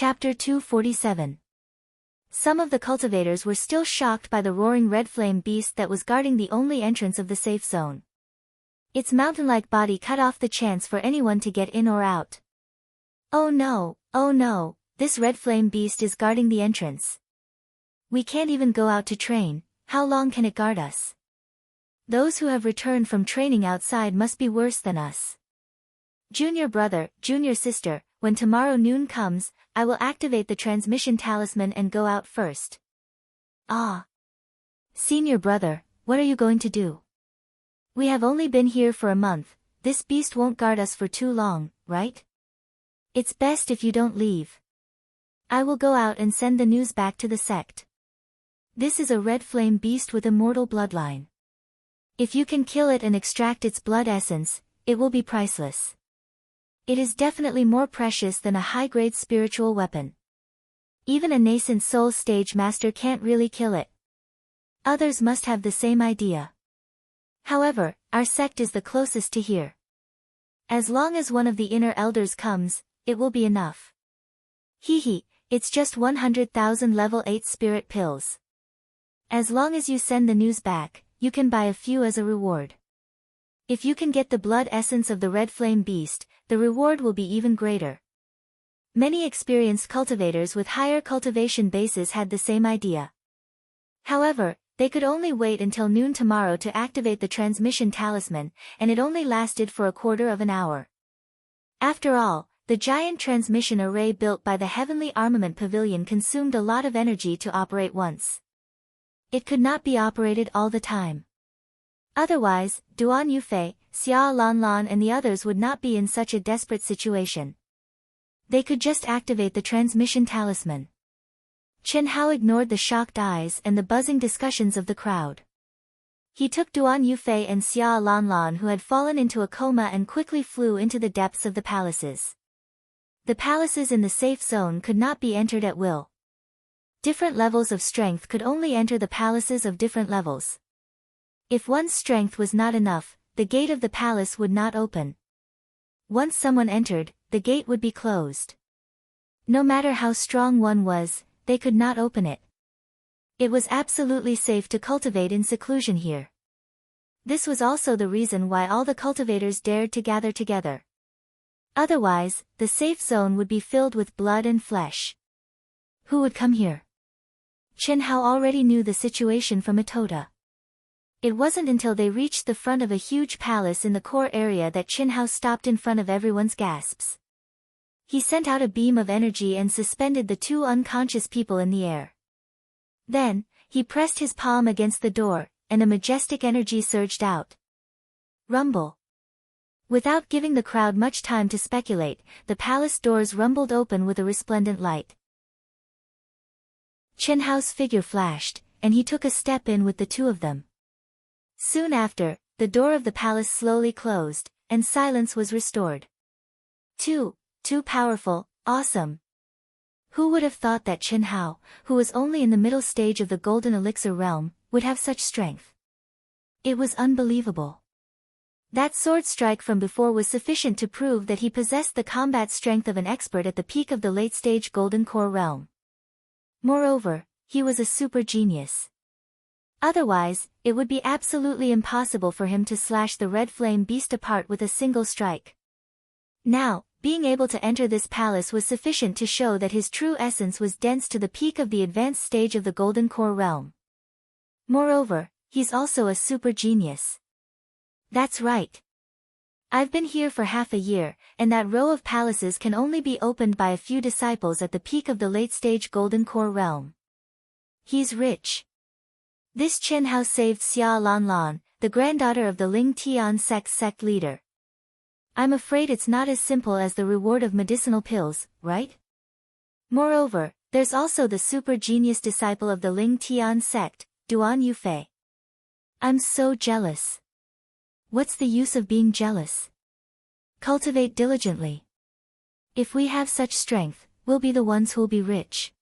Chapter 247. Some of the cultivators were still shocked by the roaring red flame beast that was guarding the only entrance of the safe zone. Its mountain-like body cut off the chance for anyone to get in or out. Oh no, this red flame beast is guarding the entrance. We can't even go out to train, how long can it guard us? Those who have returned from training outside must be worse than us. Junior brother, junior sister, when tomorrow noon comes, I will activate the transmission talisman and go out first. Ah. Senior brother, what are you going to do? We have only been here for a month, this beast won't guard us for too long, right? It's best if you don't leave. I will go out and send the news back to the sect. This is a red flame beast with immortal bloodline. If you can kill it and extract its blood essence, it will be priceless. It is definitely more precious than a high-grade spiritual weapon. Even a nascent soul stage master can't really kill it. Others must have the same idea. However, our sect is the closest to here. As long as one of the inner elders comes, it will be enough. Hehe, it's just 100,000 level 8 spirit pills. As long as you send the news back, you can buy a few as a reward. If you can get the blood essence of the red flame beast, the reward will be even greater. Many experienced cultivators with higher cultivation bases had the same idea. However, they could only wait until noon tomorrow to activate the transmission talisman, and it only lasted for a quarter of an hour. After all, the giant transmission array built by the Heavenly Armament Pavilion consumed a lot of energy to operate once. It could not be operated all the time. Otherwise, Duan Yufei, Xia Lanlan and the others would not be in such a desperate situation. They could just activate the transmission talisman. Chen Hao ignored the shocked eyes and the buzzing discussions of the crowd. He took Duan Yufei and Xia Lanlan who had fallen into a coma and quickly flew into the depths of the palaces. The palaces in the safe zone could not be entered at will. Different levels of strength could only enter the palaces of different levels. If one's strength was not enough, the gate of the palace would not open. Once someone entered, the gate would be closed. No matter how strong one was, they could not open it. It was absolutely safe to cultivate in seclusion here. This was also the reason why all the cultivators dared to gather together. Otherwise, the safe zone would be filled with blood and flesh. Who would come here? Chen Hao already knew the situation from Itoda. It wasn't until they reached the front of a huge palace in the core area that Chen Hao stopped in front of everyone's gasps. He sent out a beam of energy and suspended the two unconscious people in the air. Then, he pressed his palm against the door, and a majestic energy surged out. Rumble. Without giving the crowd much time to speculate, the palace doors rumbled open with a resplendent light. Chen Hao's figure flashed, and he took a step in with the two of them. Soon after, the door of the palace slowly closed, and silence was restored. Too powerful, awesome. Who would have thought that Chen Hao, who was only in the middle stage of the golden elixir realm, would have such strength? It was unbelievable. That sword strike from before was sufficient to prove that he possessed the combat strength of an expert at the peak of the late-stage golden core realm. Moreover, he was a super genius. Otherwise, it would be absolutely impossible for him to slash the red flame beast apart with a single strike. Now, being able to enter this palace was sufficient to show that his true essence was dense to the peak of the advanced stage of the golden core realm. Moreover, he's also a super genius. That's right. I've been here for half a year, and that row of palaces can only be opened by a few disciples at the peak of the late-stage golden core realm. He's rich. This Chen Hao saved Xia Lanlan, the granddaughter of the Ling Tian sect leader. I'm afraid it's not as simple as the reward of medicinal pills, right? Moreover, there's also the super genius disciple of the Ling Tian sect, Duan Yufei. I'm so jealous. What's the use of being jealous? Cultivate diligently. If we have such strength, we'll be the ones who'll be rich.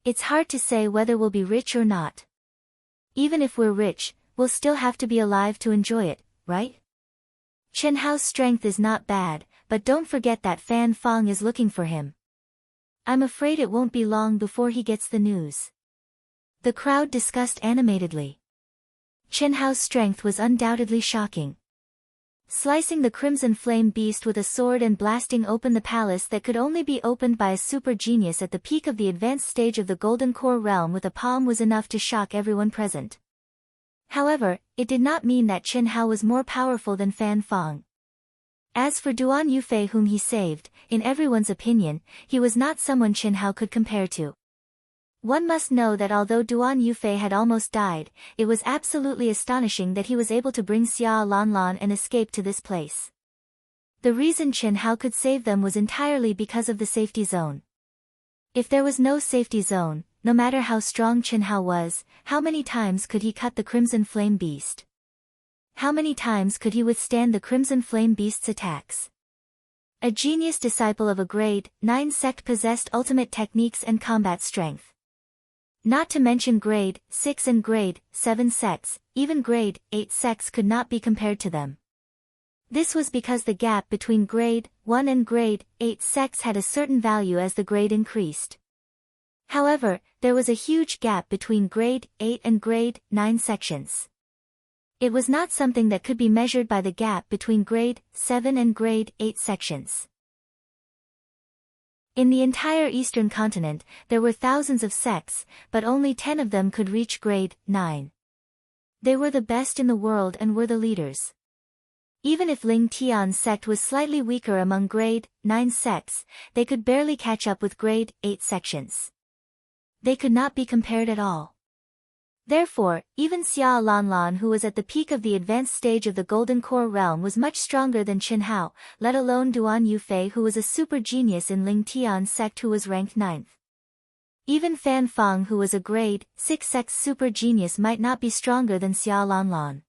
It's hard to say whether we'll be rich or not. Even if we're rich, we'll still have to be alive to enjoy it, right? Chen Hao's strength is not bad, but don't forget that Fan Fang is looking for him. I'm afraid it won't be long before he gets the news. The crowd discussed animatedly. Chen Hao's strength was undoubtedly shocking. Slicing the crimson flame beast with a sword and blasting open the palace that could only be opened by a super genius at the peak of the advanced stage of the Golden Core realm with a palm was enough to shock everyone present. However, it did not mean that Chen Hao was more powerful than Fan Fang. As for Duan Yufei whom he saved, in everyone's opinion, he was not someone Chen Hao could compare to. One must know that although Duan Yufei had almost died, it was absolutely astonishing that he was able to bring Xia Lanlan and escape to this place. The reason Chen Hao could save them was entirely because of the safety zone. If there was no safety zone, no matter how strong Chen Hao was, how many times could he cut the Crimson Flame Beast? How many times could he withstand the Crimson Flame Beast's attacks? A genius disciple of a grade 9 sect possessed ultimate techniques and combat strength. Not to mention grade 6 and grade 7 sects, even grade 8 sects could not be compared to them. This was because the gap between grade 1 and grade 8 sects had a certain value as the grade increased. However, there was a huge gap between grade 8 and grade 9 sections. It was not something that could be measured by the gap between grade 7 and grade 8 sections. In the entire eastern continent, there were thousands of sects, but only 10 of them could reach grade 9. They were the best in the world and were the leaders. Even if Ling Tian's sect was slightly weaker among grade 9 sects, they could barely catch up with grade 8 sections. They could not be compared at all. Therefore, even Xia Lanlan who was at the peak of the advanced stage of the Golden Core realm was much stronger than Chen Hao, let alone Duan Yufei who was a super genius in Ling Tian's sect who was ranked 9th. Even Fan Fang who was a grade 6 sect super genius might not be stronger than Xia Lanlan.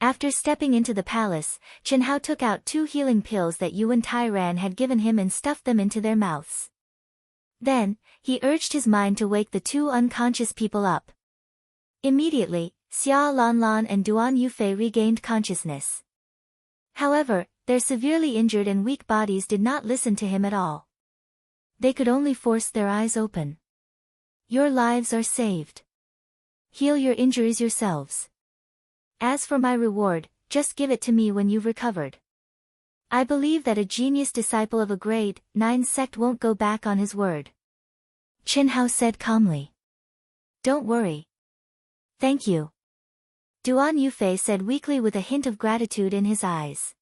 After stepping into the palace, Chen Hao took out 2 healing pills that Yuan Tairan had given him and stuffed them into their mouths. Then, he urged his mind to wake the 2 unconscious people up. Immediately, Xia Lanlan and Duan Yufei regained consciousness. However, their severely injured and weak bodies did not listen to him at all. They could only force their eyes open. Your lives are saved. Heal your injuries yourselves. As for my reward, just give it to me when you've recovered. I believe that a genius disciple of a grade 9 sect won't go back on his word. Chen Hao said calmly. Don't worry. Thank you. Duan Yufei said weakly with a hint of gratitude in his eyes.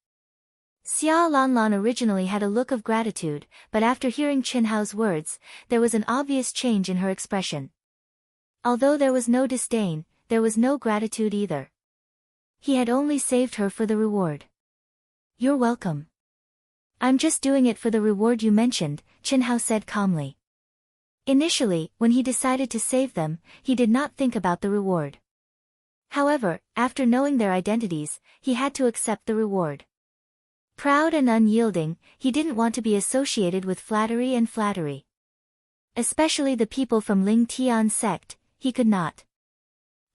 Xia Lanlan originally had a look of gratitude, but after hearing Chen Hao's words, there was an obvious change in her expression. Although there was no disdain, there was no gratitude either. He had only saved her for the reward. You're welcome. I'm just doing it for the reward you mentioned, Chen Hao said calmly. Initially, when he decided to save them, he did not think about the reward. However, after knowing their identities, he had to accept the reward. Proud and unyielding, he didn't want to be associated with flattery. Especially the people from Ling Tian's sect, he could not.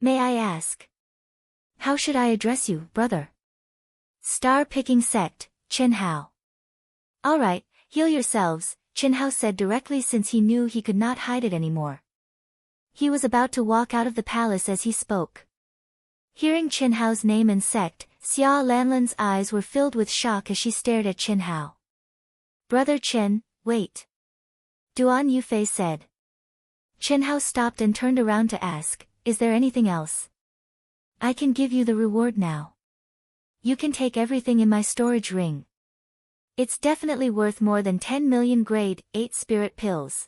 May I ask? How should I address you, brother? Star-picking sect, Chen Hao. Alright, heal yourselves, Chen Hao said directly since he knew he could not hide it anymore. He was about to walk out of the palace as he spoke. Hearing Chen Hao's name and sect, Xia Lanlan's eyes were filled with shock as she stared at Chen Hao. Brother Chen, wait. Duan Yufei said. Chen Hao stopped and turned around to ask, is there anything else? I can give you the reward now. You can take everything in my storage ring. It's definitely worth more than 10 million grade 8 spirit pills.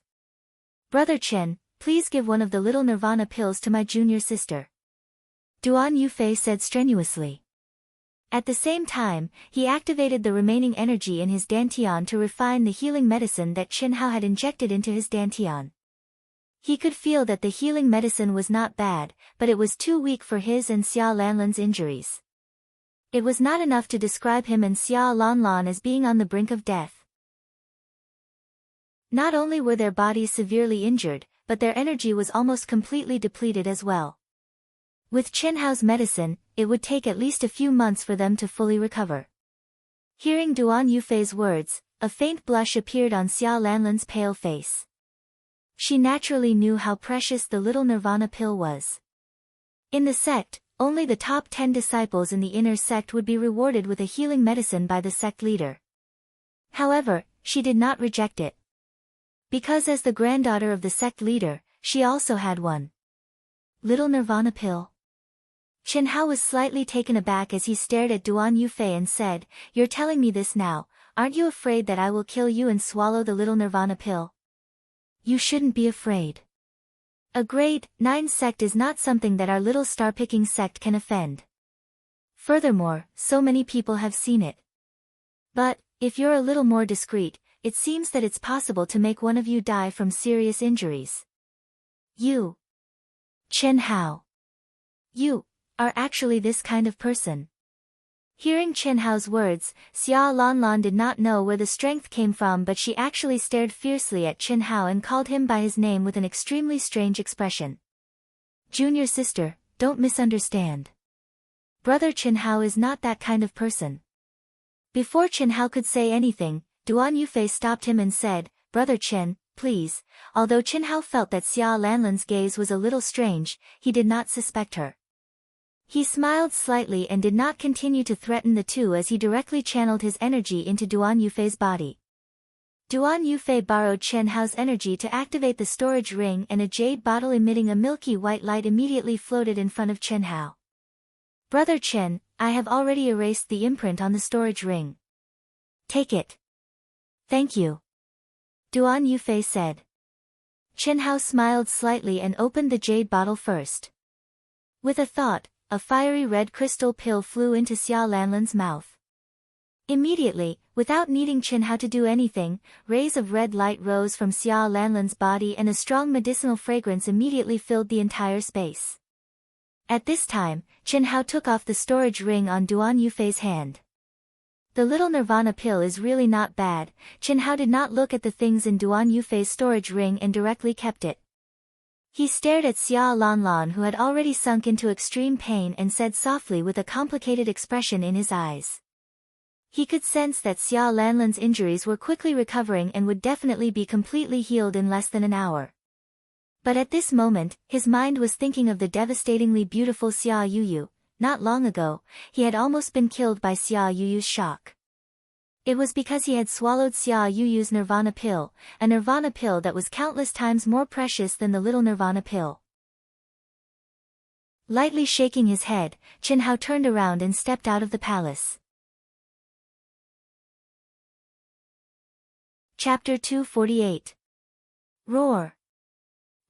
Brother Chen, please give one of the little nirvana pills to my junior sister. Duan Yufei said strenuously. At the same time, he activated the remaining energy in his dantian to refine the healing medicine that Chen Hao had injected into his dantian. He could feel that the healing medicine was not bad, but it was too weak for his and Xia Lanlan's injuries. It was not enough to describe him and Xia Lanlan as being on the brink of death. Not only were their bodies severely injured, but their energy was almost completely depleted as well. With Chen Hao's medicine, it would take at least a few months for them to fully recover. Hearing Duan Yufei's words, a faint blush appeared on Xia Lanlan's pale face. She naturally knew how precious the little nirvana pill was. In the sect, only the top 10 disciples in the inner sect would be rewarded with a healing medicine by the sect leader. However, she did not reject it. Because as the granddaughter of the sect leader, she also had one. Little nirvana pill? Chen Hao was slightly taken aback as he stared at Duan Yufei and said, "You're telling me this now, aren't you afraid that I will kill you and swallow the little nirvana pill?" "You shouldn't be afraid. A grade 9 sect is not something that our little star-picking sect can offend. Furthermore, so many people have seen it. But, if you're a little more discreet, it seems that it's possible to make one of you die from serious injuries." "You, Chen Hao, you are actually this kind of person." Hearing Chen Hao's words, Xia Lanlan did not know where the strength came from, but she actually stared fiercely at Chen Hao and called him by his name with an extremely strange expression. "Junior sister, don't misunderstand. Brother Chen Hao is not that kind of person." Before Chen Hao could say anything, Duan Yufei stopped him and said, "Brother Chen, please." Although Chen Hao felt that Xia Lanlan's gaze was a little strange, he did not suspect her. He smiled slightly and did not continue to threaten the two as he directly channeled his energy into Duan Yufei's body. Duan Yufei borrowed Chen Hao's energy to activate the storage ring, and a jade bottle emitting a milky white light immediately floated in front of Chen Hao. "Brother Chen, I have already erased the imprint on the storage ring. Take it." "Thank you," Duan Yufei said. Chen Hao smiled slightly and opened the jade bottle first. With a thought, a fiery red crystal pill flew into Xia Lanlan's mouth. Immediately, without needing Chen Hao to do anything, rays of red light rose from Xia Lanlan's body and a strong medicinal fragrance immediately filled the entire space. At this time, Chen Hao took off the storage ring on Duan Yufei's hand. The little nirvana pill is really not bad. Chen Hao did not look at the things in Duan Yufei's storage ring and directly kept it. He stared at Xia Lanlan, who had already sunk into extreme pain, and said softly with a complicated expression in his eyes. He could sense that Xia Lanlan's injuries were quickly recovering and would definitely be completely healed in less than an hour. But at this moment, his mind was thinking of the devastatingly beautiful Xia Yuyu. Not long ago, he had almost been killed by Xia Yuyu's shock. It was because he had swallowed Xia Yuyu's nirvana pill, a nirvana pill that was countless times more precious than the little nirvana pill. Lightly shaking his head, Chen Hao turned around and stepped out of the palace. Chapter 248. Roar!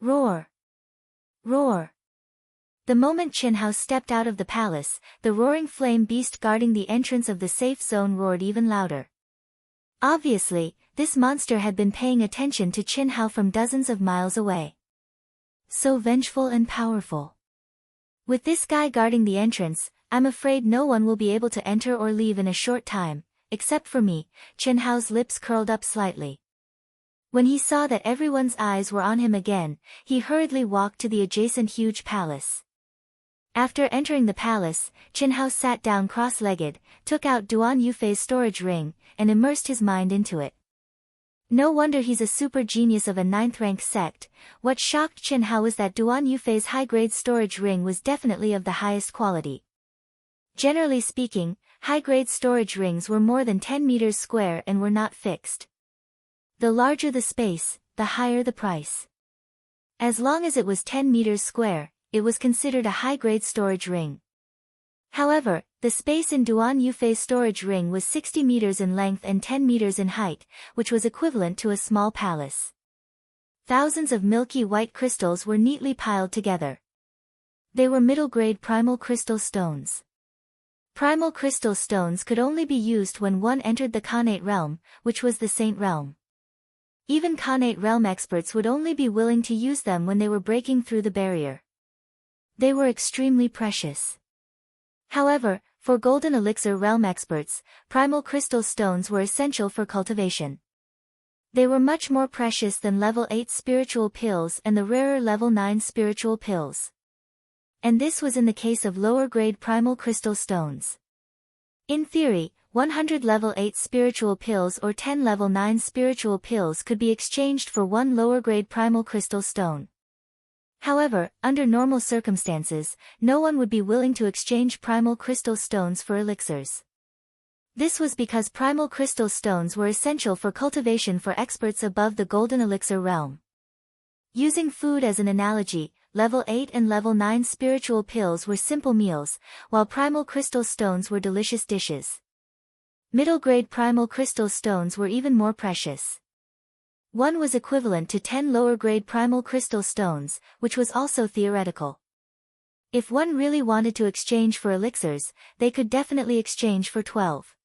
Roar! Roar! The moment Chen Hao stepped out of the palace, the roaring flame beast guarding the entrance of the safe zone roared even louder. Obviously, this monster had been paying attention to Chen Hao from dozens of miles away. So vengeful and powerful. With this guy guarding the entrance, I'm afraid no one will be able to enter or leave in a short time, except for me. Chen Hao's lips curled up slightly. When he saw that everyone's eyes were on him again, he hurriedly walked to the adjacent huge palace. After entering the palace, Chen Hao sat down cross-legged, took out Duan Yufei's storage ring, and immersed his mind into it. No wonder he's a super genius of a 9th-rank sect. What shocked Chen Hao was that Duan Yufei's high-grade storage ring was definitely of the highest quality. Generally speaking, high-grade storage rings were more than 10 meters square and were not fixed. The larger the space, the higher the price. As long as it was 10 meters square, it was considered a high-grade storage ring. However, the space in Duan Yufei's storage ring was 60 meters in length and 10 meters in height, which was equivalent to a small palace. Thousands of milky white crystals were neatly piled together. They were middle-grade primal crystal stones. Primal crystal stones could only be used when one entered the Khanate realm, which was the Saint realm. Even Khanate realm experts would only be willing to use them when they were breaking through the barrier. They were extremely precious. However, for Golden Elixir realm experts, primal crystal stones were essential for cultivation. They were much more precious than level 8 spiritual pills and the rarer level 9 spiritual pills. And this was in the case of lower-grade primal crystal stones. In theory, 100 level 8 spiritual pills or 10 level 9 spiritual pills could be exchanged for one lower grade primal crystal stone. However, under normal circumstances, no one would be willing to exchange primal crystal stones for elixirs. This was because primal crystal stones were essential for cultivation for experts above the golden elixir realm. Using food as an analogy, level 8 and level 9 spiritual pills were simple meals, while primal crystal stones were delicious dishes. Middle-grade primal crystal stones were even more precious. One was equivalent to 10 lower-grade primal crystal stones, which was also theoretical. If one really wanted to exchange for elixirs, they could definitely exchange for 12.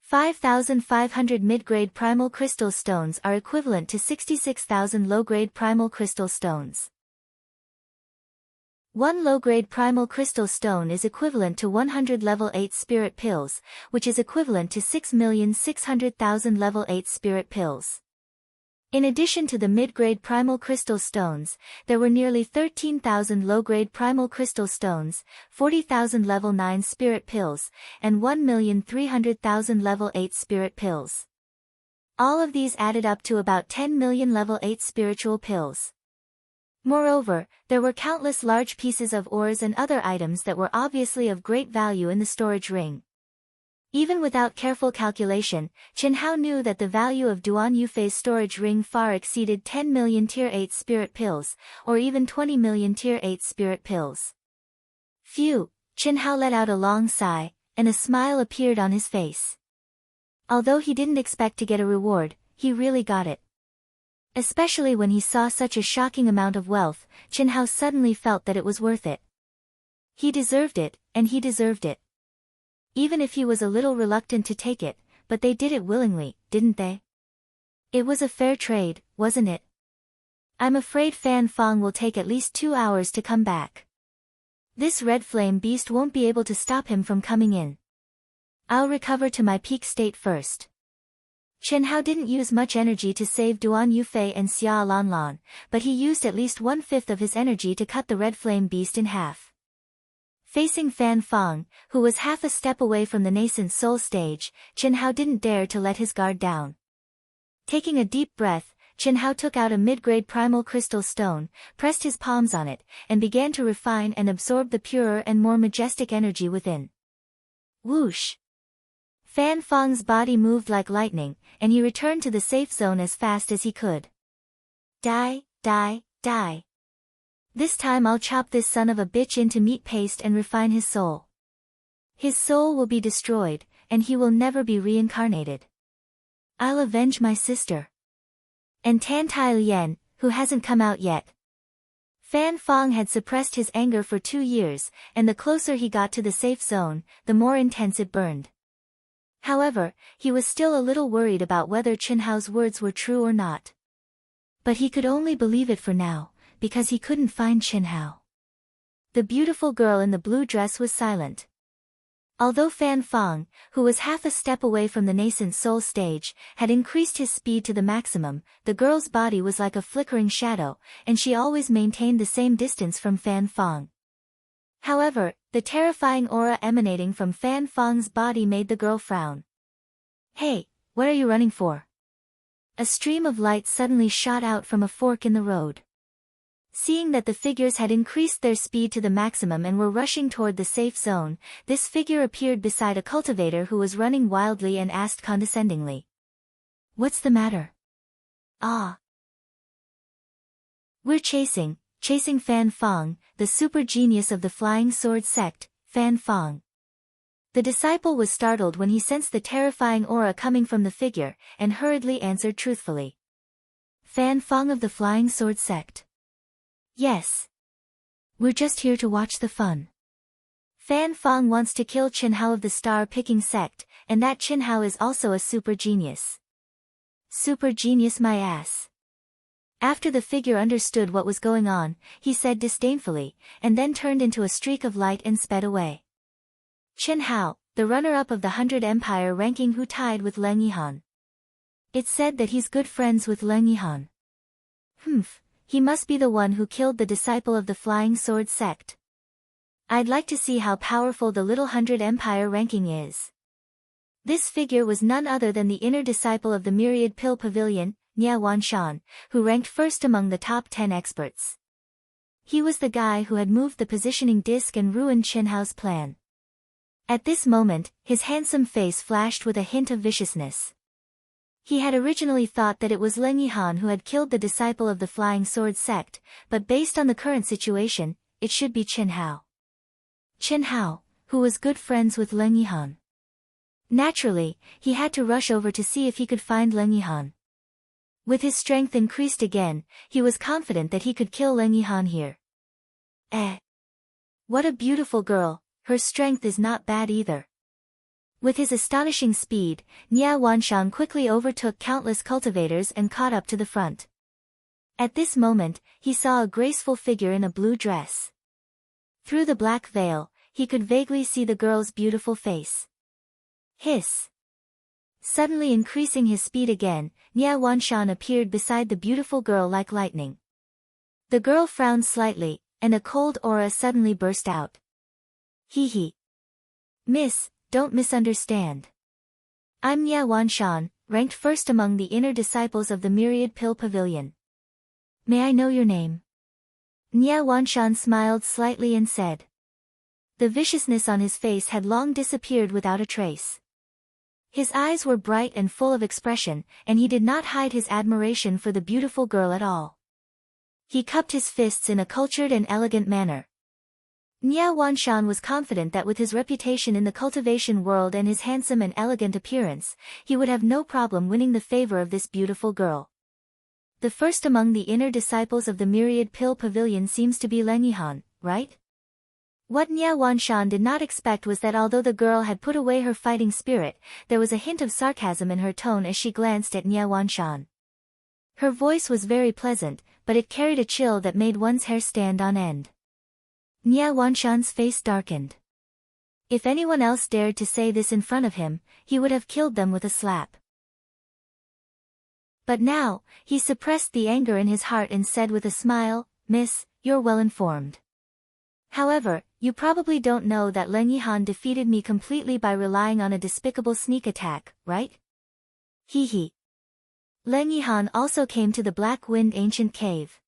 5,500 mid-grade primal crystal stones are equivalent to 66,000 low-grade primal crystal stones. One low-grade primal crystal stone is equivalent to 100 level 8 spirit pills, which is equivalent to 6,600,000 level 8 spirit pills. In addition to the mid-grade primal crystal stones, there were nearly 13,000 low-grade primal crystal stones, 40,000 level 9 spirit pills, and 1,300,000 level 8 spirit pills. All of these added up to about 10 million level 8 spiritual pills. Moreover, there were countless large pieces of ores and other items that were obviously of great value in the storage ring. Even without careful calculation, Chen Hao knew that the value of Duan Yufei's storage ring far exceeded 10 million Tier 8 spirit pills, or even 20 million Tier 8 spirit pills. Phew, Chen Hao let out a long sigh, and a smile appeared on his face. Although he didn't expect to get a reward, he really got it. Especially when he saw such a shocking amount of wealth, Chen Hao suddenly felt that it was worth it. He deserved it, and he deserved it. Even if he was a little reluctant to take it, but they did it willingly, didn't they? It was a fair trade, wasn't it? I'm afraid Fan Fong will take at least 2 hours to come back. This red flame beast won't be able to stop him from coming in. I'll recover to my peak state first. Chen Hao didn't use much energy to save Duan Yufei and Xia Lanlan, but he used at least 1/5 of his energy to cut the red flame beast in half. Facing Fan Fong, who was half a step away from the nascent soul stage, Chen Hao didn't dare to let his guard down. Taking a deep breath, Chen Hao took out a mid-grade primal crystal stone, pressed his palms on it, and began to refine and absorb the purer and more majestic energy within. Whoosh! Fan Fong's body moved like lightning, and he returned to the safe zone as fast as he could. Die, die, die. This time I'll chop this son of a bitch into meat paste and refine his soul. His soul will be destroyed, and he will never be reincarnated. I'll avenge my sister. And Tan Tai Lien, who hasn't come out yet. Fan Fong had suppressed his anger for 2 years, and the closer he got to the safe zone, the more intense it burned. However, he was still a little worried about whether Chen Hao's words were true or not. But he could only believe it for now, because he couldn't find Chen Hao. The beautiful girl in the blue dress was silent. Although Fan Fong, who was half a step away from the nascent soul stage, had increased his speed to the maximum, the girl's body was like a flickering shadow, and she always maintained the same distance from Fan Fong. However, the terrifying aura emanating from Fan Fong's body made the girl frown. Hey, what are you running for? A stream of light suddenly shot out from a fork in the road. Seeing that the figures had increased their speed to the maximum and were rushing toward the safe zone, this figure appeared beside a cultivator who was running wildly and asked condescendingly. What's the matter? Ah. We're chasing Fan Fong, the super genius of the Flying Sword sect, Fan Fong. The disciple was startled when he sensed the terrifying aura coming from the figure, and hurriedly answered truthfully. Fan Fong of the Flying Sword sect. Yes. We're just here to watch the fun. Fan Fong wants to kill Chen Hao of the star-picking sect, and that Chen Hao is also a super genius. Super genius my ass. After the figure understood what was going on, he said disdainfully, and then turned into a streak of light and sped away. Chen Hao, the runner-up of the 100 Empire ranking who tied with Leng Yihan. It's said that he's good friends with Leng Yihan. He must be the one who killed the disciple of the Flying Sword sect. I'd like to see how powerful the little 100 Empire ranking is. This figure was none other than the inner disciple of the Myriad Pill Pavilion, Nia Wanshan, who ranked first among the top 10 experts. He was the guy who had moved the positioning disc and ruined Qinhao's plan. At this moment, his handsome face flashed with a hint of viciousness. He had originally thought that it was Leng Yihan who had killed the disciple of the Flying Sword sect, but based on the current situation, it should be Qinhao. Qinhao, who was good friends with Leng Yihan. Naturally, he had to rush over to see if he could find Leng Yihan. With his strength increased again, he was confident that he could kill Leng Yihan here. What a beautiful girl, her strength is not bad either. With his astonishing speed, Nia Wanshan quickly overtook countless cultivators and caught up to the front. At this moment, he saw a graceful figure in a blue dress. Through the black veil, he could vaguely see the girl's beautiful face. Hiss! Suddenly increasing his speed again, Nia Wanshan appeared beside the beautiful girl like lightning. The girl frowned slightly, and a cold aura suddenly burst out. Hee. Miss, don't misunderstand. I'm Nia Wanshan, ranked first among the inner disciples of the Myriad Pill Pavilion. May I know your name? Nia Wanshan smiled slightly and said. The viciousness on his face had long disappeared without a trace. His eyes were bright and full of expression, and he did not hide his admiration for the beautiful girl at all. He cupped his fists in a cultured and elegant manner. Nia Wanshan was confident that with his reputation in the cultivation world and his handsome and elegant appearance, he would have no problem winning the favor of this beautiful girl. The first among the inner disciples of the Myriad Pill Pavilion seems to be Leng Yihan, right? What Nia Wanshan did not expect was that although the girl had put away her fighting spirit, there was a hint of sarcasm in her tone as she glanced at Nia Wanshan. Her voice was very pleasant, but it carried a chill that made one's hair stand on end. Nia Wanshan's face darkened. If anyone else dared to say this in front of him, he would have killed them with a slap. But now, he suppressed the anger in his heart and said with a smile, Miss, you're well informed. However, you probably don't know that Leng Yihan defeated me completely by relying on a despicable sneak attack, right? Hee. Leng Yihan also came to the Black Wind Ancient Cave.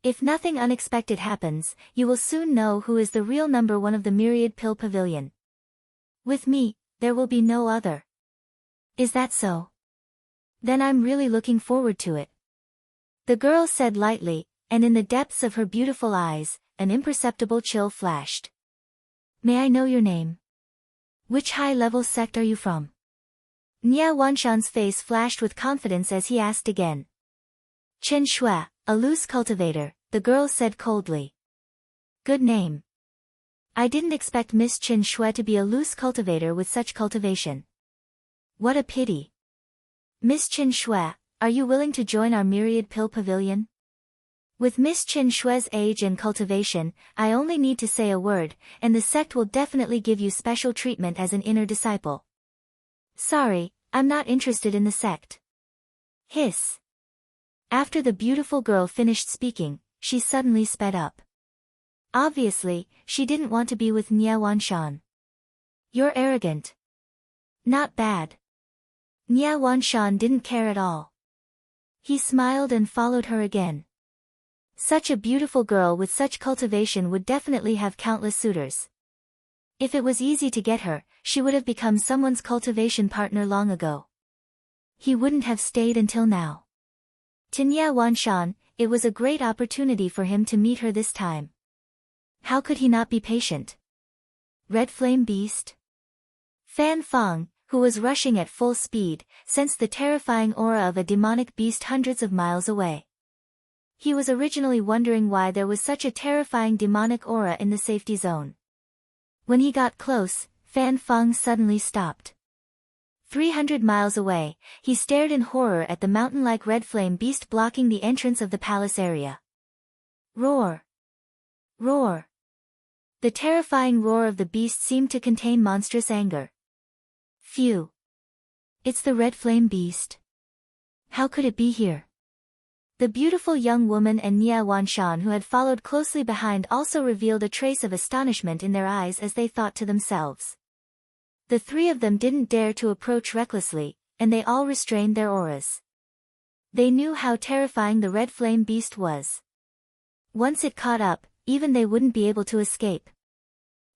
If nothing unexpected happens, you will soon know who is the real number one of the Myriad Pill Pavilion. With me, there will be no other. Is that so? Then I'm really looking forward to it. The girl said lightly, and in the depths of her beautiful eyes, an imperceptible chill flashed. May I know your name? Which high-level sect are you from? Nia Wanshan's face flashed with confidence as he asked again. Chen Shui, a loose cultivator, the girl said coldly. Good name. I didn't expect Miss Chen Shui to be a loose cultivator with such cultivation. What a pity. Miss Chen Shui, are you willing to join our Myriad Pill Pavilion? With Miss Chen Shui's age and cultivation, I only need to say a word, and the sect will definitely give you special treatment as an inner disciple. Sorry, I'm not interested in the sect. Hiss. After the beautiful girl finished speaking, she suddenly sped up. Obviously, she didn't want to be with Nia Wanshan. You're arrogant. Not bad. Nia Wanshan didn't care at all. He smiled and followed her again. Such a beautiful girl with such cultivation would definitely have countless suitors. If it was easy to get her, she would have become someone's cultivation partner long ago. He wouldn't have stayed until now. To Nia Wanshan, it was a great opportunity for him to meet her this time. How could he not be patient? Red Flame Beast? Fan Feng, who was rushing at full speed, sensed the terrifying aura of a demonic beast hundreds of miles away. He was originally wondering why there was such a terrifying demonic aura in the safety zone. When he got close, Fan Feng suddenly stopped. 300 miles away, he stared in horror at the mountain-like red flame beast blocking the entrance of the palace area. Roar! Roar! The terrifying roar of the beast seemed to contain monstrous anger. Phew! It's the red flame beast. How could it be here? The beautiful young woman and Nia Wanshan who had followed closely behind also revealed a trace of astonishment in their eyes as they thought to themselves. The three of them didn't dare to approach recklessly, and they all restrained their auras. They knew how terrifying the red flame beast was. Once it caught up, even they wouldn't be able to escape.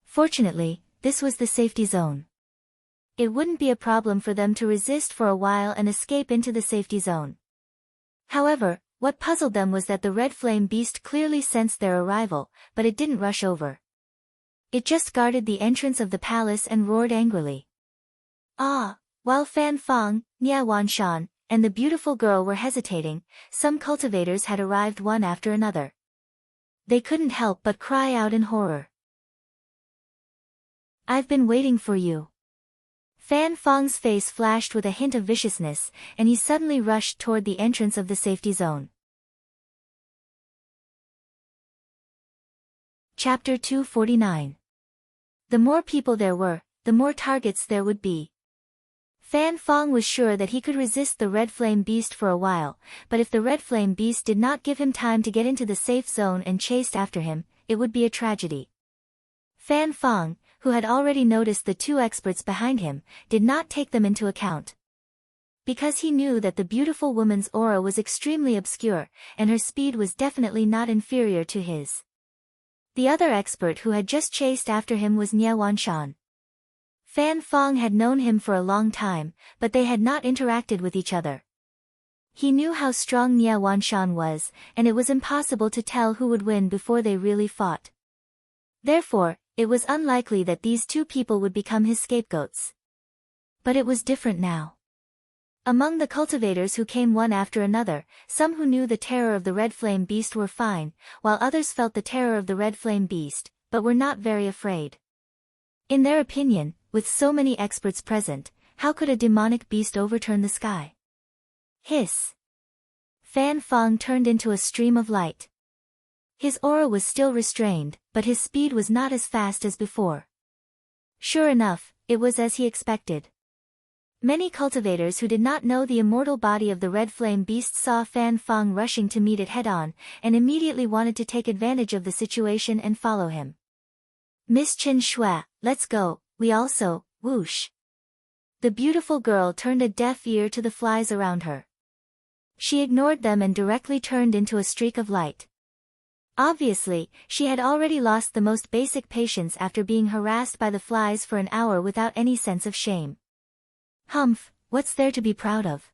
Fortunately, this was the safety zone. It wouldn't be a problem for them to resist for a while and escape into the safety zone. However, what puzzled them was that the red flame beast clearly sensed their arrival, but it didn't rush over. It just guarded the entrance of the palace and roared angrily. While Fan Fong, Nia Wanshan, and the beautiful girl were hesitating, some cultivators had arrived one after another. They couldn't help but cry out in horror. "I've been waiting for you." Fan Fong's face flashed with a hint of viciousness, and he suddenly rushed toward the entrance of the safety zone. Chapter 249. The more people there were, the more targets there would be. Fan Fong was sure that he could resist the red flame beast for a while, but if the red flame beast did not give him time to get into the safe zone and chased after him, it would be a tragedy. Fan Fong, who had already noticed the two experts behind him, did not take them into account. Because he knew that the beautiful woman's aura was extremely obscure, and her speed was definitely not inferior to his. The other expert who had just chased after him was Nia Wanshan. Fan Fong had known him for a long time, but they had not interacted with each other. He knew how strong Nia Wanshan was, and it was impossible to tell who would win before they really fought. Therefore, it was unlikely that these two people would become his scapegoats. But it was different now. Among the cultivators who came one after another, some who knew the terror of the red flame beast were fine, while others felt the terror of the red flame beast, but were not very afraid. In their opinion, with so many experts present, how could a demonic beast overturn the sky? Hiss! Fan Fong turned into a stream of light. His aura was still restrained, but his speed was not as fast as before. Sure enough, it was as he expected. Many cultivators who did not know the immortal body of the red flame beast saw Fan Fong rushing to meet it head-on, and immediately wanted to take advantage of the situation and follow him. "Miss Chen Shui, let's go, we also," whoosh. The beautiful girl turned a deaf ear to the flies around her. She ignored them and directly turned into a streak of light. Obviously, she had already lost the most basic patience after being harassed by the flies for an hour without any sense of shame. Humph, what's there to be proud of?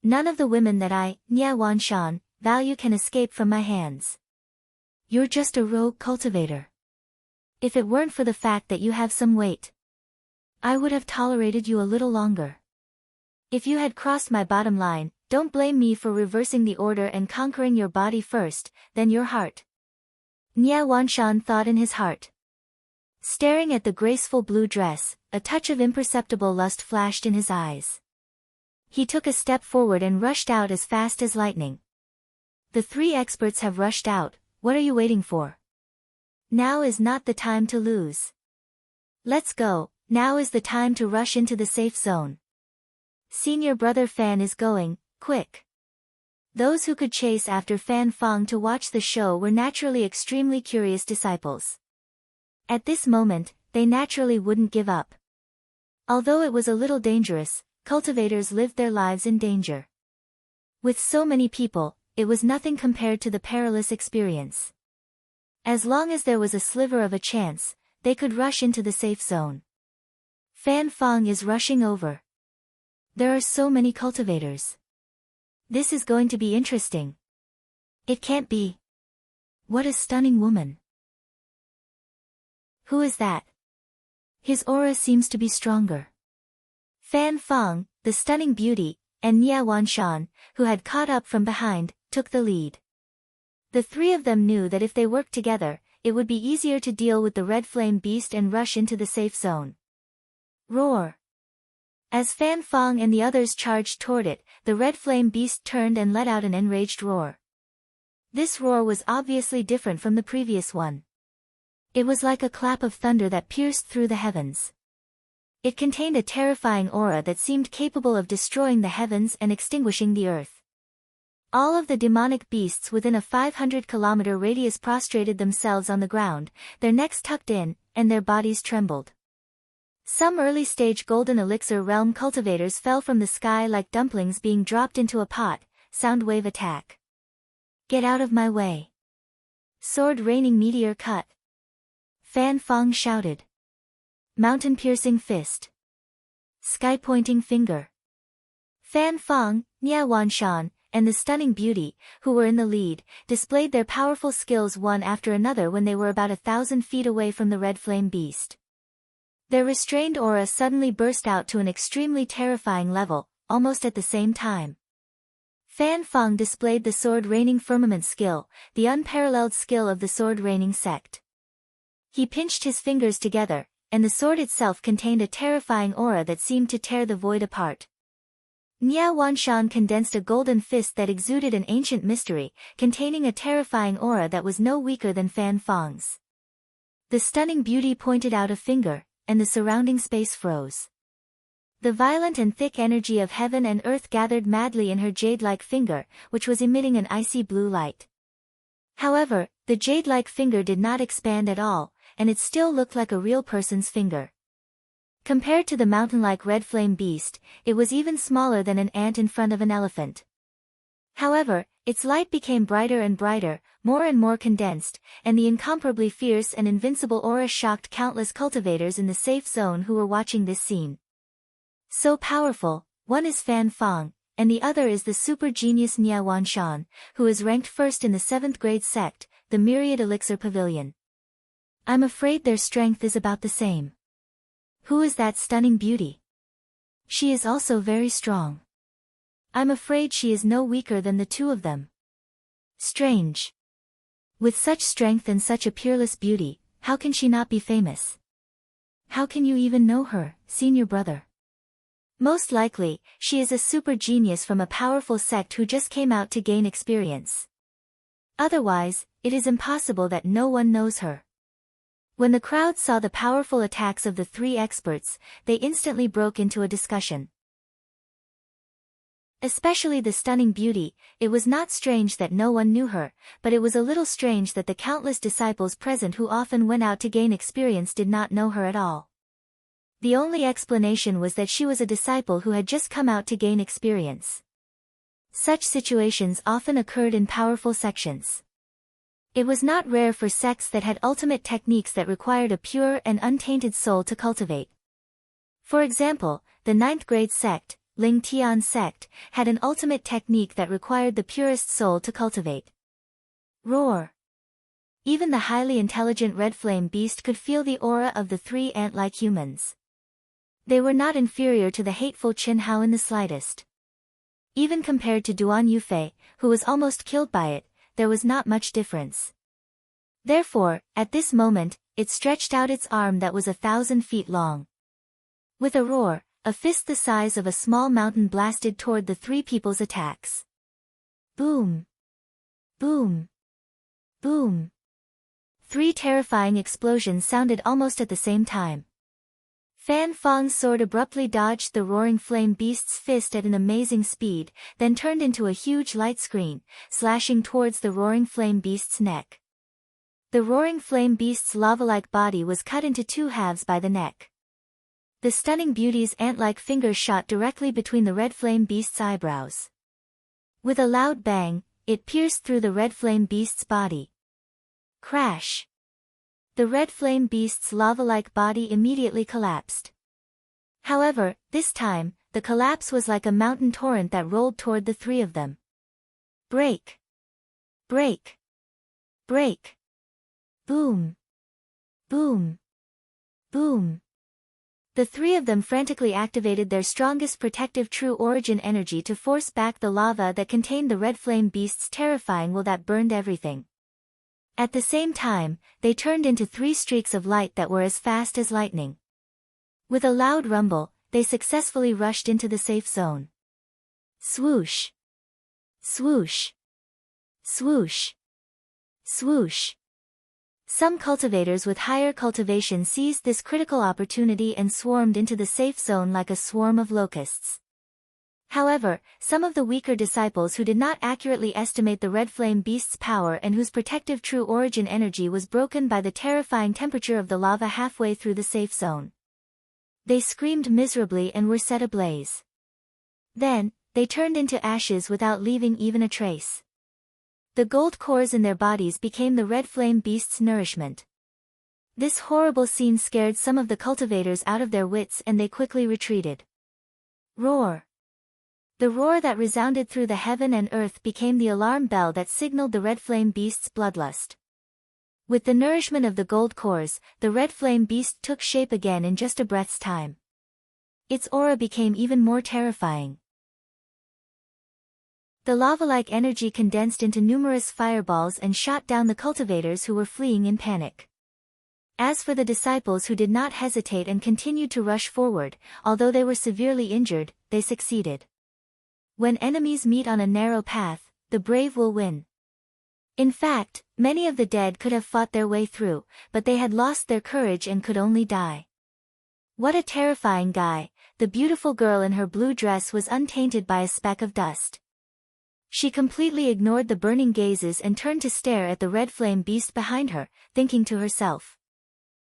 None of the women that I, Nia Wanshan, value can escape from my hands. You're just a rogue cultivator. If it weren't for the fact that you have some weight, I would have tolerated you a little longer. If you had crossed my bottom line, don't blame me for reversing the order and conquering your body first, then your heart. Nia Wanshan thought in his heart. Staring at the graceful blue dress, a touch of imperceptible lust flashed in his eyes. He took a step forward and rushed out as fast as lightning. The three experts have rushed out, what are you waiting for? Now is not the time to lose. Let's go, now is the time to rush into the safe zone. Senior brother Fan is going, quick. Those who could chase after Fan Fong to watch the show were naturally extremely curious disciples. At this moment, they naturally wouldn't give up. Although it was a little dangerous, cultivators lived their lives in danger. With so many people, it was nothing compared to the perilous experience. As long as there was a sliver of a chance, they could rush into the safe zone. Fan Fong is rushing over. There are so many cultivators. This is going to be interesting. It can't be. What a stunning woman. Who is that? His aura seems to be stronger. Fan Fong, the stunning beauty, and Nia Wanshan, who had caught up from behind, took the lead. The three of them knew that if they worked together, it would be easier to deal with the red flame beast and rush into the safe zone. Roar! As Fan Fong and the others charged toward it, the red flame beast turned and let out an enraged roar. This roar was obviously different from the previous one. It was like a clap of thunder that pierced through the heavens. It contained a terrifying aura that seemed capable of destroying the heavens and extinguishing the earth. All of the demonic beasts within a 500-kilometer radius prostrated themselves on the ground, their necks tucked in, and their bodies trembled. Some early-stage Golden Elixir Realm cultivators fell from the sky like dumplings being dropped into a pot. Soundwave attack. Get out of my way. Sword-raining meteor cut. Fan Fong shouted. Mountain-piercing fist. Sky-pointing finger. Fan Fong, Nia Wanshan, and the Stunning Beauty, who were in the lead, displayed their powerful skills one after another when they were about 1,000 feet away from the Red Flame Beast. Their restrained aura suddenly burst out to an extremely terrifying level, almost at the same time. Fan Fong displayed the Sword-Raining Firmament skill, the unparalleled skill of the Sword-Raining sect. He pinched his fingers together, and the sword itself contained a terrifying aura that seemed to tear the void apart. Nia Wanshan condensed a golden fist that exuded an ancient mystery, containing a terrifying aura that was no weaker than Fan Fong's. The Stunning Beauty pointed out a finger, and the surrounding space froze. The violent and thick energy of heaven and earth gathered madly in her jade-like finger, which was emitting an icy blue light. However, the jade-like finger did not expand at all, and it still looked like a real person's finger. Compared to the mountain-like red flame beast, it was even smaller than an ant in front of an elephant. However, its light became brighter and brighter, more and more condensed, and the incomparably fierce and invincible aura shocked countless cultivators in the safe zone who were watching this scene. So powerful, one is Fan Fong, and the other is the super genius Nia Wanshan, who is ranked first in the 7th grade sect, the Myriad Elixir Pavilion. I'm afraid their strength is about the same. Who is that Stunning Beauty? She is also very strong. I'm afraid she is no weaker than the two of them. Strange. With such strength and such a peerless beauty, how can she not be famous? How can you even know her, senior brother? Most likely, she is a super genius from a powerful sect who just came out to gain experience. Otherwise, it is impossible that no one knows her. When the crowd saw the powerful attacks of the three experts, they instantly broke into a discussion. Especially the Stunning Beauty, it was not strange that no one knew her, but it was a little strange that the countless disciples present who often went out to gain experience did not know her at all. The only explanation was that she was a disciple who had just come out to gain experience. Such situations often occurred in powerful sections. It was not rare for sects that had ultimate techniques that required a pure and untainted soul to cultivate. For example, the 9th grade sect, Ling Tian sect, had an ultimate technique that required the purest soul to cultivate. Roar! Even the highly intelligent red flame beast could feel the aura of the three ant-like humans. They were not inferior to the hateful Qin Hao in the slightest. Even compared to Duan Yufei, who was almost killed by it, there was not much difference. Therefore, at this moment, it stretched out its arm that was 1,000 feet long. With a roar, a fist the size of a small mountain blasted toward the three people's attacks. Boom! Boom! Boom! 3 terrifying explosions sounded almost at the same time. Fan Fong's sword abruptly dodged the roaring flame beast's fist at an amazing speed, then turned into a huge light screen, slashing towards the roaring flame beast's neck. The roaring flame beast's lava-like body was cut into 2 halves by the neck. The Stunning Beauty's ant-like fingers shot directly between the red flame beast's eyebrows. With a loud bang, it pierced through the red flame beast's body. Crash! The red flame beast's lava-like body immediately collapsed. However, this time, the collapse was like a mountain torrent that rolled toward the three of them. Break! Break! Break! Boom! Boom! Boom! The three of them frantically activated their strongest protective true origin energy to force back the lava that contained the red flame beast's terrifying will that burned everything. At the same time, they turned into 3 streaks of light that were as fast as lightning. With a loud rumble, they successfully rushed into the safe zone. Swoosh! Swoosh! Swoosh! Swoosh! Some cultivators with higher cultivation seized this critical opportunity and swarmed into the safe zone like a swarm of locusts. However, some of the weaker disciples who did not accurately estimate the red flame beast's power and whose protective true origin energy was broken by the terrifying temperature of the lava halfway through the safe zone. They screamed miserably and were set ablaze. Then, they turned into ashes without leaving even a trace. The gold cores in their bodies became the red flame beast's nourishment. This horrible scene scared some of the cultivators out of their wits and they quickly retreated. Roar! The roar that resounded through the heaven and earth became the alarm bell that signaled the red flame beast's bloodlust. With the nourishment of the gold cores, the red flame beast took shape again in just a breath's time. Its aura became even more terrifying. The lava-like energy condensed into numerous fireballs and shot down the cultivators who were fleeing in panic. As for the disciples who did not hesitate and continued to rush forward, although they were severely injured, they succeeded. When enemies meet on a narrow path, the brave will win. In fact, many of the dead could have fought their way through, but they had lost their courage and could only die. What a terrifying guy! The beautiful girl in her blue dress was untainted by a speck of dust. She completely ignored the burning gazes and turned to stare at the red flame beast behind her, thinking to herself.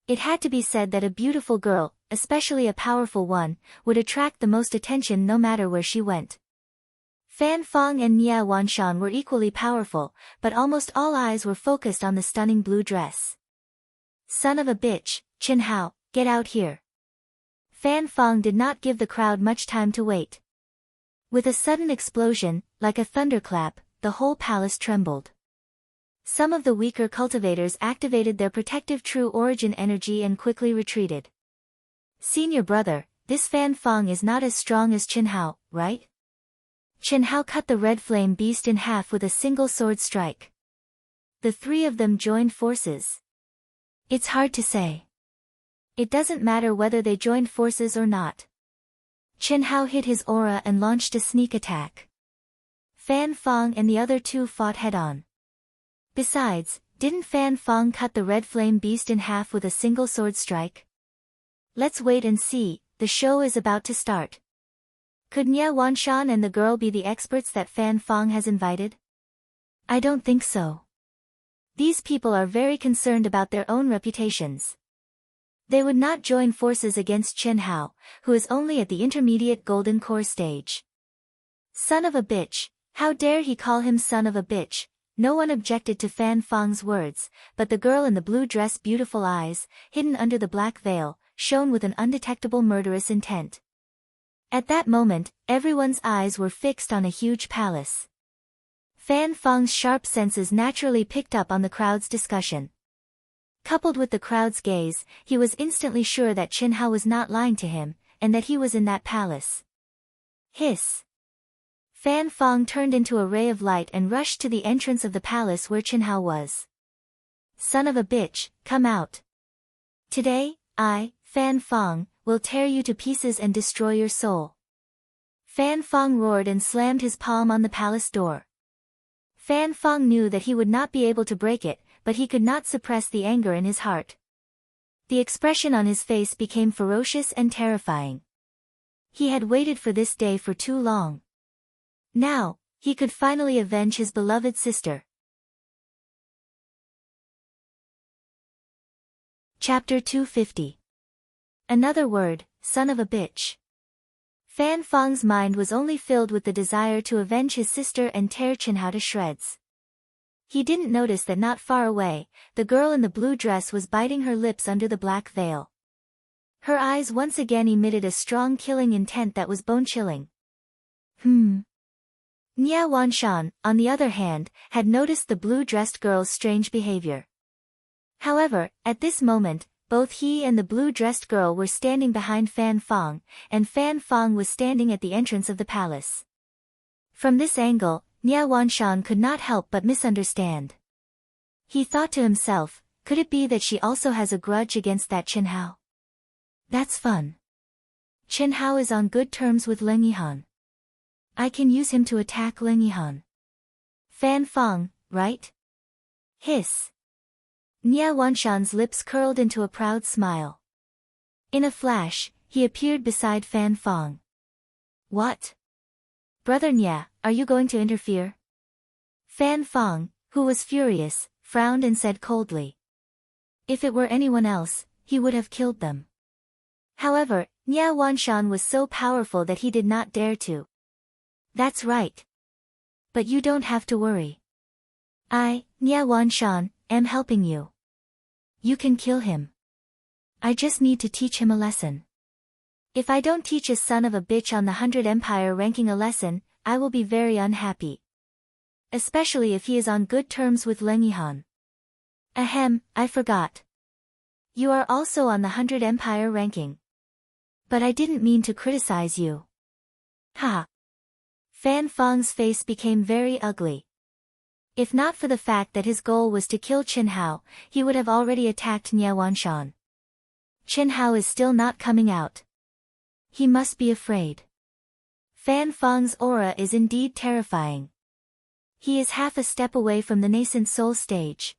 It had to be said that a beautiful girl, especially a powerful one, would attract the most attention no matter where she went. Fan Feng and Nia Wanshan were equally powerful, but almost all eyes were focused on the stunning blue dress. Son of a bitch, Qin Hao, get out here. Fan Feng did not give the crowd much time to wait. With a sudden explosion, like a thunderclap, the whole palace trembled. Some of the weaker cultivators activated their protective true origin energy and quickly retreated. Senior brother, this Fan Feng is not as strong as Qin Hao, right? Qin Hao cut the red flame beast in half with a single sword strike. The three of them joined forces. It's hard to say. It doesn't matter whether they joined forces or not. Qin Hao hid his aura and launched a sneak attack. Fan Feng and the other two fought head-on. Besides, didn't Fan Feng cut the red flame beast in half with a single sword strike? Let's wait and see, the show is about to start. Could Nia Wanshan and the girl be the experts that Fan Feng has invited? I don't think so. These people are very concerned about their own reputations. They would not join forces against Qin Hao, who is only at the intermediate golden core stage. Son of a bitch, how dare he call him son of a bitch? No one objected to Fan Feng's words, but the girl in the blue dress, beautiful eyes, hidden under the black veil, shone with an undetectable murderous intent. At that moment, everyone's eyes were fixed on a huge palace. Fan Feng's sharp senses naturally picked up on the crowd's discussion. Coupled with the crowd's gaze, he was instantly sure that Qin Hao was not lying to him, and that he was in that palace. Hiss! Fan Feng turned into a ray of light and rushed to the entrance of the palace where Qin Hao was. Son of a bitch, come out. Today, I, Fan Feng, will tear you to pieces and destroy your soul. Fan Feng roared and slammed his palm on the palace door. Fan Feng knew that he would not be able to break it, but he could not suppress the anger in his heart. The expression on his face became ferocious and terrifying. He had waited for this day for too long. Now, he could finally avenge his beloved sister. Chapter 250. Another word, son of a bitch. Fan Feng's mind was only filled with the desire to avenge his sister and tear Qin Hao to shreds. He didn't notice that not far away, the girl in the blue dress was biting her lips under the black veil. Her eyes once again emitted a strong killing intent that was bone-chilling. Nia Wanshan, on the other hand, had noticed the blue-dressed girl's strange behavior. However, at this moment, both he and the blue-dressed girl were standing behind Fan Feng, and Fan Feng was standing at the entrance of the palace. From this angle, Nia Wanshan could not help but misunderstand. He thought to himself, could it be that she also has a grudge against that Qin Hao? That's fun. Qin Hao is on good terms with Leng Yihan. I can use him to attack Leng Yihan. Fan Feng, right? Hiss. Nia Wanshan's lips curled into a proud smile. In a flash, he appeared beside Fan Feng. What? Brother Nia, are you going to interfere? Fan Feng, who was furious, frowned and said coldly. If it were anyone else, he would have killed them. However, Nia Wanshan was so powerful that he did not dare to. That's right. But you don't have to worry. I, Nia Wanshan, am helping you. You can kill him. I just need to teach him a lesson. If I don't teach a son of a bitch on the 100 Empire ranking a lesson, I will be very unhappy. Especially if he is on good terms with Leng Yihan. Ahem, I forgot. You are also on the 100 Empire ranking. But I didn't mean to criticize you. Ha. Fan Feng's face became very ugly. If not for the fact that his goal was to kill Qin Hao, he would have already attacked Nia Wanshan. Qin Hao is still not coming out. He must be afraid. Fan Feng's aura is indeed terrifying. He is half a step away from the nascent soul stage.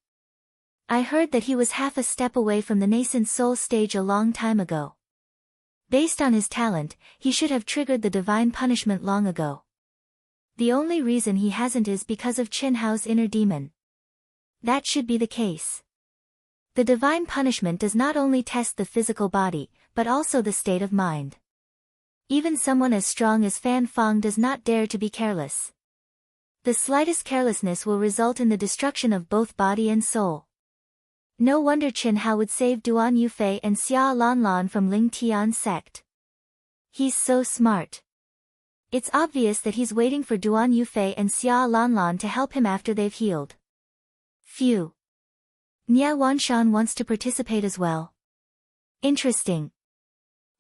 I heard that he was half a step away from the nascent soul stage a long time ago. Based on his talent, he should have triggered the divine punishment long ago. The only reason he hasn't is because of Qin Hao's inner demon. That should be the case. The divine punishment does not only test the physical body, but also the state of mind. Even someone as strong as Fan Feng does not dare to be careless. The slightest carelessness will result in the destruction of both body and soul. No wonder Qin Hao would save Duan Yufei and Xia Lanlan from Ling Tian's sect. He's so smart. It's obvious that he's waiting for Duan Yufei and Xia Lanlan to help him after they've healed. Phew. Nia Wanshan wants to participate as well. Interesting.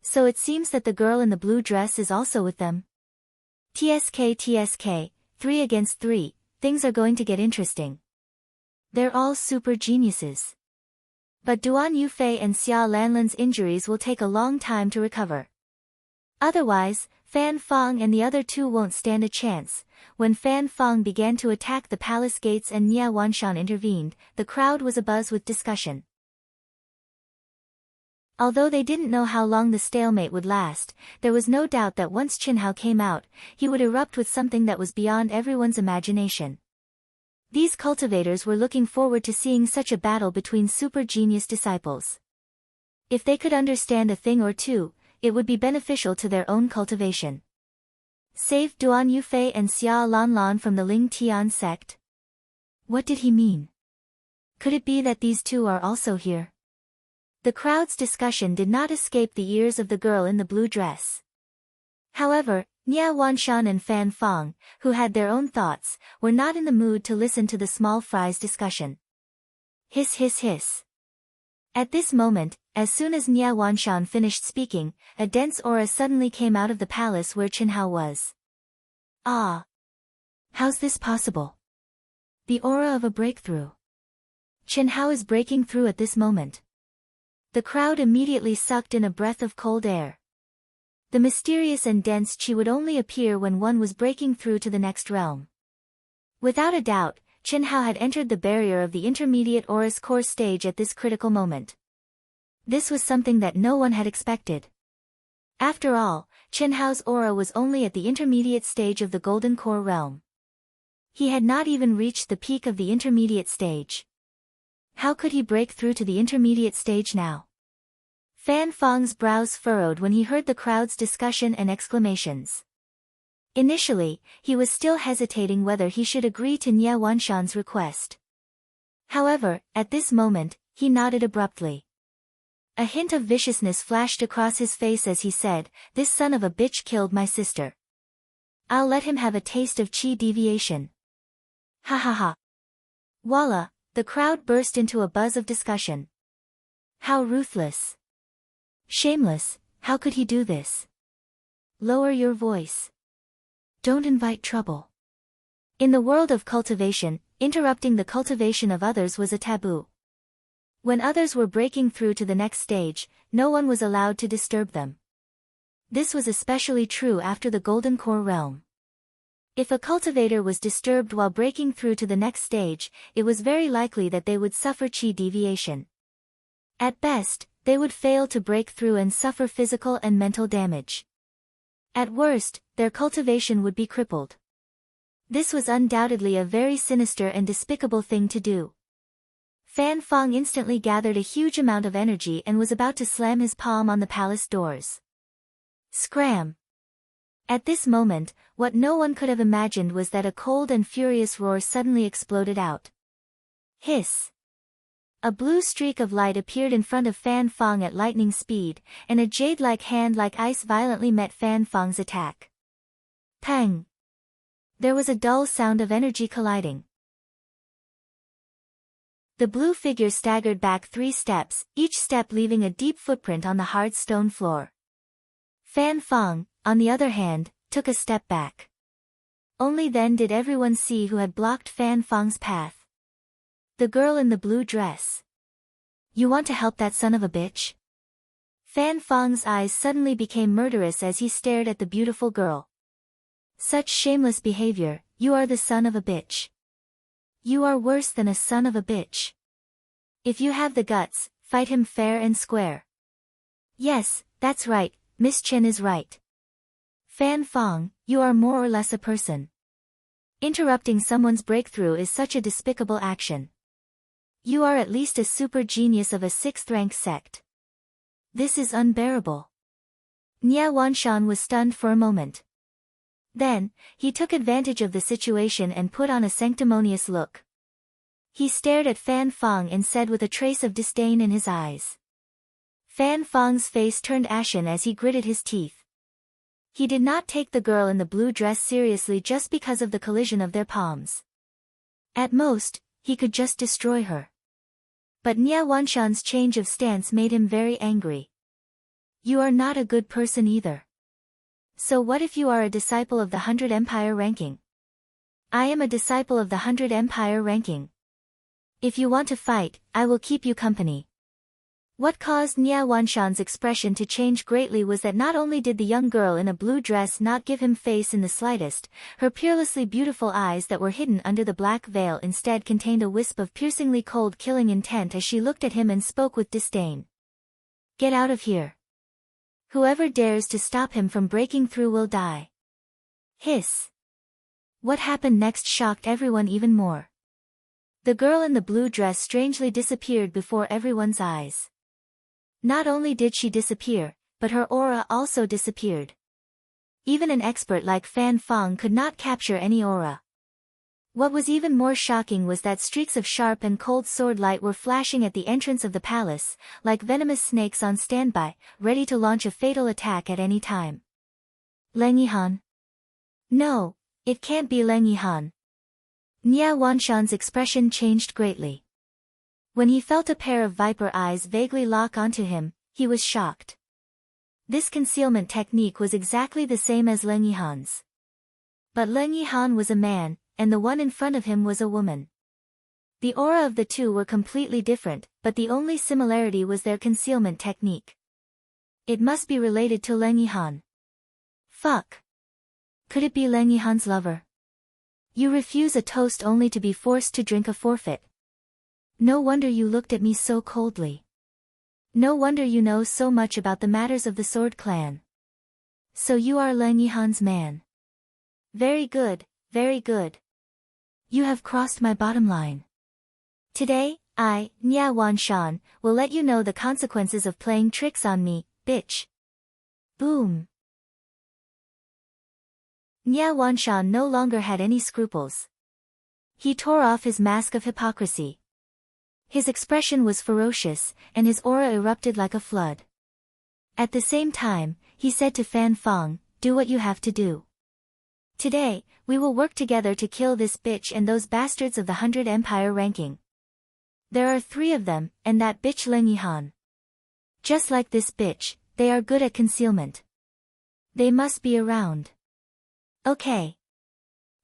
So it seems that the girl in the blue dress is also with them. TSK, 3 against 3, things are going to get interesting. They're all super geniuses. But Duan Yufei and Xia Lanlan's injuries will take a long time to recover. Otherwise, Fan Feng and the other two won't stand a chance. When Fan Feng began to attack the palace gates and Nia Wanshan intervened, the crowd was abuzz with discussion. Although they didn't know how long the stalemate would last, there was no doubt that once Qin Hao came out, he would erupt with something that was beyond everyone's imagination. These cultivators were looking forward to seeing such a battle between super genius disciples. If they could understand a thing or two, it would be beneficial to their own cultivation. Save Duan Yufei and Xia Lanlan from the Ling Tian sect? What did he mean? Could it be that these two are also here? The crowd's discussion did not escape the ears of the girl in the blue dress. However, Nia Wanshan and Fan Feng, who had their own thoughts, were not in the mood to listen to the small fry's discussion. Hiss hiss hiss. At this moment, as soon as Nia Wanshan finished speaking, a dense aura suddenly came out of the palace where Qin Hao was. Ah! How's this possible? The aura of a breakthrough. Qin Hao is breaking through at this moment. The crowd immediately sucked in a breath of cold air. The mysterious and dense qi would only appear when one was breaking through to the next realm. Without a doubt, Qin Hao had entered the barrier of the intermediate Aura's core stage at this critical moment. This was something that no one had expected. After all, Qin Hao's aura was only at the intermediate stage of the Golden Core realm. He had not even reached the peak of the intermediate stage. How could he break through to the intermediate stage now? Fan Feng's brows furrowed when he heard the crowd's discussion and exclamations. Initially, he was still hesitating whether he should agree to Nia Wanshan's request. However, at this moment, he nodded abruptly. A hint of viciousness flashed across his face as he said, "This son of a bitch killed my sister. I'll let him have a taste of qi deviation." Ha ha ha. Voila, the crowd burst into a buzz of discussion. How ruthless. Shameless, how could he do this? Lower your voice. Don't invite trouble. In the world of cultivation, interrupting the cultivation of others was a taboo. When others were breaking through to the next stage, no one was allowed to disturb them. This was especially true after the Golden Core realm. If a cultivator was disturbed while breaking through to the next stage, it was very likely that they would suffer qi deviation. At best, they would fail to break through and suffer physical and mental damage. At worst, their cultivation would be crippled. This was undoubtedly a very sinister and despicable thing to do. Fan Feng instantly gathered a huge amount of energy and was about to slam his palm on the palace doors. Scram! At this moment, what no one could have imagined was that a cold and furious roar suddenly exploded out. Hiss! A blue streak of light appeared in front of Fan Fong at lightning speed, and a jade-like hand like ice violently met Fan Fong's attack. Pang! There was a dull sound of energy colliding. The blue figure staggered back 3 steps, each step leaving a deep footprint on the hard stone floor. Fan Fong, on the other hand, took a step back. Only then did everyone see who had blocked Fan Fong's path. The girl in the blue dress. You want to help that son of a bitch? Fan Fong's eyes suddenly became murderous as he stared at the beautiful girl. Such shameless behavior, you are the son of a bitch. You are worse than a son of a bitch. If you have the guts, fight him fair and square. Yes, that's right, Miss Chen is right. Fan Fong, you are more or less a person. Interrupting someone's breakthrough is such a despicable action. You are at least a super genius of a 6th-rank sect. This is unbearable. Nia Wanshan was stunned for a moment. Then, he took advantage of the situation and put on a sanctimonious look. He stared at Fan Fong and said with a trace of disdain in his eyes. Fan Fong's face turned ashen as he gritted his teeth. He did not take the girl in the blue dress seriously just because of the collision of their palms. At most, he could just destroy her. But Nia Wanshan's change of stance made him very angry. You are not a good person either. So what if you are a disciple of the 100 Empire ranking? I am a disciple of the 100 Empire ranking. If you want to fight, I will keep you company. What caused Nia Wanshan's expression to change greatly was that not only did the young girl in a blue dress not give him face in the slightest, her peerlessly beautiful eyes that were hidden under the black veil instead contained a wisp of piercingly cold killing intent as she looked at him and spoke with disdain. Get out of here. Whoever dares to stop him from breaking through will die. Hiss. What happened next shocked everyone even more. The girl in the blue dress strangely disappeared before everyone's eyes. Not only did she disappear, but her aura also disappeared. Even an expert like Fan Fong could not capture any aura. What was even more shocking was that streaks of sharp and cold sword light were flashing at the entrance of the palace, like venomous snakes on standby, ready to launch a fatal attack at any time. Leng Yihan? No, it can't be Leng Yihan. Nia Wanshan's expression changed greatly. When he felt a pair of viper eyes vaguely lock onto him, he was shocked. This concealment technique was exactly the same as Leng Yihan's. But Leng Yihan was a man, and the one in front of him was a woman. The aura of the two were completely different, but the only similarity was their concealment technique. It must be related to Leng Yihan. Fuck. Could it be Leng Yihan's lover? You refuse a toast only to be forced to drink a forfeit. No wonder you looked at me so coldly. No wonder you know so much about the matters of the Sword Clan. So you are Leng Yihan's man. Very good, very good. You have crossed my bottom line. Today, I, Nia Wanshan, will let you know the consequences of playing tricks on me, bitch. Boom. Nia Wanshan no longer had any scruples. He tore off his mask of hypocrisy. His expression was ferocious, and his aura erupted like a flood. At the same time, he said to Fan Fong, do what you have to do. Today, we will work together to kill this bitch and those bastards of the 100 Empire ranking. There are 3 of them, and that bitch Leng Yihan. Just like this bitch, they are good at concealment. They must be around. Okay.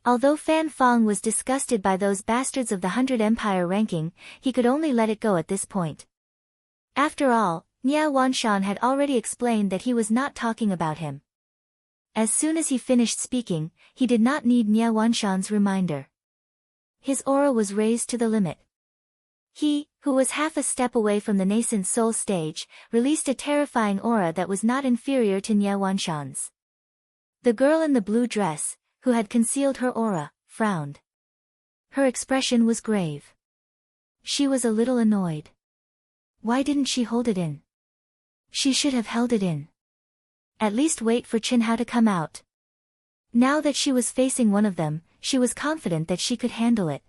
Although Fan Fong was disgusted by those bastards of the 100 Empire ranking, he could only let it go at this point. After all, Nia Wanshan had already explained that he was not talking about him. As soon as he finished speaking, he did not need Nia Wanshan's reminder. His aura was raised to the limit. He, who was half a step away from the nascent soul stage, released a terrifying aura that was not inferior to Nia Wanshan's. The girl in the blue dress, who had concealed her aura, frowned. Her expression was grave. She was a little annoyed. Why didn't she hold it in? She should have held it in. At least wait for Chinhao to come out. Now that she was facing one of them, she was confident that she could handle it.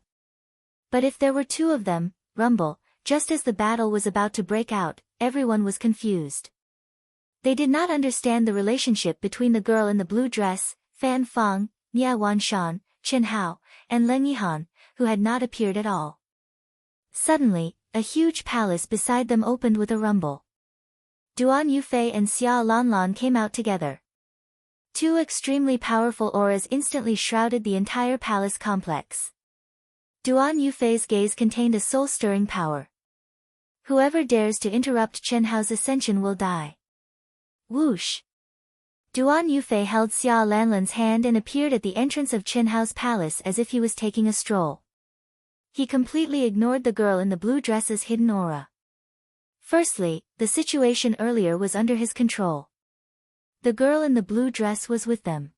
But if there were two of them, rumble, just as the battle was about to break out, everyone was confused. They did not understand the relationship between the girl in the blue dress, Fan Fang, Nie Wanshan, Chinhao, and Leng Yihan, who had not appeared at all. Suddenly, a huge palace beside them opened with a rumble. Duan Yufei and Xia Lanlan came out together. Two extremely powerful auras instantly shrouded the entire palace complex. Duan Yufei's gaze contained a soul-stirring power. Whoever dares to interrupt Chenhao's ascension will die. Whoosh! Duan Yufei held Xia Lanlan's hand and appeared at the entrance of Chenhao's palace as if he was taking a stroll. He completely ignored the girl in the blue dress's hidden aura. Firstly, the situation earlier was under his control. The girl in the blue dress was with them.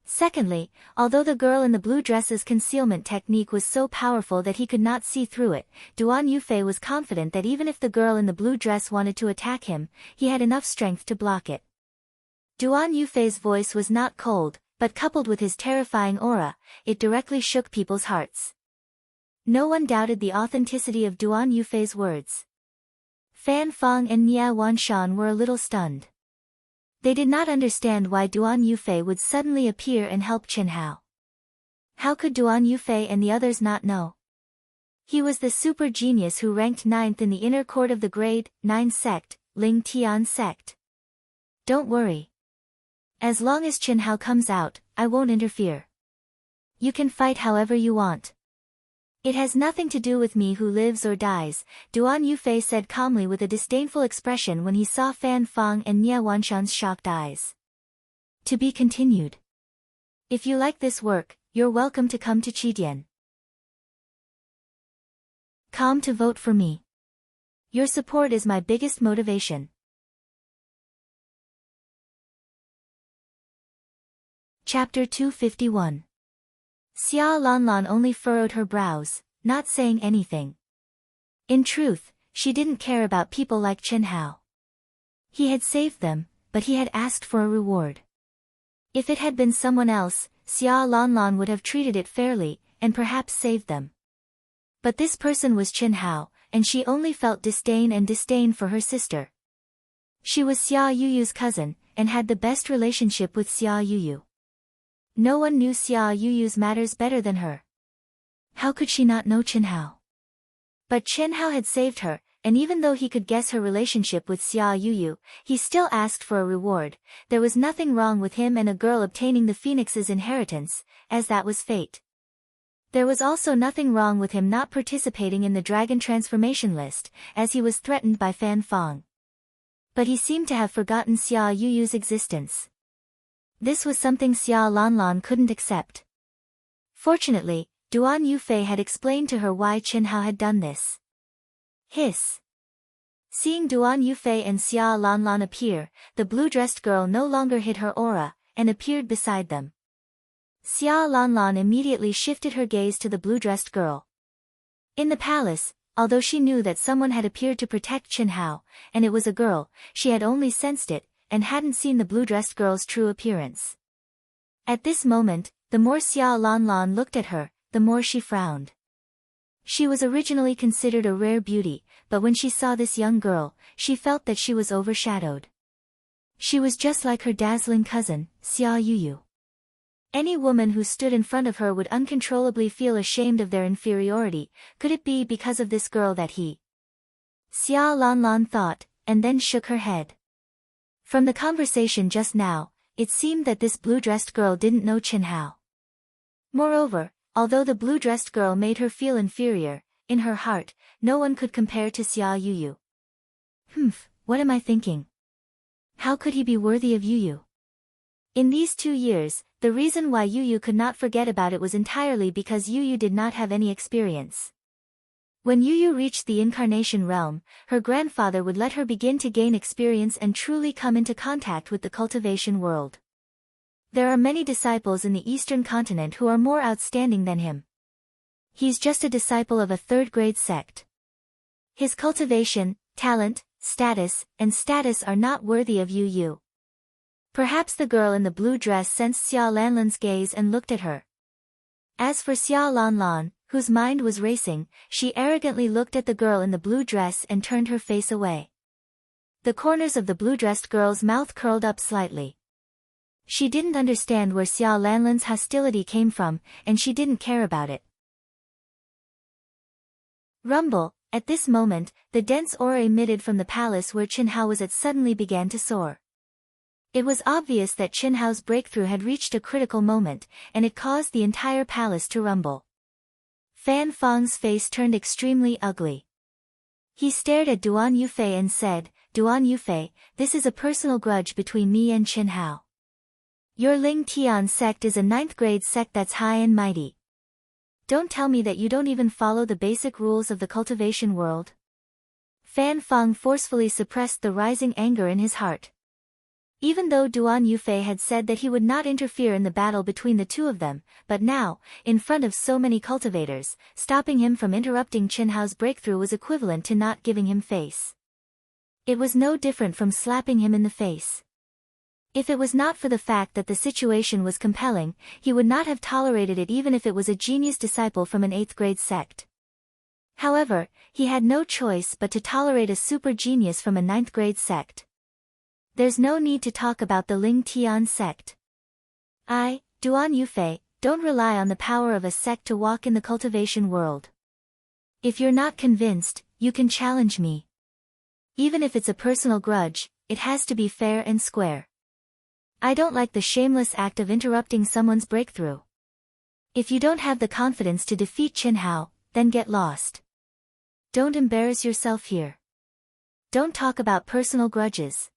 Secondly, although the girl in the blue dress's concealment technique was so powerful that he could not see through it, Duan Yufei was confident that even if the girl in the blue dress wanted to attack him, he had enough strength to block it. Duan Yufei's voice was not cold, but coupled with his terrifying aura, it directly shook people's hearts. No one doubted the authenticity of Duan Yufei's words. Fan Fang and Nie Wanshan were a little stunned. They did not understand why Duan Yufei would suddenly appear and help Chinhao. How could Duan Yufei and the others not know? He was the super genius who ranked 9th in the inner court of the grade 9 sect, Ling Tian sect. Don't worry. As long as Chinhao comes out, I won't interfere. You can fight however you want. It has nothing to do with me who lives or dies, Duan Yufei said calmly with a disdainful expression when he saw Fan Fang and Nie Wanshan's shocked eyes. To be continued. If you like this work, you're welcome to come to Qidian. Come to vote for me. Your support is my biggest motivation. Chapter 251. Xia Lanlan only furrowed her brows, not saying anything. In truth, she didn't care about people like Chinhao. He had saved them, but he had asked for a reward. If it had been someone else, Xia Lanlan would have treated it fairly, and perhaps saved them. But this person was Chinhao, and she only felt disdain for her sister. She was Xia Yuyu's cousin, and had the best relationship with Xia Yuyu. No one knew Xia Yuyu's matters better than her. How could she not know Chinhao? But Chinhao had saved her, and even though he could guess her relationship with Xia Yuyu, he still asked for a reward. There was nothing wrong with him and a girl obtaining the phoenix's inheritance, as that was fate. There was also nothing wrong with him not participating in the dragon transformation list, as he was threatened by Fan Fang. But he seemed to have forgotten Xia Yuyu's existence. This was something Xia Lanlan couldn't accept. Fortunately, Duan Yufei had explained to her why Chinhao had done this. Hiss. Seeing Duan Yufei and Xia Lanlan appear, the blue-dressed girl no longer hid her aura, and appeared beside them. Xia Lanlan immediately shifted her gaze to the blue-dressed girl. In the palace, although she knew that someone had appeared to protect Chinhao, and it was a girl, she had only sensed it, and hadn't seen the blue-dressed girl's true appearance. At this moment, the more Xia Lanlan looked at her, the more she frowned. She was originally considered a rare beauty, but when she saw this young girl, she felt that she was overshadowed. She was just like her dazzling cousin, Xia Yuyu. Any woman who stood in front of her would uncontrollably feel ashamed of their inferiority. Could it be because of this girl that he? Xia Lanlan thought, and then shook her head. From the conversation just now, it seemed that this blue-dressed girl didn't know Chinhao. Moreover, although the blue-dressed girl made her feel inferior, in her heart, no one could compare to Xia Yuyu. What am I thinking? How could he be worthy of Yuyu? In these 2 years, the reason why Yuyu could not forget about it was entirely because Yuyu did not have any experience. When Yuyu reached the incarnation realm, her grandfather would let her begin to gain experience and truly come into contact with the cultivation world. There are many disciples in the Eastern continent who are more outstanding than him. He's just a disciple of a third-grade sect. His cultivation, talent, status are not worthy of Yuyu. Perhaps the girl in the blue dress sensed Xia Lanlan's gaze and looked at her. As for Xia Lanlan, whose mind was racing, she arrogantly looked at the girl in the blue dress and turned her face away. The corners of the blue-dressed girl's mouth curled up slightly. She didn't understand where Xia Lanlan's hostility came from, and she didn't care about it. Rumble. At this moment, the dense aura emitted from the palace where Qinhao was at suddenly began to soar. It was obvious that Qinhao's breakthrough had reached a critical moment, and it caused the entire palace to rumble. Fan Fang's face turned extremely ugly. He stared at Duan Yufei and said, "Duan Yufei, this is a personal grudge between me and Qinhao. Your Ling Tian sect is a 9th grade sect that's high and mighty. Don't tell me that you don't even follow the basic rules of the cultivation world." Fan Fang forcefully suppressed the rising anger in his heart. Even though Duan Yufei had said that he would not interfere in the battle between the two of them, but now, in front of so many cultivators, stopping him from interrupting Qinhao's breakthrough was equivalent to not giving him face. It was no different from slapping him in the face. If it was not for the fact that the situation was compelling, he would not have tolerated it even if it was a genius disciple from an 8th grade sect. However, he had no choice but to tolerate a super genius from a 9th grade sect. There's no need to talk about the Ling Tian sect. Duan Yufei, don't rely on the power of a sect to walk in the cultivation world. If you're not convinced, you can challenge me. Even if it's a personal grudge, it has to be fair and square. I don't like the shameless act of interrupting someone's breakthrough. If you don't have the confidence to defeat Qinhao, then get lost. Don't embarrass yourself here. Don't talk about personal grudges.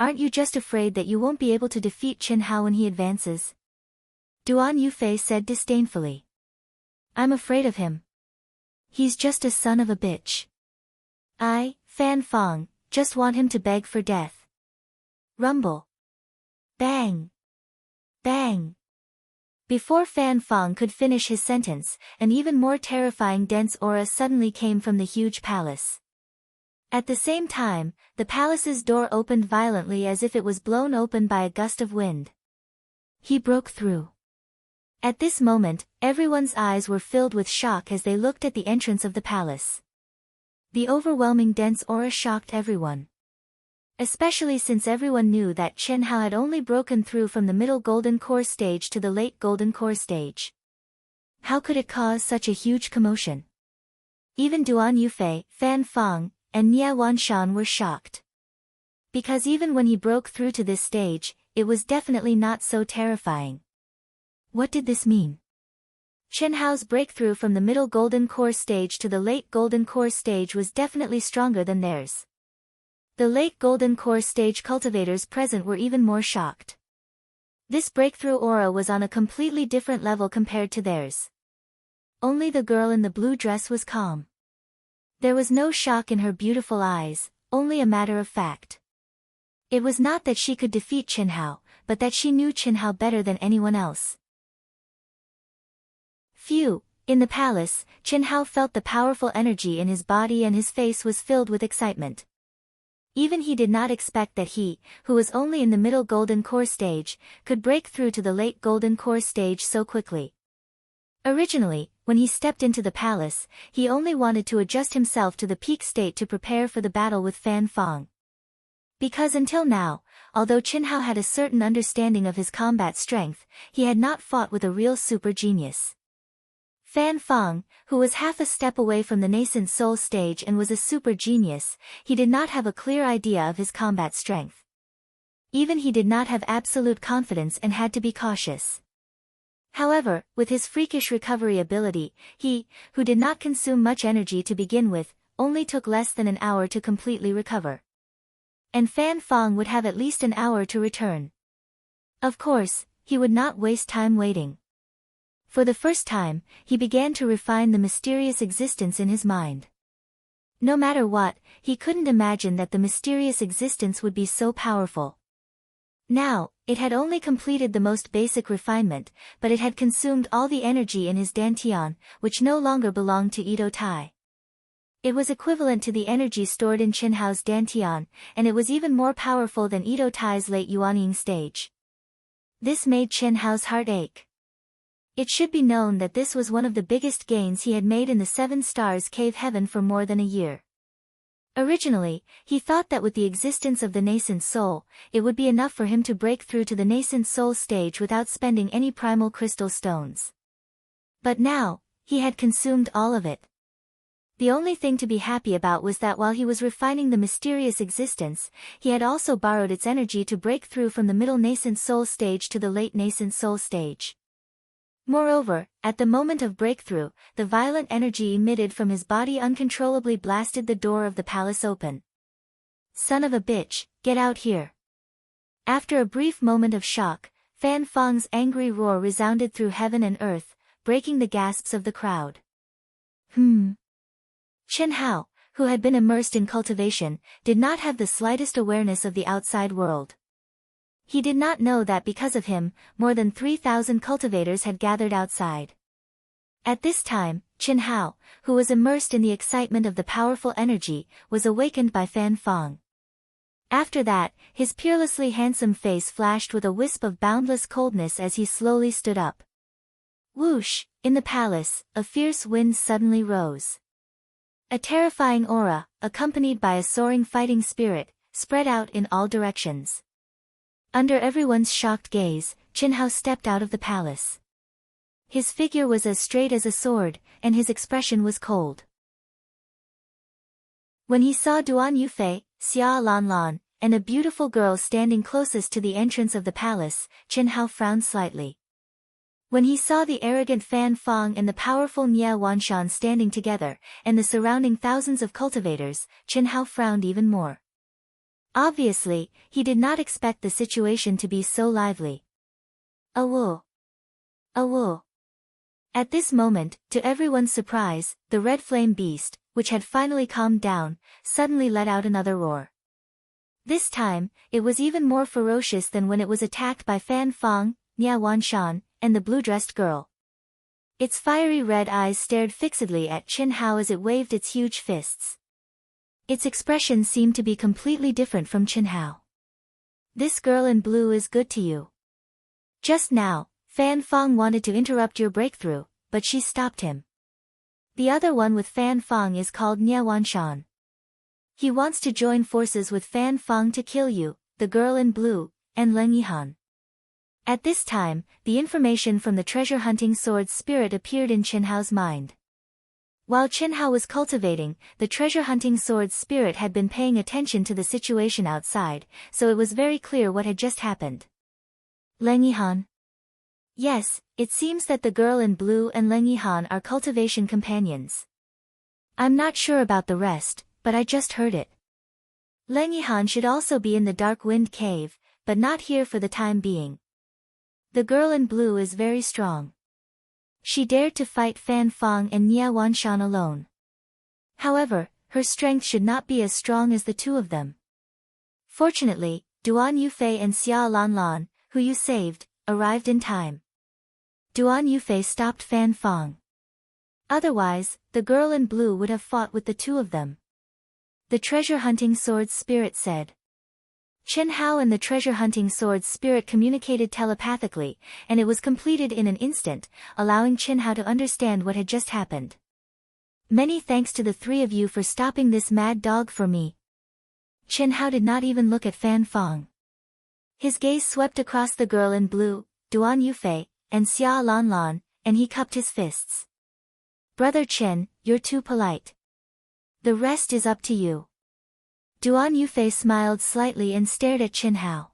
Aren't you just afraid that you won't be able to defeat Qinhao when he advances? Duan Yufei said disdainfully. I'm afraid of him. He's just a son of a bitch. Fan Fang, just want him to beg for death. Rumble. Bang! Bang! Before Fan Fang could finish his sentence, an even more terrifying dense aura suddenly came from the huge palace. At the same time, the palace's door opened violently as if it was blown open by a gust of wind. He broke through. At this moment, everyone's eyes were filled with shock as they looked at the entrance of the palace. The overwhelming dense aura shocked everyone. Especially since everyone knew that Qinhao had only broken through from the middle golden core stage to the late golden core stage. How could it cause such a huge commotion? Even Duan Yufei, Fan Fang, and Nie Wanshan were shocked. Because even when he broke through to this stage, it was definitely not so terrifying. What did this mean? Qinhao's breakthrough from the middle golden core stage to the late golden core stage was definitely stronger than theirs. The late golden core stage cultivators present were even more shocked. This breakthrough aura was on a completely different level compared to theirs. Only the girl in the blue dress was calm. There was no shock in her beautiful eyes, only a matter of fact. It was not that she could defeat Qinhao, but that she knew Qinhao better than anyone else. Phew! In the palace, Qinhao felt the powerful energy in his body and his face was filled with excitement. Even he did not expect that he, who was only in the middle golden core stage, could break through to the late golden core stage so quickly. Originally, when he stepped into the palace, he only wanted to adjust himself to the peak state to prepare for the battle with Fan Fang. Because until now, although Qinhao had a certain understanding of his combat strength, he had not fought with a real super genius. Fan Fang, who was half a step away from the nascent soul stage and was a super genius, he did not have a clear idea of his combat strength. Even he did not have absolute confidence and had to be cautious. However, with his freakish recovery ability, he, who did not consume much energy to begin with, only took less than an hour to completely recover. And Fan Fang would have at least an hour to return. Of course, he would not waste time waiting. For the first time, he began to refine the mysterious existence in his mind. No matter what, he couldn't imagine that the mysterious existence would be so powerful. Now, it had only completed the most basic refinement, but it had consumed all the energy in his dantian, which no longer belonged to Ito Tai. It was equivalent to the energy stored in Qin Hao's Dantian, and it was even more powerful than Ito Tai's late Yuanying stage. This made Qin Hao's heart ache. It should be known that this was one of the biggest gains he had made in the Seven Stars Cave Heaven for more than a year. Originally, he thought that with the existence of the nascent soul, it would be enough for him to break through to the nascent soul stage without spending any primal crystal stones. But now, he had consumed all of it. The only thing to be happy about was that while he was refining the mysterious existence, he had also borrowed its energy to break through from the middle nascent soul stage to the late nascent soul stage. Moreover, at the moment of breakthrough, the violent energy emitted from his body uncontrollably blasted the door of the palace open. "Son of a bitch, get out here." After a brief moment of shock, Fan Fang's angry roar resounded through heaven and earth, breaking the gasps of the crowd. Qin Hao, who had been immersed in cultivation, did not have the slightest awareness of the outside world. He did not know that because of him, more than 3,000 cultivators had gathered outside. At this time, Qin Hao, who was immersed in the excitement of the powerful energy, was awakened by Fan Fang. After that, his peerlessly handsome face flashed with a wisp of boundless coldness as he slowly stood up. Whoosh! In the palace, a fierce wind suddenly rose. A terrifying aura, accompanied by a soaring fighting spirit, spread out in all directions. Under everyone's shocked gaze, Qin Hao stepped out of the palace. His figure was as straight as a sword, and his expression was cold. When he saw Duan Yufei, Xia Lanlan, and a beautiful girl standing closest to the entrance of the palace, Qin Hao frowned slightly. When he saw the arrogant Fan Fang and the powerful Nie Wanshan standing together, and the surrounding thousands of cultivators, Qin Hao frowned even more. Obviously, he did not expect the situation to be so lively. Awoo! Awoo! At this moment, to everyone's surprise, the red flame beast, which had finally calmed down, suddenly let out another roar. This time, it was even more ferocious than when it was attacked by Fan Fang, Nie Wanshan, and the blue-dressed girl. Its fiery red eyes stared fixedly at Qin Hao as it waved its huge fists. Its expression seemed to be completely different from Qin Hao. "This girl in blue is good to you." Just now, Fan Fang wanted to interrupt your breakthrough, but she stopped him. "The other one with Fan Fang is called Nie Wanshan. He wants to join forces with Fan Fang to kill you, the girl in blue, and Leng Yihan." At this time, the information from the treasure-hunting sword spirit appeared in Qin Hao's mind. While Qin Hao was cultivating, the treasure-hunting sword spirit had been paying attention to the situation outside, so it was very clear what had just happened. "Leng Yihan?" "Yes, it seems that the girl in blue and Leng Yihan are cultivation companions. I'm not sure about the rest, but I just heard it. Leng Yihan should also be in the Dark Wind Cave, but not here for the time being. The girl in blue is very strong. She dared to fight Fan Fang and Nie Wanshan alone. However, her strength should not be as strong as the two of them. Fortunately, Duan Yufei and Xia Lanlan, who you saved, arrived in time." Duan Yufei stopped Fan Fang. Otherwise, the girl in blue would have fought with the two of them. The treasure-hunting sword spirit said. Qin Hao and the treasure-hunting sword spirit communicated telepathically, and it was completed in an instant, allowing Qin Hao to understand what had just happened. "Many thanks to the three of you for stopping this mad dog for me." Qin Hao did not even look at Fan Fang. His gaze swept across the girl in blue, Duan Yufei, and Xia Lanlan, and he cupped his fists. "Brother Qin, you're too polite. The rest is up to you." Duan Yufei smiled slightly and stared at Qin Hao.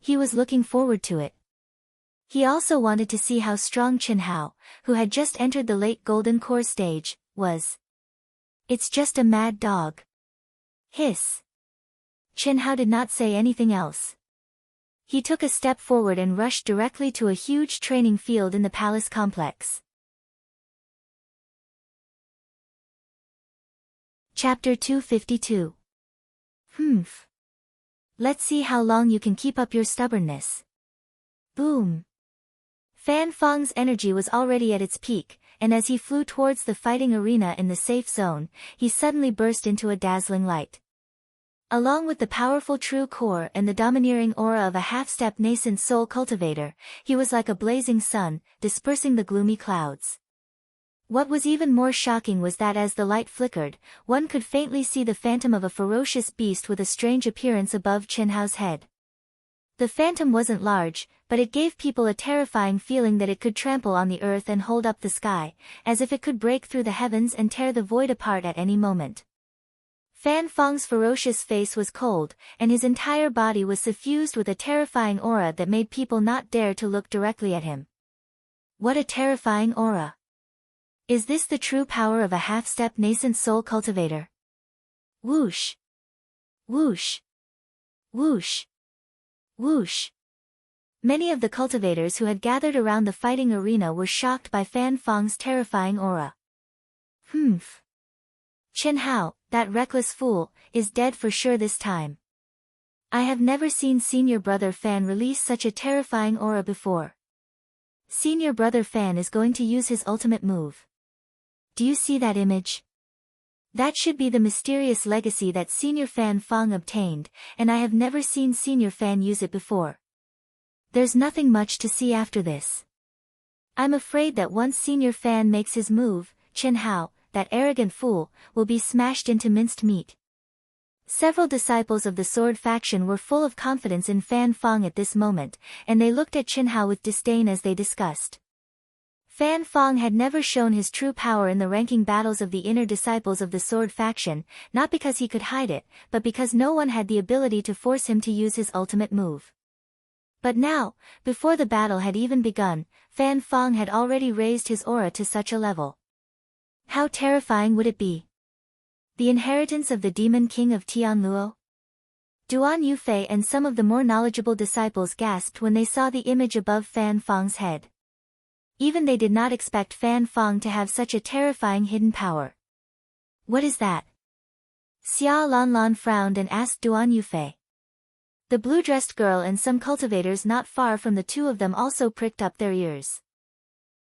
He was looking forward to it. He also wanted to see how strong Qin Hao, who had just entered the late Golden Core stage, was. "It's just a mad dog." Hiss. Qin Hao did not say anything else. He took a step forward and rushed directly to a huge training field in the palace complex. Chapter 252. Let's see how long you can keep up your stubbornness. Boom. Fan Fang's energy was already at its peak, and as he flew towards the fighting arena in the safe zone, he suddenly burst into a dazzling light. Along with the powerful true core and the domineering aura of a half-step nascent soul cultivator, he was like a blazing sun, dispersing the gloomy clouds. What was even more shocking was that as the light flickered, one could faintly see the phantom of a ferocious beast with a strange appearance above Chenhao's head. The phantom wasn't large, but it gave people a terrifying feeling that it could trample on the earth and hold up the sky, as if it could break through the heavens and tear the void apart at any moment. Fan Fang's ferocious face was cold, and his entire body was suffused with a terrifying aura that made people not dare to look directly at him. What a terrifying aura! Is this the true power of a half-step nascent soul cultivator? Whoosh! Whoosh! Whoosh! Whoosh! Many of the cultivators who had gathered around the fighting arena were shocked by Fan Fang's terrifying aura. Humph! Chenhao, that reckless fool, is dead for sure this time. I have never seen Senior Brother Fan release such a terrifying aura before. Senior Brother Fan is going to use his ultimate move. Do you see that image? That should be the mysterious legacy that Senior Fan Fang obtained, and I have never seen Senior Fan use it before. There's nothing much to see after this. I'm afraid that once Senior Fan makes his move, Chenhao, that arrogant fool, will be smashed into minced meat. Several disciples of the sword faction were full of confidence in Fan Fang at this moment, and they looked at Chenhao with disdain as they discussed. Fan Fang had never shown his true power in the ranking battles of the inner disciples of the sword faction, not because he could hide it, but because no one had the ability to force him to use his ultimate move. But now, before the battle had even begun, Fan Fang had already raised his aura to such a level. How terrifying would it be? The inheritance of the Demon King of Tianluo? Duan Yufei and some of the more knowledgeable disciples gasped when they saw the image above Fan Fang's head. Even they did not expect Fan Fang to have such a terrifying hidden power. What is that? Xia Lanlan frowned and asked Duan Yufei. The blue-dressed girl and some cultivators not far from the two of them also pricked up their ears.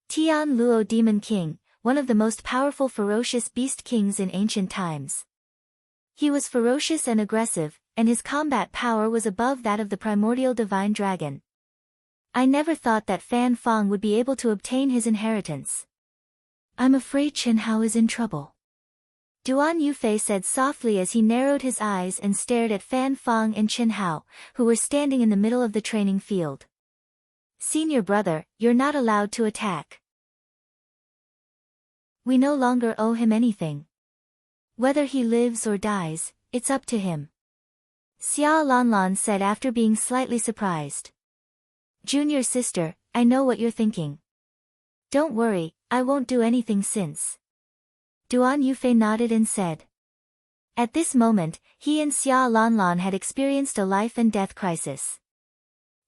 Tianluo Demon King, one of the most powerful ferocious beast kings in ancient times. He was ferocious and aggressive, and his combat power was above that of the primordial divine dragon. I never thought that Fan Fang would be able to obtain his inheritance. I'm afraid Chenhao is in trouble. Duan Yufei said softly as he narrowed his eyes and stared at Fan Fang and Chenhao, who were standing in the middle of the training field. Senior brother, you're not allowed to attack. We no longer owe him anything. Whether he lives or dies, it's up to him. Xia Lanlan said after being slightly surprised. Junior sister, I know what you're thinking. Don't worry, I won't do anything since. Duan Yufei nodded and said. At this moment, he and Xia Lanlan had experienced a life and death crisis.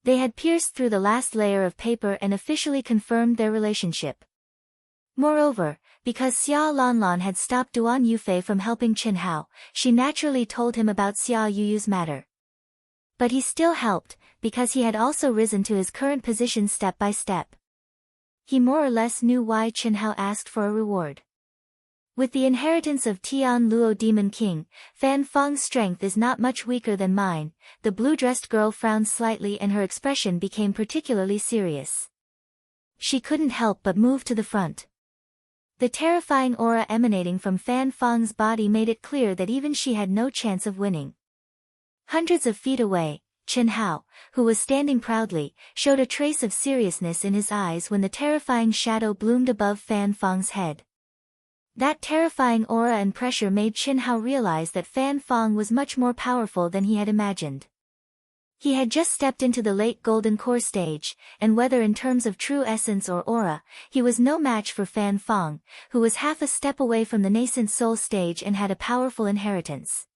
They had pierced through the last layer of paper and officially confirmed their relationship. Moreover, because Xia Lanlan had stopped Duan Yufei from helping Chenhao, she naturally told him about Xia Yuyu's matter. But he still helped, because he had also risen to his current position step by step. He more or less knew why Chenhao asked for a reward. With the inheritance of Tianluo Demon King, Fan Fang's strength is not much weaker than mine. The blue-dressed girl frowned slightly and her expression became particularly serious. She couldn't help but move to the front. The terrifying aura emanating from Fan Fang's body made it clear that even she had no chance of winning. Hundreds of feet away, Chenhao, who was standing proudly, showed a trace of seriousness in his eyes when the terrifying shadow bloomed above Fan Fang's head. That terrifying aura and pressure made Chenhao realize that Fan Fang was much more powerful than he had imagined. He had just stepped into the late Golden Core stage, and whether in terms of true essence or aura, he was no match for Fan Fang, who was half a step away from the nascent soul stage and had a powerful inheritance.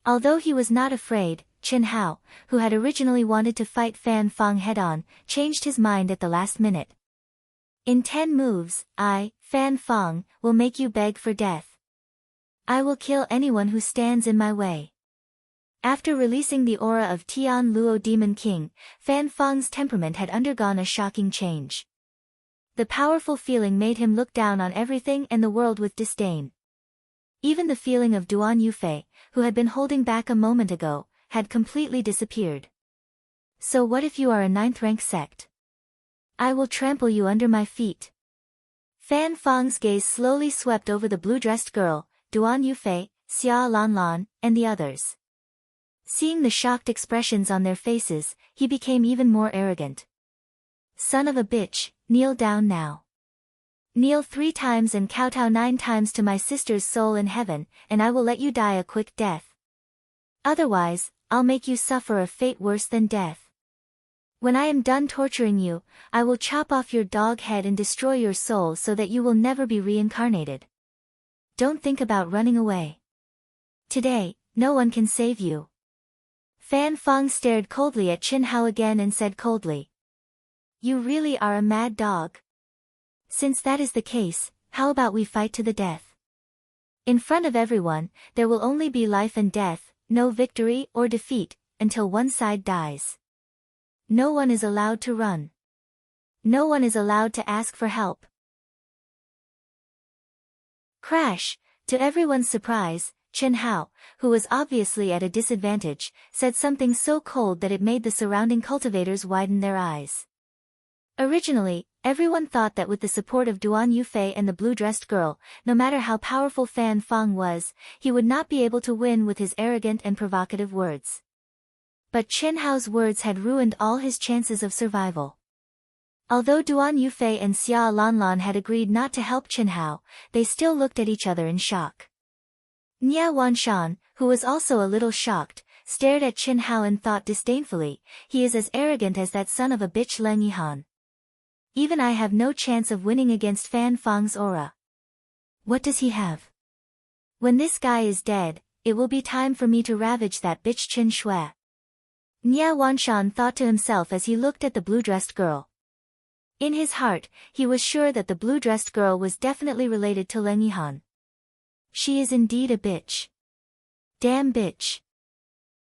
Although he was not afraid, Chenhao, who had originally wanted to fight Fan Fang head-on, changed his mind at the last minute. In 10 moves, I, Fan Fang, will make you beg for death. I will kill anyone who stands in my way. After releasing the aura of Tianluo Demon King, Fan Fang's temperament had undergone a shocking change. The powerful feeling made him look down on everything and the world with disdain. Even the feeling of Duan Yufei, who had been holding back a moment ago, had completely disappeared. So what if you are a 9th-rank sect? I will trample you under my feet. Fan Fang's gaze slowly swept over the blue-dressed girl, Duan Yufei, Xia Lanlan, and the others. Seeing the shocked expressions on their faces, he became even more arrogant. Son of a bitch, kneel down now. Kneel 3 times and kowtow 9 times to my sister's soul in heaven, and I will let you die a quick death. Otherwise, I'll make you suffer a fate worse than death. When I am done torturing you, I will chop off your dog head and destroy your soul so that you will never be reincarnated. Don't think about running away. Today, no one can save you. Fan Fang stared coldly at Qin Hao again and said coldly. You really are a mad dog. Since that is the case, how about we fight to the death? In front of everyone, there will only be life and death, no victory or defeat, until one side dies. No one is allowed to run. No one is allowed to ask for help. Crash! To everyone's surprise, Qin Hao, who was obviously at a disadvantage, said something so cold that it made the surrounding cultivators widen their eyes. Originally, everyone thought that with the support of Duan Yufei and the blue-dressed girl, no matter how powerful Fan Fang was, he would not be able to win with his arrogant and provocative words. But Qin Hao's words had ruined all his chances of survival. Although Duan Yufei and Xia Lanlan had agreed not to help Qin Hao, they still looked at each other in shock. Nia Wanshan, who was also a little shocked, stared at Qin Hao and thought disdainfully, he is as arrogant as that son of a bitch Leng Yihan. Even I have no chance of winning against Fan Fang's aura. What does he have? When this guy is dead, it will be time for me to ravage that bitch Qin Shui. Nia Wanshan thought to himself as he looked at the blue-dressed girl. In his heart, he was sure that the blue-dressed girl was definitely related to Leng Yihan. She is indeed a bitch. Damn bitch.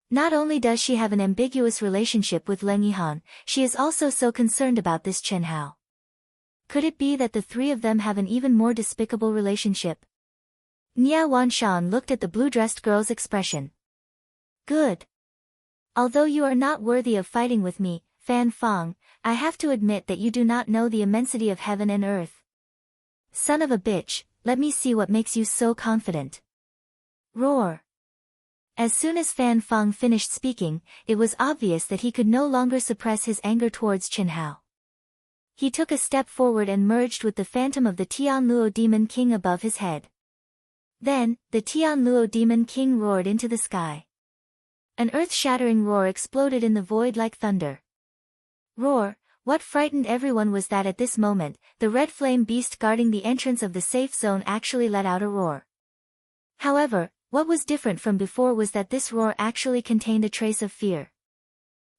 Not only does she have an ambiguous relationship with Leng Yihan, she is also so concerned about this Qin Hao. Could it be that the 3 of them have an even more despicable relationship? Nia Wanshan looked at the blue-dressed girl's expression. Good. Although you are not worthy of fighting with me, Fan Fang, I have to admit that you do not know the immensity of heaven and earth. Son of a bitch, let me see what makes you so confident. Roar. As soon as Fan Fang finished speaking, it was obvious that he could no longer suppress his anger towards Qin Hao. He took a step forward and merged with the phantom of the Tianluo Demon King above his head. Then, the Tianluo Demon King roared into the sky. An earth-shattering roar exploded in the void like thunder. Roar! What frightened everyone was that at this moment, the red flame beast guarding the entrance of the safe zone actually let out a roar. However, what was different from before was that this roar actually contained a trace of fear.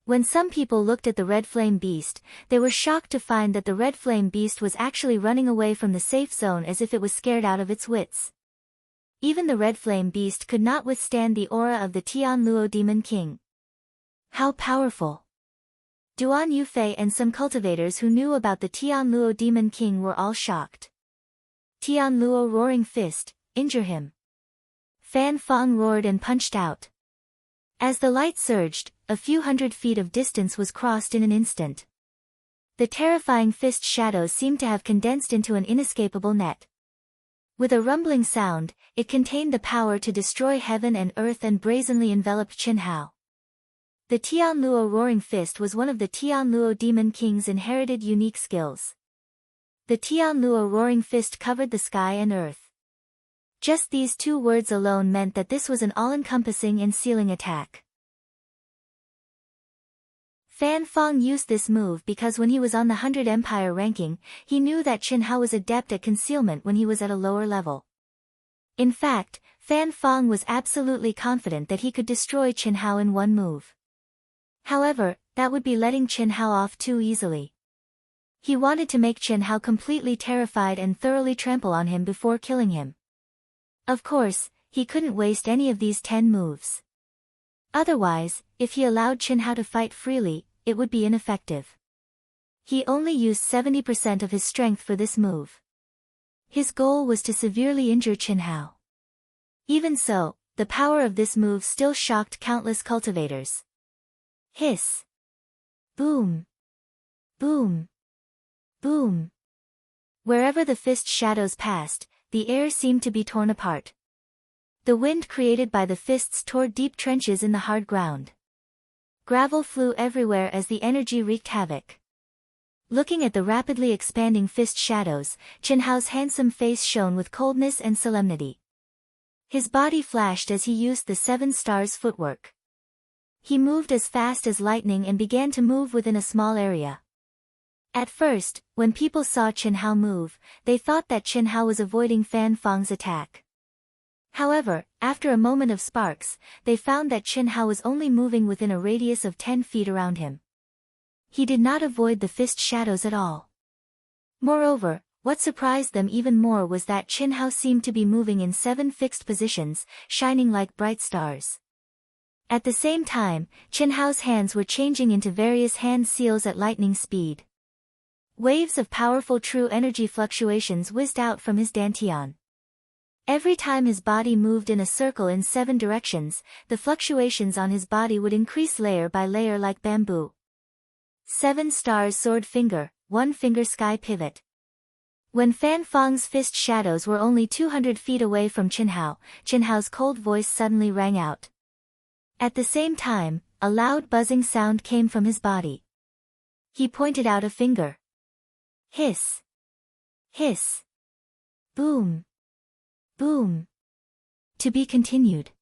When some people looked at the red flame beast, they were shocked to find that the red flame beast was actually running away from the safe zone as if it was scared out of its wits. Even the red flame beast could not withstand the aura of the Tianluo Demon King. How powerful! Duan Yufei and some cultivators who knew about the Tianluo Demon King were all shocked. Tianluo Roaring Fist, injure him. Fan Fang roared and punched out. As the light surged, a few hundred feet of distance was crossed in an instant. The terrifying fist shadow seemed to have condensed into an inescapable net. With a rumbling sound, it contained the power to destroy heaven and earth and brazenly enveloped Qin Hao. The Tianluo Roaring Fist was one of the Tianluo Demon King's inherited unique skills. The Tianluo Roaring Fist covered the sky and earth. Just these 2 words alone meant that this was an all-encompassing and sealing attack. Fan Fang used this move because when he was on the 100 Empire ranking, he knew that Qin Hao was adept at concealment when he was at a lower level. In fact, Fan Fang was absolutely confident that he could destroy Qin Hao in one move. However, that would be letting Qin Hao off too easily. He wanted to make Qin Hao completely terrified and thoroughly trample on him before killing him. Of course, he couldn't waste any of these 10 moves. Otherwise, if he allowed Qin Hao to fight freely, it would be ineffective. He only used 70% of his strength for this move. His goal was to severely injure Qin Hao. Even so, the power of this move still shocked countless cultivators. Hiss! Boom! Boom! Boom! Wherever the fist shadows passed, the air seemed to be torn apart. The wind created by the fists tore deep trenches in the hard ground. Gravel flew everywhere as the energy wreaked havoc. Looking at the rapidly expanding fist shadows, Qin Hao's handsome face shone with coldness and solemnity. His body flashed as he used the 7 stars footwork. He moved as fast as lightning and began to move within a small area. At first, when people saw Qin Hao move, they thought that Qin Hao was avoiding Fan Fang's attack. However, after a moment of sparks, they found that Qin Hao was only moving within a radius of 10 feet around him. He did not avoid the fist shadows at all. Moreover, what surprised them even more was that Qin Hao seemed to be moving in 7 fixed positions, shining like bright stars. At the same time, Qin Hao's hands were changing into various hand seals at lightning speed. Waves of powerful true energy fluctuations whizzed out from his dantian. Every time his body moved in a circle in 7 directions, the fluctuations on his body would increase layer by layer like bamboo. 7 stars sword finger, 1 finger sky pivot. When Fan Fang's fist shadows were only 200 feet away from Qin Hao's cold voice suddenly rang out. At the same time, a loud buzzing sound came from his body. He pointed out a finger. Hiss! Hiss! Boom! Boom! To be continued.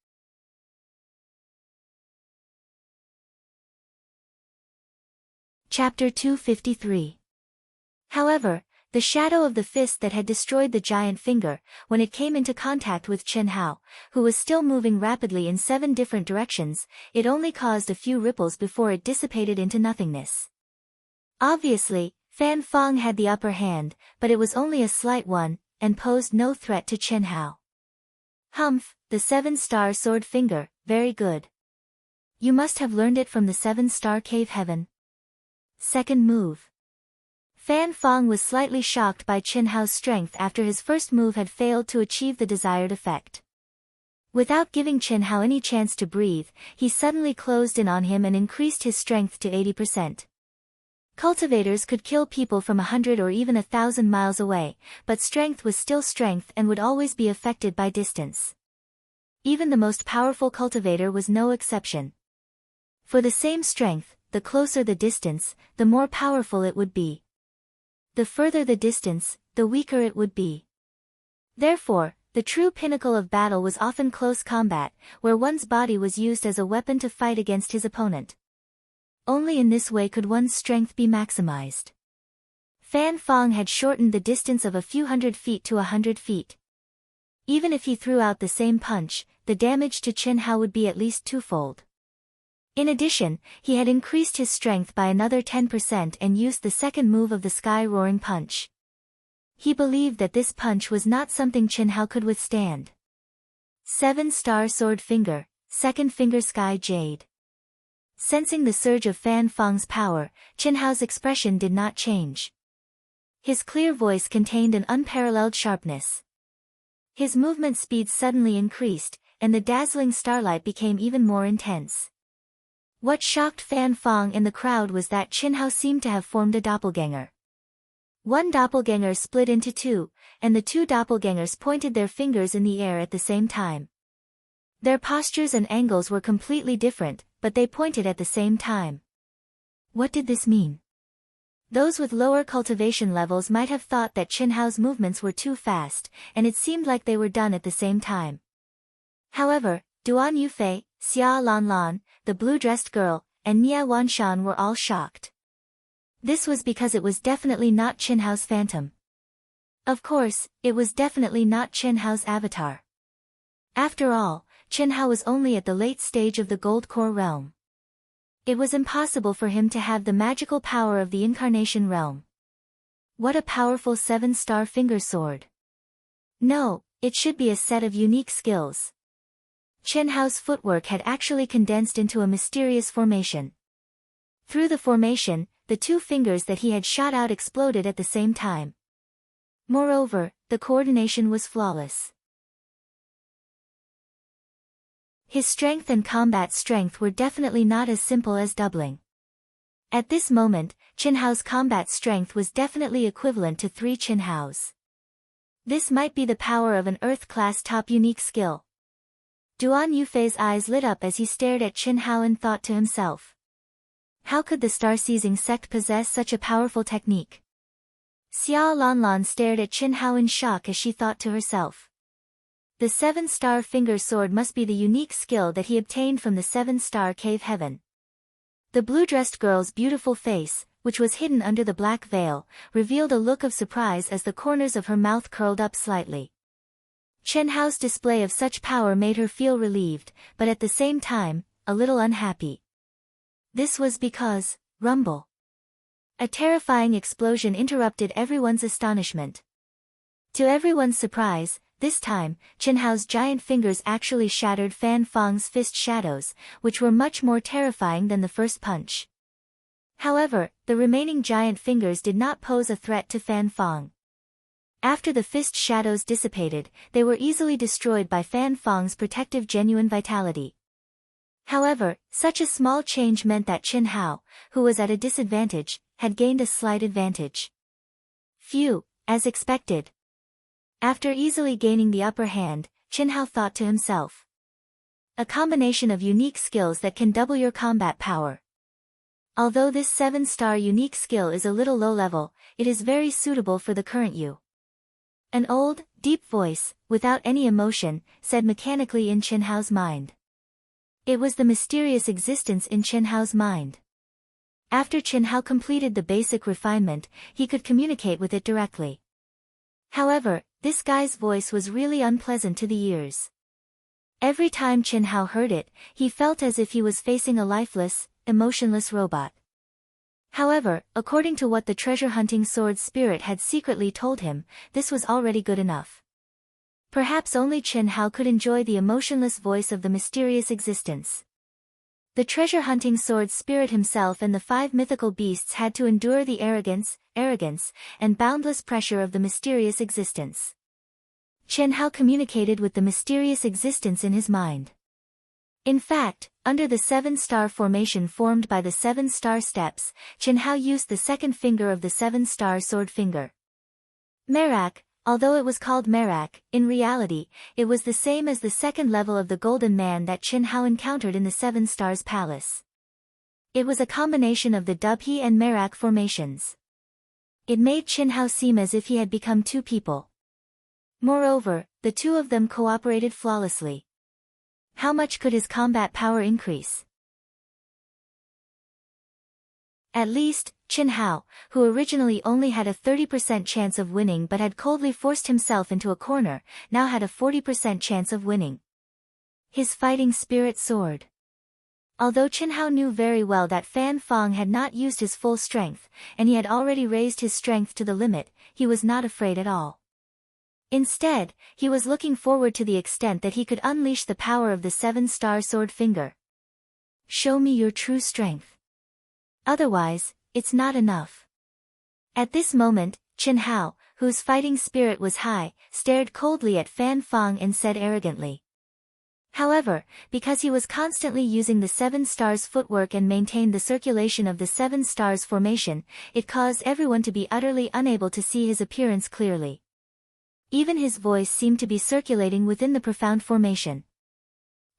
Chapter 253. However, the shadow of the fist that had destroyed the giant finger, when it came into contact with Qin Hao, who was still moving rapidly in 7 different directions, it only caused a few ripples before it dissipated into nothingness. Obviously, Fan Fang had the upper hand, but it was only a slight one, and posed no threat to Qin Hao. Humph, the 7-star sword finger, very good. You must have learned it from the 7-star cave heaven. Second move. Fan Fang was slightly shocked by Qin Hao's strength after his first move had failed to achieve the desired effect. Without giving Qin Hao any chance to breathe, he suddenly closed in on him and increased his strength to 80%. Cultivators could kill people from 100 or even 1,000 miles away, but strength was still strength and would always be affected by distance. Even the most powerful cultivator was no exception. For the same strength, the closer the distance, the more powerful it would be. The further the distance, the weaker it would be. Therefore, the true pinnacle of battle was often close combat, where one's body was used as a weapon to fight against his opponent. Only in this way could one's strength be maximized. Fan Fang had shortened the distance of a few hundred feet to 100 feet. Even if he threw out the same punch, the damage to Qin Hao would be at least twofold. In addition, he had increased his strength by another 10% and used the second move of the Sky Roaring Punch. He believed that this punch was not something Qin Hao could withstand. 7-star sword finger, second finger Sky Jade. Sensing the surge of Fan Fang's power, Qin Hao's expression did not change. His clear voice contained an unparalleled sharpness. His movement speed suddenly increased, and the dazzling starlight became even more intense. What shocked Fan Fang and the crowd was that Qin Hao seemed to have formed a doppelganger. One doppelganger split into 2, and the 2 doppelgangers pointed their fingers in the air at the same time. Their postures and angles were completely different, but they pointed at the same time. What did this mean? Those with lower cultivation levels might have thought that Qin Hao's movements were too fast, and it seemed like they were done at the same time. However, Duan Yufei, Xia Lanlan, the blue-dressed girl, and Nia Wanshan were all shocked. This was because it was definitely not Qin Hao's phantom. Of course, it was definitely not Qin Hao's avatar. After all, Qin Hao was only at the late stage of the Gold Core realm. It was impossible for him to have the magical power of the Incarnation realm. What a powerful 7-star finger sword. No, it should be a set of unique skills. Qin Hao's footwork had actually condensed into a mysterious formation. Through the formation, the two fingers that he had shot out exploded at the same time. Moreover, the coordination was flawless. His strength and combat strength were definitely not as simple as doubling. At this moment, Qin Hao's combat strength was definitely equivalent to 3 Qin Hao's. This might be the power of an Earth-class top unique skill. Duan Yufei's eyes lit up as he stared at Qin Hao and thought to himself. How could the star-seizing sect possess such a powerful technique? Xia Lanlan stared at Qin Hao in shock as she thought to herself. The 7-star finger sword must be the unique skill that he obtained from the 7-star cave heaven. The blue-dressed girl's beautiful face, which was hidden under the black veil, revealed a look of surprise as the corners of her mouth curled up slightly. Chen Hao's display of such power made her feel relieved, but at the same time, a little unhappy. This was because, rumble. A terrifying explosion interrupted everyone's astonishment. To everyone's surprise, this time, Qin Hao's giant fingers actually shattered Fan Fang's fist shadows, which were much more terrifying than the first punch. However, the remaining giant fingers did not pose a threat to Fan Fang. After the fist shadows dissipated, they were easily destroyed by Fan Fang's protective genuine vitality. However, such a small change meant that Qin Hao, who was at a disadvantage, had gained a slight advantage. Phew, as expected. After easily gaining the upper hand, Qin Hao thought to himself. A combination of unique skills that can double your combat power. Although this 7-star unique skill is a little low level, it is very suitable for the current you. An old, deep voice, without any emotion, said mechanically in Qin Hao's mind. It was the mysterious existence in Qin Hao's mind. After Qin Hao completed the basic refinement, he could communicate with it directly. However, this guy's voice was really unpleasant to the ears. Every time Qin Hao heard it, he felt as if he was facing a lifeless, emotionless robot. However, according to what the treasure-hunting sword spirit had secretly told him, this was already good enough. Perhaps only Qin Hao could enjoy the emotionless voice of the mysterious existence. The treasure-hunting sword spirit himself and the 5 mythical beasts had to endure the arrogance, and boundless pressure of the mysterious existence. Qin Hao communicated with the mysterious existence in his mind. In fact, under the 7-star formation formed by the 7-star steps, Qin Hao used the second finger of the 7-star sword finger. Merak, although it was called Merak, in reality, it was the same as the second level of the Golden Man that Qin Hao encountered in the 7 Stars Palace. It was a combination of the Dubhe and Merak formations. It made Qin Hao seem as if he had become 2 people. Moreover, the 2 of them cooperated flawlessly. How much could his combat power increase? At least, Qin Hao, who originally only had a 30% chance of winning but had coldly forced himself into a corner, now had a 40% chance of winning. His fighting spirit soared. Although Qin Hao knew very well that Fan Fang had not used his full strength, and he had already raised his strength to the limit, he was not afraid at all. Instead, he was looking forward to the extent that he could unleash the power of the 7-star sword finger. Show me your true strength. Otherwise, it's not enough. At this moment, Qin Hao, whose fighting spirit was high, stared coldly at Fan Fang and said arrogantly. However, because he was constantly using the 7 stars footwork and maintained the circulation of the 7 stars formation, it caused everyone to be utterly unable to see his appearance clearly. Even his voice seemed to be circulating within the profound formation.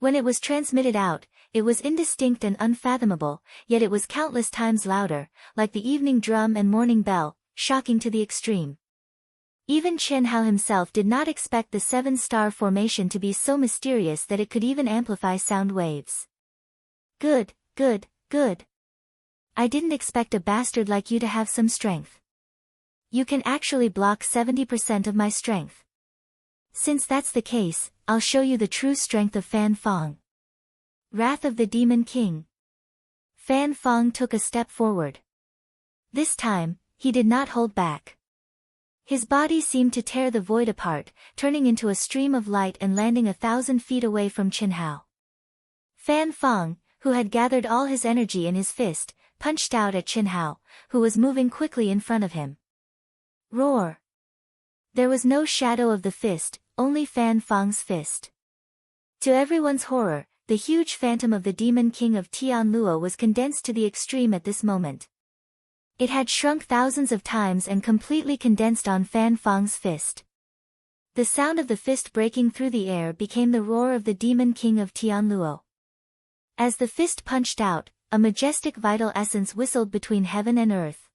When it was transmitted out, it was indistinct and unfathomable, yet it was countless times louder, like the evening drum and morning bell, shocking to the extreme. Even Qin Hao himself did not expect the 7-star formation to be so mysterious that it could even amplify sound waves. Good, good, good. I didn't expect a bastard like you to have some strength. You can actually block 70% of my strength. Since that's the case, I'll show you the true strength of Fan Fang. Wrath of the Demon King. Fan Fang took a step forward. This time, he did not hold back. His body seemed to tear the void apart, turning into a stream of light and landing 1,000 feet away from Qin Hao. Fan Fang, who had gathered all his energy in his fist, punched out at Qin Hao, who was moving quickly in front of him. Roar! There was no shadow of the fist, only Fan Fang's fist. To everyone's horror, the huge phantom of the Demon King of Tianluo was condensed to the extreme at this moment. It had shrunk thousands of times and completely condensed on Fan Fang's fist. The sound of the fist breaking through the air became the roar of the Demon King of Tianluo. As the fist punched out, a majestic vital essence whistled between heaven and earth.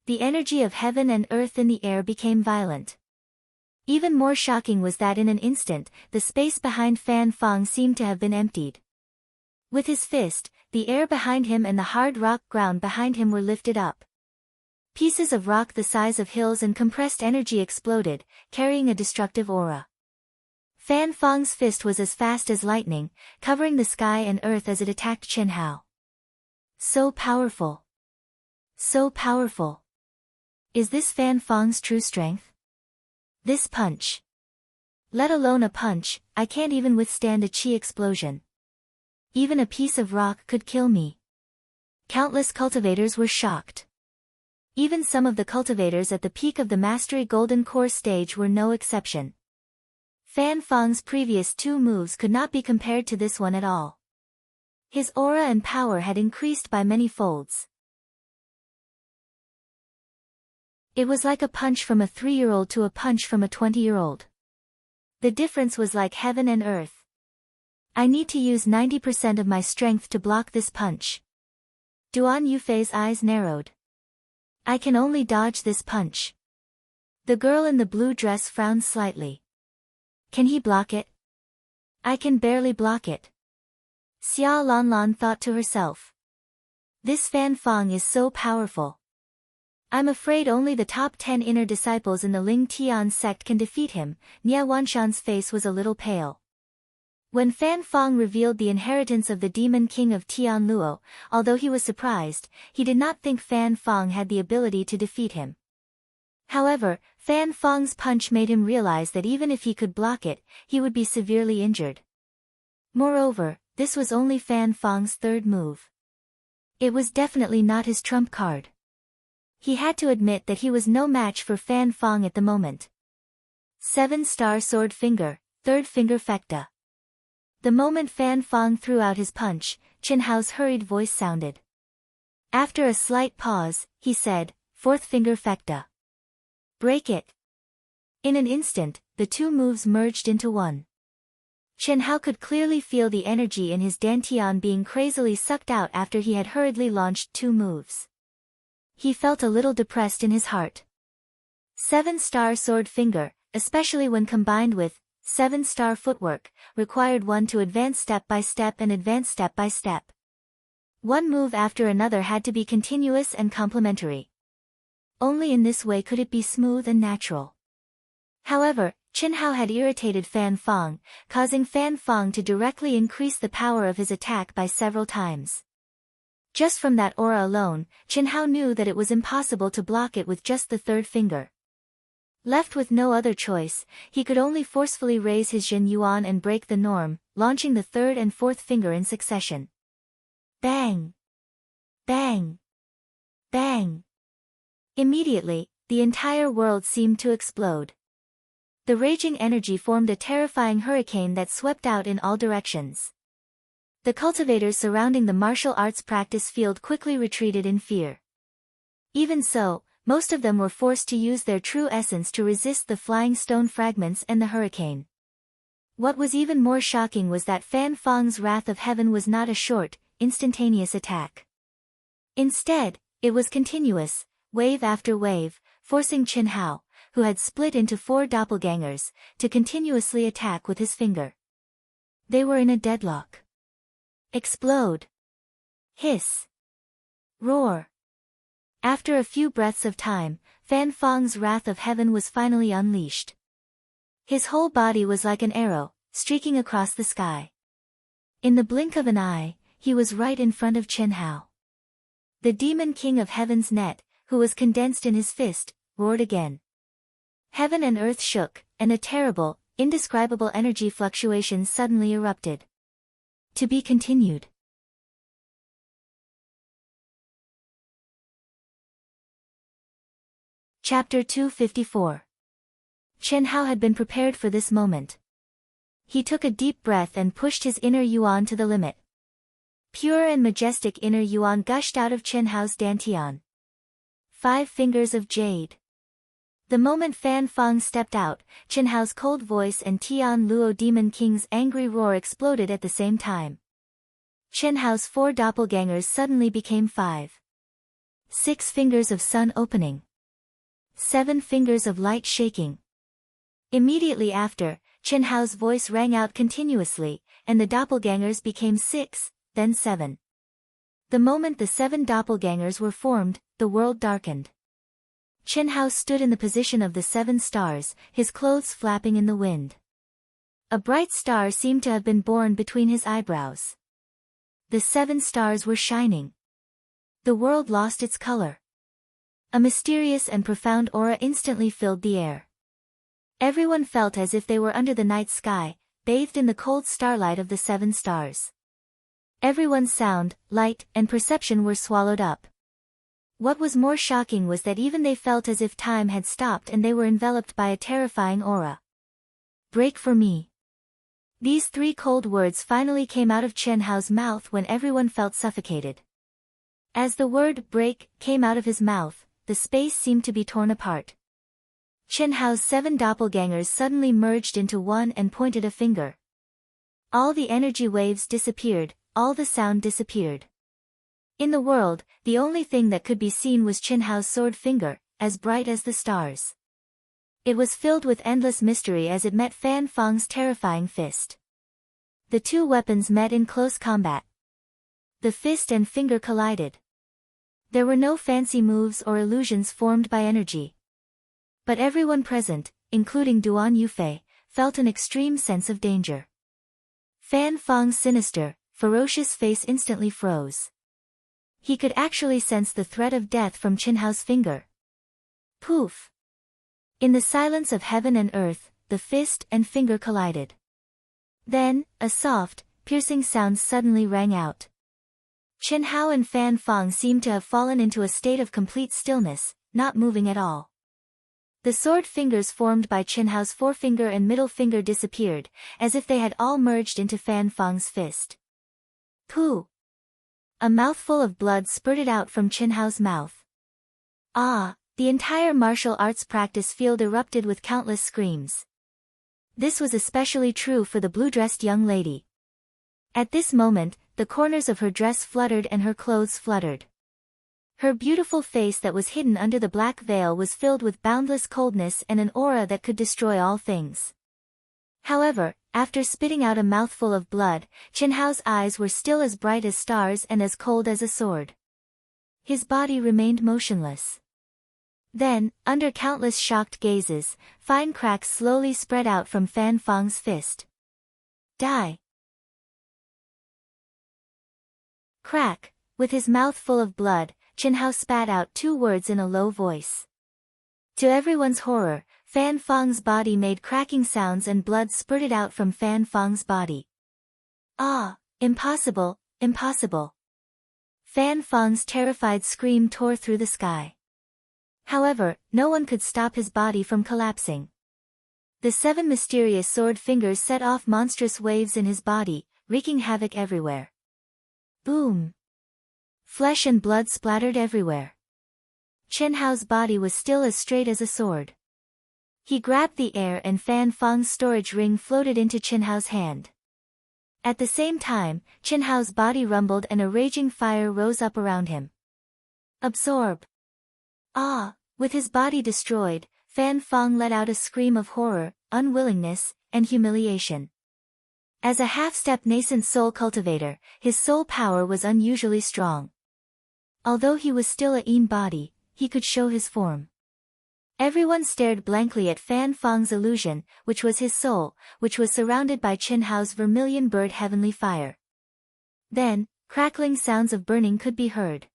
The energy of heaven and earth in the air became violent. Even more shocking was that in an instant, the space behind Fan Fang seemed to have been emptied. With his fist, the air behind him and the hard rock ground behind him were lifted up. Pieces of rock the size of hills and compressed energy exploded, carrying a destructive aura. Fan Fang's fist was as fast as lightning, covering the sky and earth as it attacked Qin Hao. So powerful. So powerful. Is this Fan Fang's true strength? This punch. Let alone a punch, I can't even withstand a chi explosion. Even a piece of rock could kill me. Countless cultivators were shocked. Even some of the cultivators at the peak of the Mastery Golden Core stage were no exception. Fan Fang's previous two moves could not be compared to this one at all. His aura and power had increased by many folds. It was like a punch from a 3-year-old to a punch from a 20-year-old. The difference was like heaven and earth. I need to use 90% of my strength to block this punch. Duan Yufei's eyes narrowed. I can only dodge this punch. The girl in the blue dress frowned slightly. Can he block it? I can barely block it. Xia Lanlan thought to herself. This Fan Fang is so powerful. I'm afraid only the top 10 inner disciples in the Ling Tian sect can defeat him. Nia Wanshan's face was a little pale. When Fan Fang revealed the inheritance of the Demon King of Tianluo, although he was surprised, he did not think Fan Fang had the ability to defeat him. However, Fan Fang's punch made him realize that even if he could block it, he would be severely injured. Moreover, this was only Fan Fang's third move. It was definitely not his trump card. He had to admit that he was no match for Fan Fang at the moment. 7-star sword finger, third finger fecta. The moment Fan Fang threw out his punch, Qin Hao's hurried voice sounded. After a slight pause, he said, fourth finger fecta. Break it. In an instant, the two moves merged into one. Qin Hao could clearly feel the energy in his dantian being crazily sucked out after he had hurriedly launched two moves. He felt a little depressed in his heart. 7-star sword finger, especially when combined with 7-star footwork, required one to advance step by step and advance step by step. One move after another had to be continuous and complementary. Only in this way could it be smooth and natural. However, Qin Hao had irritated Fan Fang, causing Fan Fang to directly increase the power of his attack by several times. Just from that aura alone, Qin Hao knew that it was impossible to block it with just the third finger. Left with no other choice, he could only forcefully raise his Zhen Yuan and break the norm, launching the third and fourth finger in succession. Bang! Bang! Bang! Immediately, the entire world seemed to explode. The raging energy formed a terrifying hurricane that swept out in all directions. The cultivators surrounding the martial arts practice field quickly retreated in fear. Even so, most of them were forced to use their true essence to resist the flying stone fragments and the hurricane. What was even more shocking was that Fan Fang's Wrath of Heaven was not a short, instantaneous attack. Instead, it was continuous, wave after wave, forcing Qin Hao, who had split into 4 doppelgangers, to continuously attack with his finger. They were in a deadlock. Explode. Hiss. Roar. After a few breaths of time, Fan Fang's Wrath of Heaven was finally unleashed. His whole body was like an arrow, streaking across the sky. In the blink of an eye, he was right in front of Qin Hao. The Demon King of Heaven's net, who was condensed in his fist, roared again. Heaven and earth shook, and a terrible, indescribable energy fluctuation suddenly erupted. To be continued. Chapter 254. Chen Hao had been prepared for this moment. He took a deep breath and pushed his inner yuan to the limit. Pure and majestic inner yuan gushed out of Chen Hao's dantian. 5 fingers of jade. The moment Fan Feng stepped out, Chen Hao's cold voice and Tian Luo Demon King's angry roar exploded at the same time. Chen Hao's 4 doppelgangers suddenly became 5. 6 fingers of sun opening. 7 fingers of light shaking. Immediately after, Chen Hao's voice rang out continuously, and the doppelgangers became 6, then 7. The moment the 7 doppelgangers were formed, the world darkened. Chen Hao stood in the position of the 7 stars, his clothes flapping in the wind. A bright star seemed to have been born between his eyebrows. The 7 stars were shining. The world lost its color. A mysterious and profound aura instantly filled the air. Everyone felt as if they were under the night sky, bathed in the cold starlight of the 7 stars. Everyone's sound, light, and perception were swallowed up. What was more shocking was that even they felt as if time had stopped and they were enveloped by a terrifying aura. Break for me. These 3 cold words finally came out of Chen Hao's mouth when everyone felt suffocated. As the word break came out of his mouth, the space seemed to be torn apart. Chen Hao's 7 doppelgangers suddenly merged into one and pointed a finger. All the energy waves disappeared, all the sound disappeared. In the world, the only thing that could be seen was Chen Hao's sword finger, as bright as the stars. It was filled with endless mystery as it met Fan Feng's terrifying fist. The 2 weapons met in close combat. The fist and finger collided. There were no fancy moves or illusions formed by energy. But everyone present, including Duan Yufei, felt an extreme sense of danger. Fan Feng's sinister, ferocious face instantly froze. He could actually sense the threat of death from Chen Hao's finger. Poof! In the silence of heaven and earth, the fist and finger collided. Then, a soft, piercing sound suddenly rang out. Chen Hao and Fan Feng seemed to have fallen into a state of complete stillness, not moving at all. The sword fingers formed by Chen Hao's forefinger and middle finger disappeared, as if they had all merged into Fan Feng's fist. Pooh! A mouthful of blood spurted out from Chen Hao's mouth. Ah! The entire martial arts practice field erupted with countless screams. This was especially true for the blue-dressed young lady. At this moment, the corners of her dress fluttered and her clothes fluttered. Her beautiful face that was hidden under the black veil was filled with boundless coldness and an aura that could destroy all things. However, after spitting out a mouthful of blood, Chen Hao's eyes were still as bright as stars and as cold as a sword. His body remained motionless. Then, under countless shocked gazes, fine cracks slowly spread out from Fan Feng's fist. Die! Crack! With his mouth full of blood, Chen Hao spat out 2 words in a low voice. To everyone's horror, Fan Feng's body made cracking sounds and blood spurted out from Fan Feng's body. Ah! Impossible! Impossible! Fan Feng's terrified scream tore through the sky. However, no one could stop his body from collapsing. The 7 mysterious sword fingers set off monstrous waves in his body, wreaking havoc everywhere. Boom! Flesh and blood splattered everywhere. Chen Hao's body was still as straight as a sword. He grabbed the air and Fan Feng's storage ring floated into Chen Hao's hand. At the same time, Chen Hao's body rumbled and a raging fire rose up around him. Absorb! Ah! With his body destroyed, Fan Feng let out a scream of horror, unwillingness, and humiliation. As a half-step nascent soul cultivator, his soul power was unusually strong. Although he was still a Yin body, he could show his form. Everyone stared blankly at Fan Feng's illusion, which was his soul, which was surrounded by Chen Hao's vermilion bird heavenly fire. Then, crackling sounds of burning could be heard.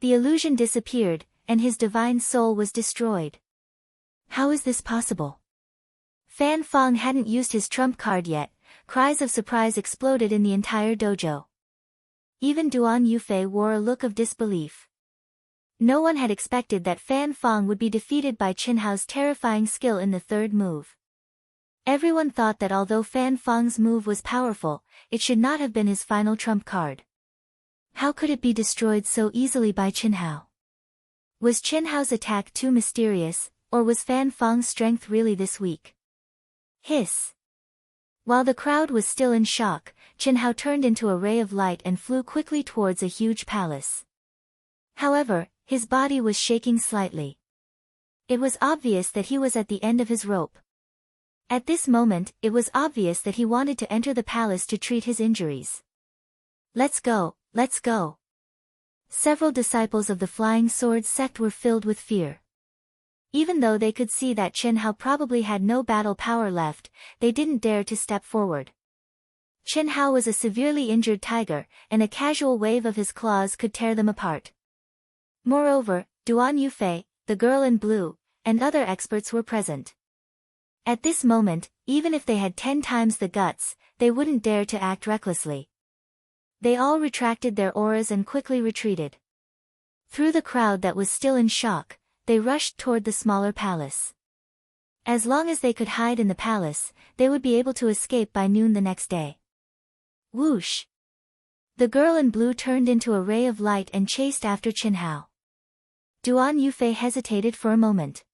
The illusion disappeared, and his divine soul was destroyed. How is this possible? Fan Feng hadn't used his trump card yet. Cries of surprise exploded in the entire dojo. Even Duan Yufei wore a look of disbelief. No one had expected that Fan Fong would be defeated by Qin Hao's terrifying skill in the third move. Everyone thought that although Fan Fong's move was powerful, it should not have been his final trump card. How could it be destroyed so easily by Qin Hao? Was Qin Hao's attack too mysterious, or was Fan Fong's strength really this weak? Hiss! While the crowd was still in shock, Qin Hao turned into a ray of light and flew quickly towards a huge palace. However, his body was shaking slightly. It was obvious that he was at the end of his rope. At this moment, it was obvious that he wanted to enter the palace to treat his injuries. Let's go, let's go. Several disciples of the Flying Sword sect were filled with fear. Even though they could see that Qin Hao probably had no battle power left, they didn't dare to step forward. Qin Hao was a severely injured tiger, and a casual wave of his claws could tear them apart. Moreover, Duan Yufei, the girl in blue, and other experts were present. At this moment, even if they had 10 times the guts, they wouldn't dare to act recklessly. They all retracted their auras and quickly retreated. Through the crowd that was still in shock, they rushed toward the smaller palace. As long as they could hide in the palace, they would be able to escape by noon the next day. Whoosh! The girl in blue turned into a ray of light and chased after Qin Hao. Duan Yufei hesitated for a moment.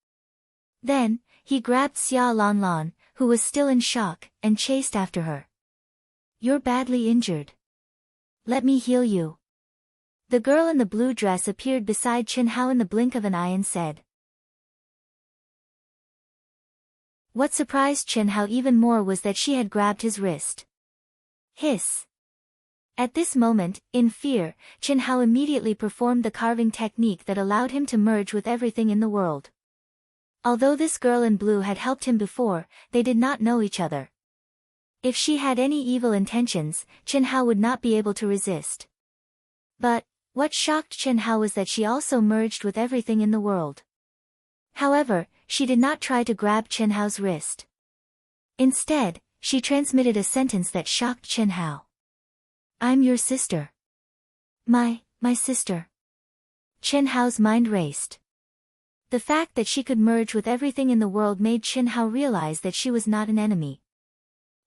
Then, he grabbed Xia Lanlan, who was still in shock, and chased after her. You're badly injured. Let me heal you. The girl in the blue dress appeared beside Qin Hao in the blink of an eye and said. What surprised Qin Hao even more was that she had grabbed his wrist. Hiss! At this moment, in fear, Qin Hao immediately performed the carving technique that allowed him to merge with everything in the world. Although this girl in blue had helped him before, they did not know each other. If she had any evil intentions, Qin Hao would not be able to resist. But, what shocked Qin Hao was that she also merged with everything in the world. However, she did not try to grab Qin Hao's wrist. Instead, she transmitted a sentence that shocked Qin Hao. I'm your sister. My sister. Qin Hao's mind raced. The fact that she could merge with everything in the world made Qin Hao realize that she was not an enemy.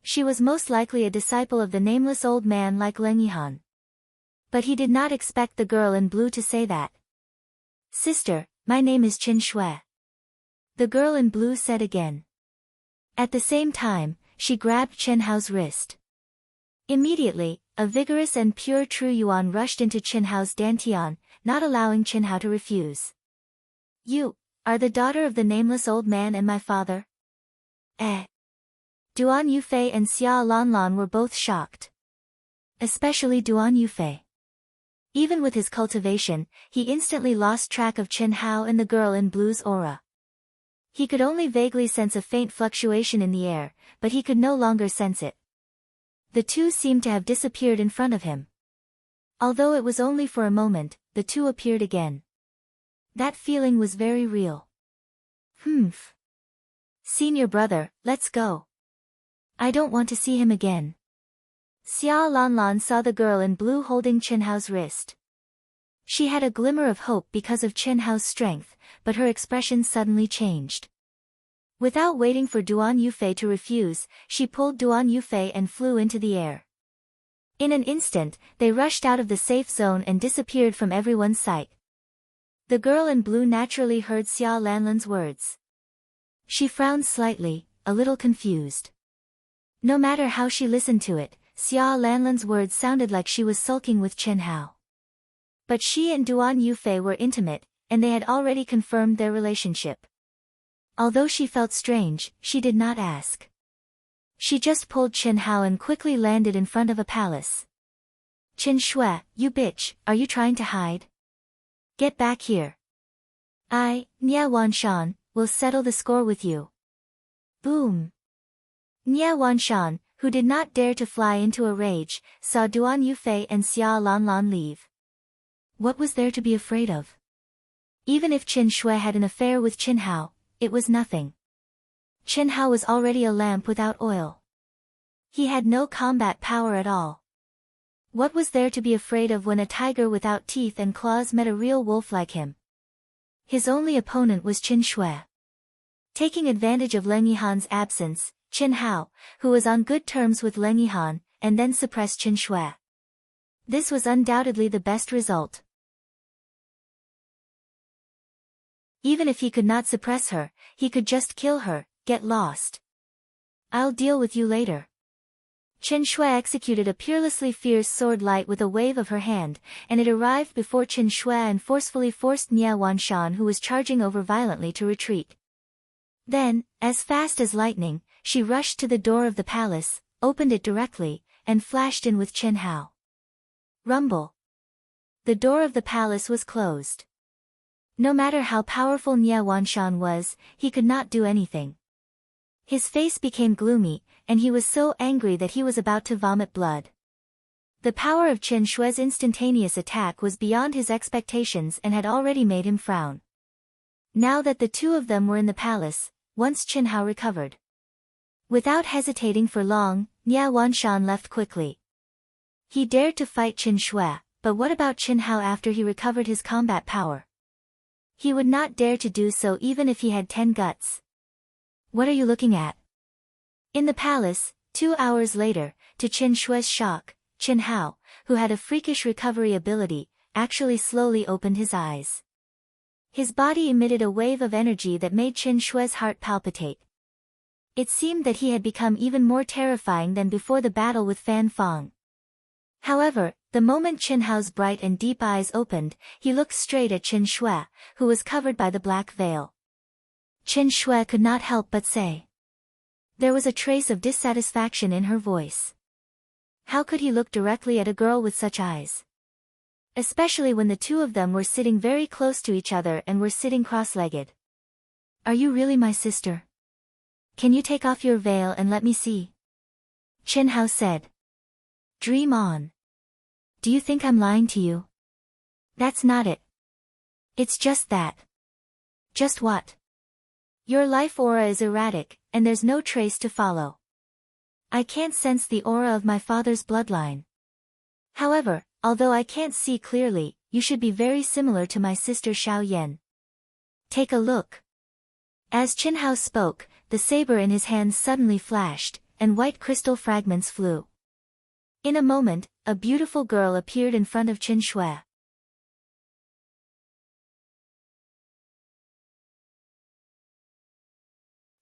She was most likely a disciple of the nameless old man like Leng Yihan. But he did not expect the girl in blue to say that. Sister, my name is Qin Shui. The girl in blue said again. At the same time, she grabbed Qin Hao's wrist. Immediately, a vigorous and pure true yuan rushed into Qin Hao's dantian, not allowing Qin Hao to refuse. You are the daughter of the nameless old man and my father? Duan Yufei and Xia Lanlan were both shocked. Especially Duan Yufei. Even with his cultivation, he instantly lost track of Qin Hao and the girl in blue's aura. He could only vaguely sense a faint fluctuation in the air, but he could no longer sense it. The two seemed to have disappeared in front of him. Although it was only for a moment, the two appeared again. That feeling was very real. Humph. Senior brother, let's go. I don't want to see him again. Xia Lanlan saw the girl in blue holding Qin Hao's wrist. She had a glimmer of hope because of Qin Hao's strength, but her expression suddenly changed. Without waiting for Duan Yufei to refuse, she pulled Duan Yufei and flew into the air. In an instant, they rushed out of the safe zone and disappeared from everyone's sight. The girl in blue naturally heard Xia Lanlan's words. She frowned slightly, a little confused. No matter how she listened to it, Xia Lanlan's words sounded like she was sulking with Qin Hao. But she and Duan Yufei were intimate, and they had already confirmed their relationship. Although she felt strange, she did not ask. She just pulled Qin Hao and quickly landed in front of a palace. Qin Shui, you bitch, are you trying to hide? Get back here. I, Nia Wanshan, will settle the score with you. Boom. Nia Wanshan, who did not dare to fly into a rage, saw Duan Yufei and Xia Lanlan leave. What was there to be afraid of? Even if Qin Shui had an affair with Qin Hao, it was nothing. Qin Hao was already a lamp without oil. He had no combat power at all. What was there to be afraid of when a tiger without teeth and claws met a real wolf like him? His only opponent was Qin Shui. Taking advantage of Leng Yihan's absence, Qin Hao, who was on good terms with Leng Yihan, and then suppressed Qin Shui. This was undoubtedly the best result. Even if he could not suppress her, he could just kill her, get lost. I'll deal with you later. Qin Shui executed a peerlessly fierce sword light with a wave of her hand, and it arrived before Qin Shui and forcefully forced Nie Wanshan, who was charging over violently, to retreat. Then, as fast as lightning, she rushed to the door of the palace, opened it directly, and flashed in with Qin Hao. Rumble. The door of the palace was closed. No matter how powerful Nie Wanshan was, he could not do anything. His face became gloomy, and he was so angry that he was about to vomit blood. The power of Qin Shui's instantaneous attack was beyond his expectations and had already made him frown. Now that the two of them were in the palace, once Qin Hao recovered. Without hesitating for long, Nie Wanshan left quickly. He dared to fight Qin Shui, but what about Qin Hao after he recovered his combat power? He would not dare to do so even if he had 10 guts. What are you looking at? In the palace, 2 hours later, to Qin Shui's shock, Qin Hao, who had a freakish recovery ability, actually slowly opened his eyes. His body emitted a wave of energy that made Qin Shui's heart palpitate. It seemed that he had become even more terrifying than before the battle with Fan Fong. However, the moment Qin Hao's bright and deep eyes opened, he looked straight at Qin Shui, who was covered by the black veil. Qin Shui could not help but say. There was a trace of dissatisfaction in her voice. How could he look directly at a girl with such eyes? Especially when the two of them were sitting very close to each other and were sitting cross-legged. Are you really my sister? Can you take off your veil and let me see? Qin Hao said. Dream on. Do you think I'm lying to you? That's not it. It's just that. Just what? Your life aura is erratic, and there's no trace to follow. I can't sense the aura of my father's bloodline. However, although I can't see clearly, you should be very similar to my sister Xiao Yan. Take a look. As Qin Hao spoke, the saber in his hands suddenly flashed, and white crystal fragments flew. In a moment, a beautiful girl appeared in front of Qin Shui.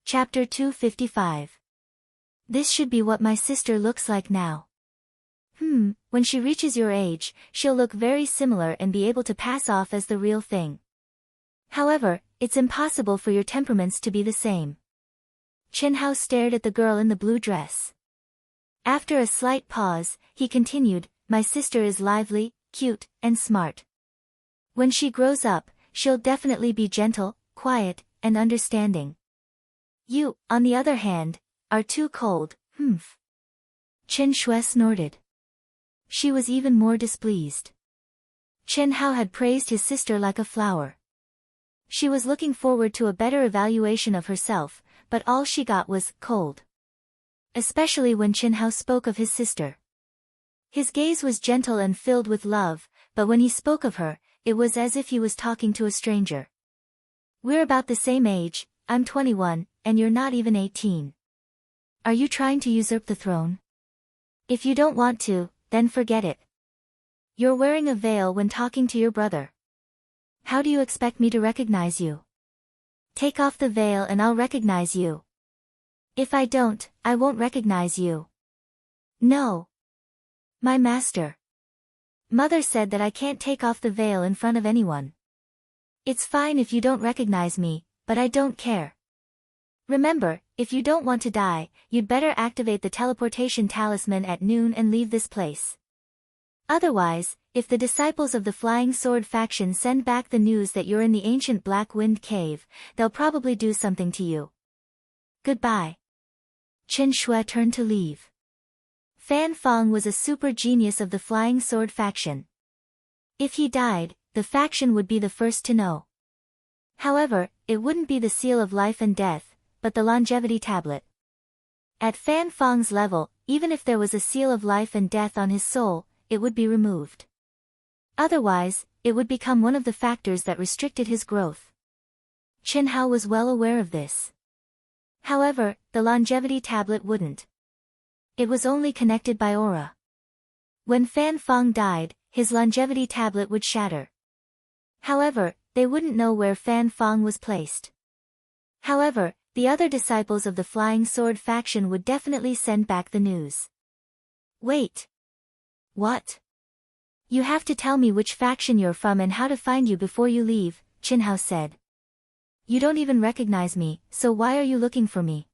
Chapter 255. This should be what my sister looks like now. When she reaches your age, she'll look very similar and be able to pass off as the real thing. However, it's impossible for your temperaments to be the same. Qin Hao stared at the girl in the blue dress. After a slight pause, he continued, my sister is lively, cute, and smart. When she grows up, she'll definitely be gentle, quiet, and understanding. You, on the other hand, are too cold, Qin Shui snorted. She was even more displeased. Qin Hao had praised his sister like a flower. She was looking forward to a better evaluation of herself, but all she got was cold. Especially when Qin Hao spoke of his sister. His gaze was gentle and filled with love, but when he spoke of her, it was as if he was talking to a stranger. We're about the same age, I'm 21, and you're not even 18. Are you trying to usurp the throne? If you don't want to, then forget it. You're wearing a veil when talking to your brother. How do you expect me to recognize you? Take off the veil and I'll recognize you. If I don't, I won't recognize you. No. My master. Mother said that I can't take off the veil in front of anyone. It's fine if you don't recognize me, but I don't care. Remember, if you don't want to die, you'd better activate the teleportation talisman at noon and leave this place. Otherwise, if the disciples of the Flying Sword faction send back the news that you're in the ancient Black Wind Cave, they'll probably do something to you. Goodbye. Qin Shui turned to leave. Fan Fong was a super genius of the Flying Sword faction. If he died, the faction would be the first to know. However, it wouldn't be the seal of life and death, but the longevity tablet. At Fan Fong's level, even if there was a seal of life and death on his soul, it would be removed. Otherwise, it would become one of the factors that restricted his growth. Chen Hao was well aware of this. However, the longevity tablet wouldn't. It was only connected by aura. When Fan Feng died, his longevity tablet would shatter. However, they wouldn't know where Fan Feng was placed. However, the other disciples of the Flying Sword faction would definitely send back the news. Wait. What? You have to tell me which faction you're from and how to find you before you leave, Chen Hao said. You don't even recognize me, so why are you looking for me?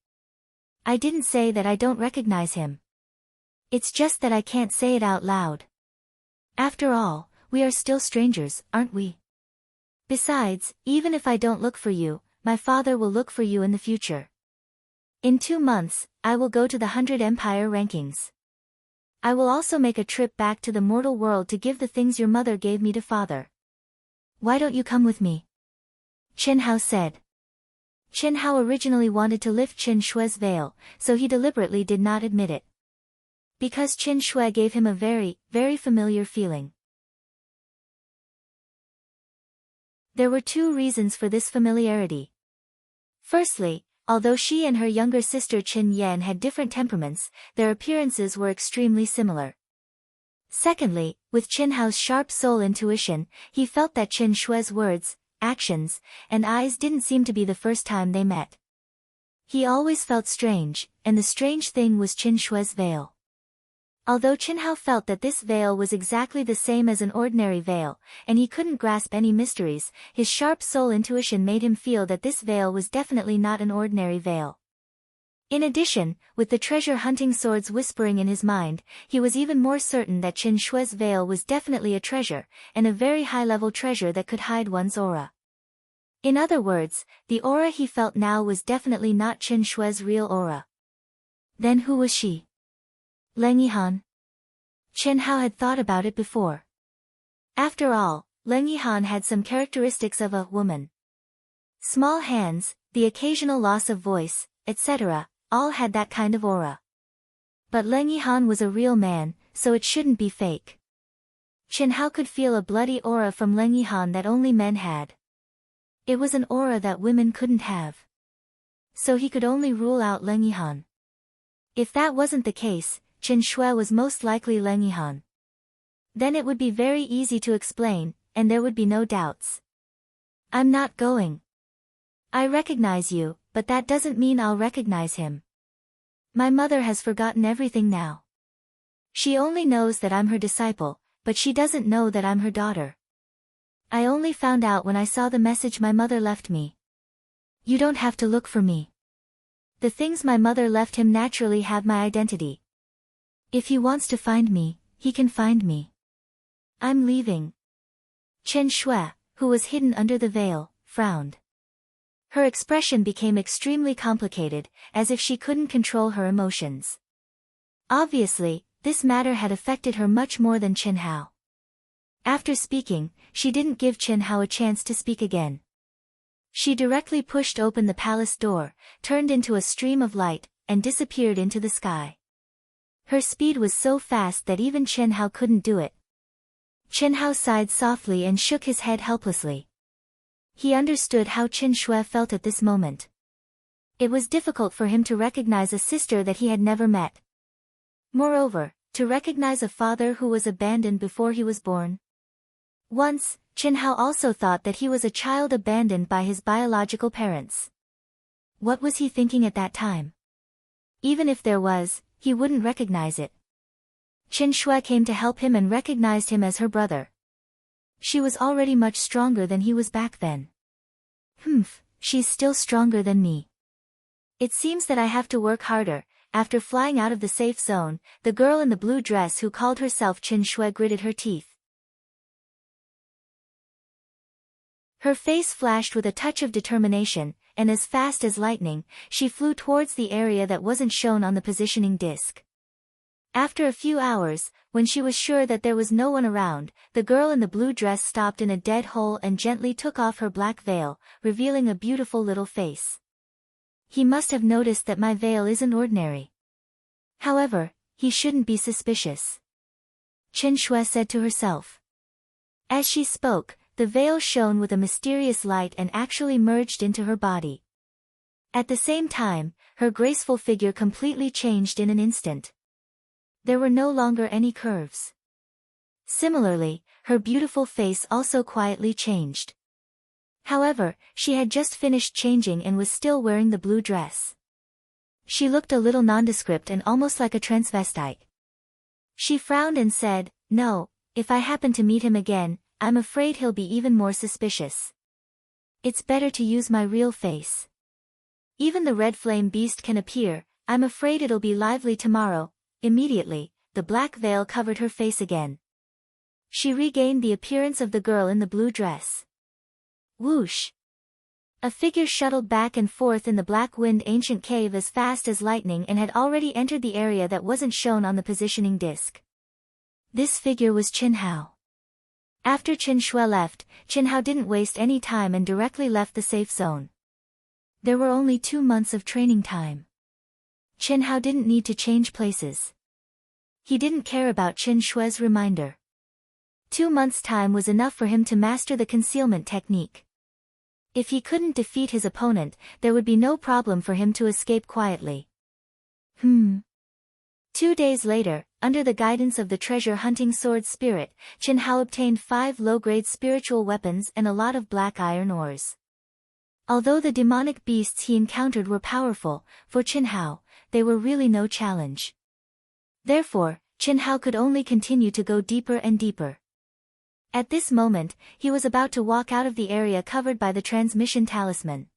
I didn't say that I don't recognize him. It's just that I can't say it out loud. After all, we are still strangers, aren't we? Besides, even if I don't look for you, my father will look for you in the future. In 2 months, I will go to the 100 Empire rankings. I will also make a trip back to the mortal world to give the things your mother gave me to father. Why don't you come with me? Chen Hao said. Chen Hao originally wanted to lift Chen Shui's veil, so he deliberately did not admit it. Because Chen Shui gave him a very, very familiar feeling. There were 2 reasons for this familiarity. Firstly, although she and her younger sister Chen Yan had different temperaments, their appearances were extremely similar. Secondly, with Chen Hao's sharp soul intuition, he felt that Chen Shui's words, actions, and eyes didn't seem to be the first time they met. He always felt strange, and the strange thing was Chen Shui's veil. Although Chen Hao felt that this veil was exactly the same as an ordinary veil, and he couldn't grasp any mysteries, his sharp soul intuition made him feel that this veil was definitely not an ordinary veil. In addition, with the treasure hunting swords whispering in his mind, he was even more certain that Chen Shui's veil was definitely a treasure, and a very high-level treasure that could hide one's aura. In other words, the aura he felt now was definitely not Chen Shui's real aura. Then who was she? Leng Yihan? Chen Hao had thought about it before. After all, Leng Yihan had some characteristics of a woman. Small hands, the occasional loss of voice, etc., all had that kind of aura. But Leng Yihan was a real man, so it shouldn't be fake. Chen Hao could feel a bloody aura from Leng Yihan that only men had. It was an aura that women couldn't have. So he could only rule out Leng Yihan. If that wasn't the case, Chen Shui was most likely Leng Yihan. Then it would be very easy to explain, and there would be no doubts. I'm not going. I recognize you, but that doesn't mean I'll recognize him. My mother has forgotten everything now. She only knows that I'm her disciple, but she doesn't know that I'm her daughter. I only found out when I saw the message my mother left me. You don't have to look for me. The things my mother left him naturally have my identity. If he wants to find me, he can find me. I'm leaving. Chen Shui, who was hidden under the veil, frowned. Her expression became extremely complicated, as if she couldn't control her emotions. Obviously, this matter had affected her much more than Chen Hao. After speaking, she didn't give Chen Hao a chance to speak again. She directly pushed open the palace door, turned into a stream of light, and disappeared into the sky. Her speed was so fast that even Chen Hao couldn't do it. Chen Hao sighed softly and shook his head helplessly. He understood how Chen Shui felt at this moment. It was difficult for him to recognize a sister that he had never met. Moreover, to recognize a father who was abandoned before he was born. Once, Chen Hao also thought that he was a child abandoned by his biological parents. What was he thinking at that time? Even if there was, he wouldn't recognize it. Chen Shui came to help him and recognized him as her brother. She was already much stronger than he was back then. She's still stronger than me. It seems that I have to work harder. After flying out of the safe zone, the girl in the blue dress who called herself Chen Shui gritted her teeth. Her face flashed with a touch of determination, and as fast as lightning, she flew towards the area that wasn't shown on the positioning disc. After a few hours, when she was sure that there was no one around, the girl in the blue dress stopped in a dead hole and gently took off her black veil, revealing a beautiful little face. He must have noticed that my veil isn't ordinary. However, he shouldn't be suspicious. Chen Shui said to herself. As she spoke, the veil shone with a mysterious light and actually merged into her body. At the same time, her graceful figure completely changed in an instant. There were no longer any curves. Similarly, her beautiful face also quietly changed. However, she had just finished changing and was still wearing the blue dress. She looked a little nondescript and almost like a transvestite. She frowned and said, "No, if I happen to meet him again, I'm afraid he'll be even more suspicious. It's better to use my real face. Even the red flame beast can appear, I'm afraid it'll be lively tomorrow." Immediately, the black veil covered her face again. She regained the appearance of the girl in the blue dress. Whoosh! A figure shuttled back and forth in the black wind ancient cave as fast as lightning and had already entered the area that wasn't shown on the positioning disc. This figure was Qin Hao. After Qin Shui left, Qin Hao didn't waste any time and directly left the safe zone. There were only 2 months of training time. Qin Hao didn't need to change places. He didn't care about Qin Shui's reminder. 2 months' time was enough for him to master the concealment technique. If he couldn't defeat his opponent, there would be no problem for him to escape quietly. 2 days later, under the guidance of the treasure-hunting sword spirit, Qin Hao obtained 5 low-grade spiritual weapons and a lot of black iron ores. Although the demonic beasts he encountered were powerful, for Qin Hao, they were really no challenge. Therefore, Qin Hao could only continue to go deeper and deeper. At this moment, he was about to walk out of the area covered by the transmission talisman.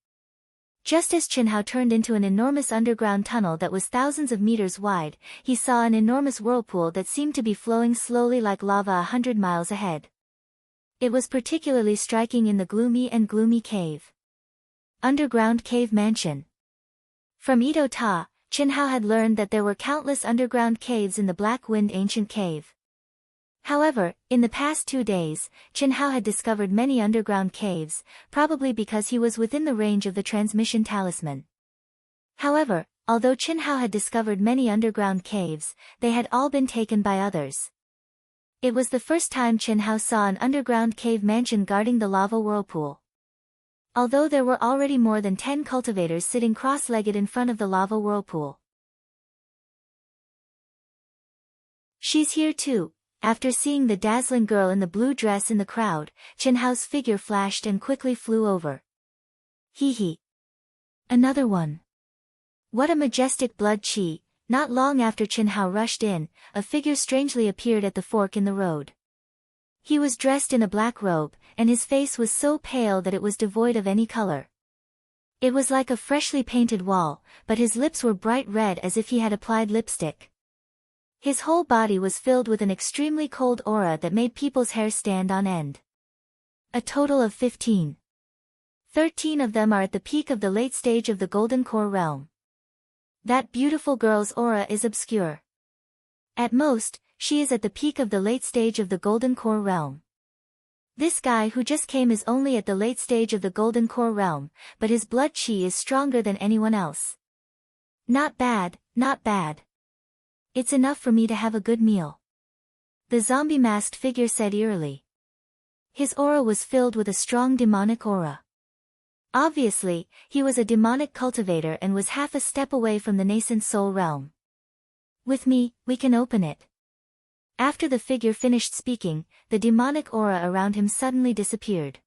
Just as Qin Hao turned into an enormous underground tunnel that was thousands of meters wide, he saw an enormous whirlpool that seemed to be flowing slowly like lava 100 miles ahead. It was particularly striking in the gloomy cave. Underground Cave Mansion. From Ito Ta, Qin Hao had learned that there were countless underground caves in the Black Wind Ancient Cave. However, in the past 2 days, Qin Hao had discovered many underground caves, probably because he was within the range of the transmission talisman. However, although Qin Hao had discovered many underground caves, they had all been taken by others. It was the first time Qin Hao saw an underground cave mansion guarding the lava whirlpool. Although there were already more than 10 cultivators sitting cross-legged in front of the lava whirlpool. "She's here too." After seeing the dazzling girl in the blue dress in the crowd, Qin Hao's figure flashed and quickly flew over. Hee. Another one. What a majestic blood qi. Not long after Qin Hao rushed in, a figure strangely appeared at the fork in the road. He was dressed in a black robe, and his face was so pale that it was devoid of any color. It was like a freshly painted wall, but his lips were bright red as if he had applied lipstick. His whole body was filled with an extremely cold aura that made people's hair stand on end. A total of 15. 13 of them are at the peak of the late stage of the Golden Core realm. That beautiful girl's aura is obscure. At most, she is at the peak of the late stage of the Golden Core realm. This guy who just came is only at the late stage of the Golden Core realm, but his blood qi is stronger than anyone else. Not bad, not bad. It's enough for me to have a good meal. The zombie-masked figure said eerily. His aura was filled with a strong demonic aura. Obviously, he was a demonic cultivator and was half a step away from the nascent soul realm. With me, we can open it. After the figure finished speaking, the demonic aura around him suddenly disappeared.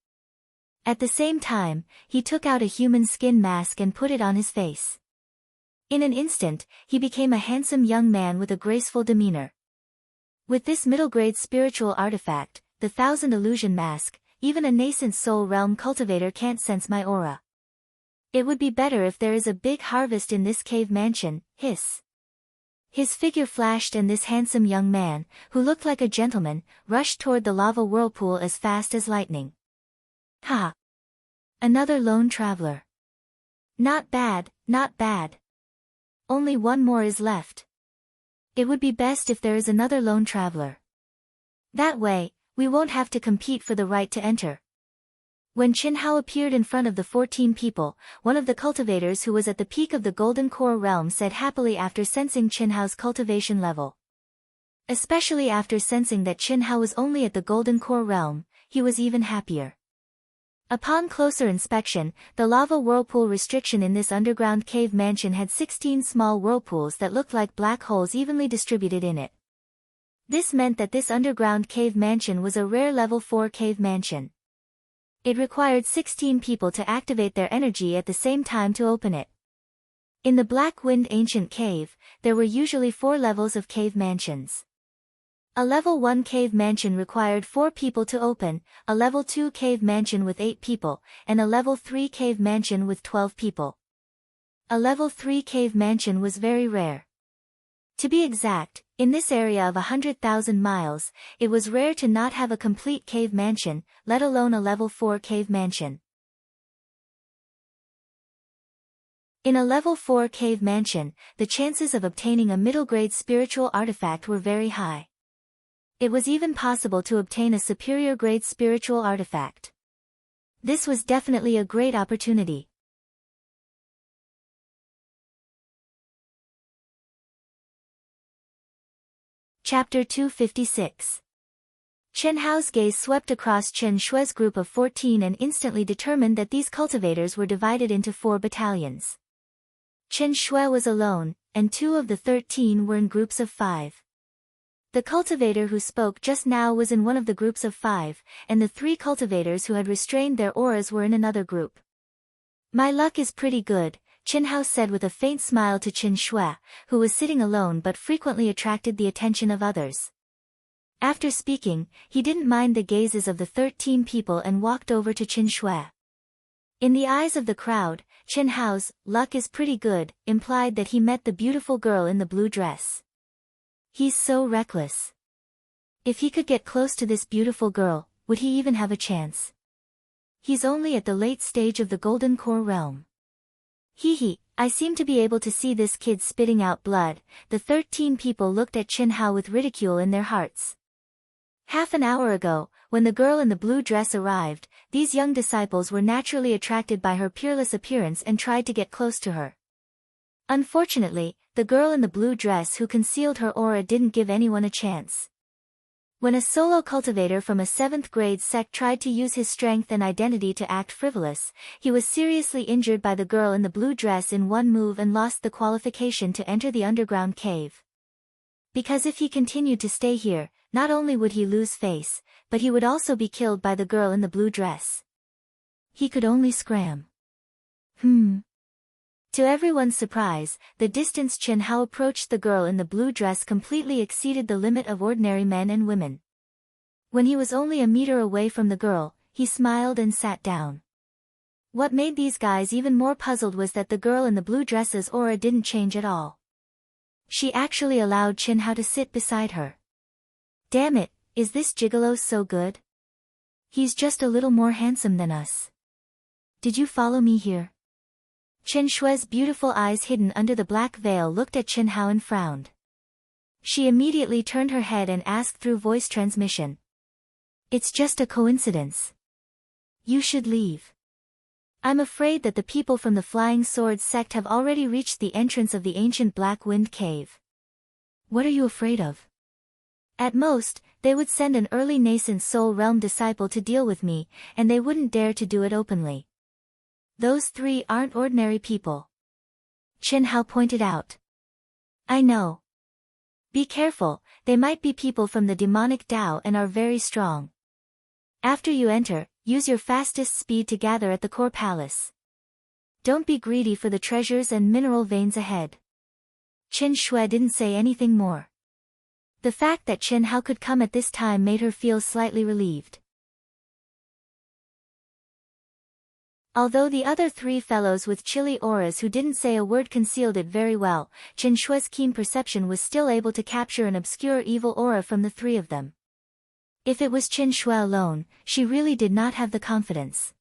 At the same time, he took out a human skin mask and put it on his face. In an instant, he became a handsome young man with a graceful demeanor. With this middle-grade spiritual artifact, the Thousand Illusion Mask, even a nascent soul realm cultivator can't sense my aura. It would be better if there is a big harvest in this cave mansion, hiss. His figure flashed and this handsome young man, who looked like a gentleman, rushed toward the lava whirlpool as fast as lightning. Ha! Another lone traveler. Not bad, not bad. Only one more is left. It would be best if there is another lone traveler. That way, we won't have to compete for the right to enter. When Qin Hao appeared in front of the 14 people, one of the cultivators who was at the peak of the Golden Core realm said happily after sensing Qin Hao's cultivation level. Especially after sensing that Qin Hao was only at the Golden Core realm, he was even happier. Upon closer inspection, the lava whirlpool restriction in this underground cave mansion had 16 small whirlpools that looked like black holes evenly distributed in it. This meant that this underground cave mansion was a rare level 4 cave mansion. It required 16 people to activate their energy at the same time to open it. In the Black Wind Ancient Cave, there were usually 4 levels of cave mansions. A level 1 cave mansion required 4 people to open, a level 2 cave mansion with 8 people, and a level 3 cave mansion with 12 people. A level 3 cave mansion was very rare. To be exact, in this area of 100,000 miles, it was rare to not have a complete cave mansion, let alone a level 4 cave mansion. In a level 4 cave mansion, the chances of obtaining a middle-grade spiritual artifact were very high. It was even possible to obtain a superior-grade spiritual artifact. This was definitely a great opportunity. Chapter 256. Chen Hao's gaze swept across Chen Shui's group of 14 and instantly determined that these cultivators were divided into 4 battalions. Chen Shui was alone, and 2 of the 13 were in groups of 5. The cultivator who spoke just now was in one of the groups of 5, and the 3 cultivators who had restrained their auras were in another group. My luck is pretty good, Chen Hao said with a faint smile to Chen Shui, who was sitting alone but frequently attracted the attention of others. After speaking, he didn't mind the gazes of the 13 people and walked over to Chen Shui. In the eyes of the crowd, Chen Hao's luck is pretty good implied that he met the beautiful girl in the blue dress. He's so reckless. If he could get close to this beautiful girl, would he even have a chance? He's only at the late stage of the Golden Core realm. Hee, I seem to be able to see this kid spitting out blood. The 13 people looked at Chen Hao with ridicule in their hearts. Half an hour ago, when the girl in the blue dress arrived, these young disciples were naturally attracted by her peerless appearance and tried to get close to her. Unfortunately, the girl in the blue dress who concealed her aura didn't give anyone a chance. When a solo cultivator from a 7th grade sect tried to use his strength and identity to act frivolous, he was seriously injured by the girl in the blue dress in one move and lost the qualification to enter the underground cave. Because if he continued to stay here, not only would he lose face, but he would also be killed by the girl in the blue dress. He could only scram. To everyone's surprise, the distance Chen Hao approached the girl in the blue dress completely exceeded the limit of ordinary men and women. When he was only a meter away from the girl, he smiled and sat down. What made these guys even more puzzled was that the girl in the blue dress's aura didn't change at all. She actually allowed Chen Hao to sit beside her. Damn it, is this gigolo so good? He's just a little more handsome than us. Did you follow me here? Chen Shui's beautiful eyes hidden under the black veil looked at Chen Hao and frowned. She immediately turned her head and asked through voice transmission. It's just a coincidence. You should leave. I'm afraid that the people from the Flying Sword sect have already reached the entrance of the ancient Black Wind Cave. What are you afraid of? At most, they would send an early nascent soul realm disciple to deal with me, and they wouldn't dare to do it openly. Those 3 aren't ordinary people. Chen Hao pointed out. I know. Be careful, they might be people from the demonic Tao and are very strong. After you enter, use your fastest speed to gather at the core palace. Don't be greedy for the treasures and mineral veins ahead. Chen Shui didn't say anything more. The fact that Chen Hao could come at this time made her feel slightly relieved. Although the other 3 fellows with chilly auras who didn't say a word concealed it very well, Chen Shui's keen perception was still able to capture an obscure evil aura from the 3 of them. If it was Chen Shui alone, she really did not have the confidence.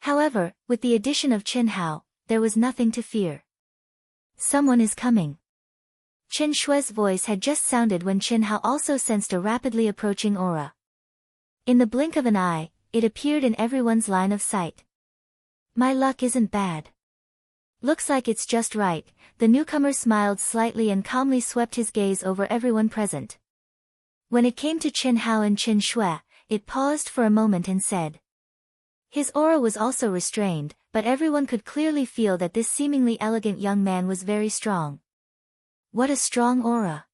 However, with the addition of Chen Hao, there was nothing to fear. Someone is coming. Chen Shui's voice had just sounded when Chen Hao also sensed a rapidly approaching aura. In the blink of an eye, it appeared in everyone's line of sight. My luck isn't bad. Looks like it's just right. The newcomer smiled slightly and calmly swept his gaze over everyone present. When it came to Chen Hao and Chen Shui, it paused for a moment and said. His aura was also restrained, but everyone could clearly feel that this seemingly elegant young man was very strong. What a strong aura.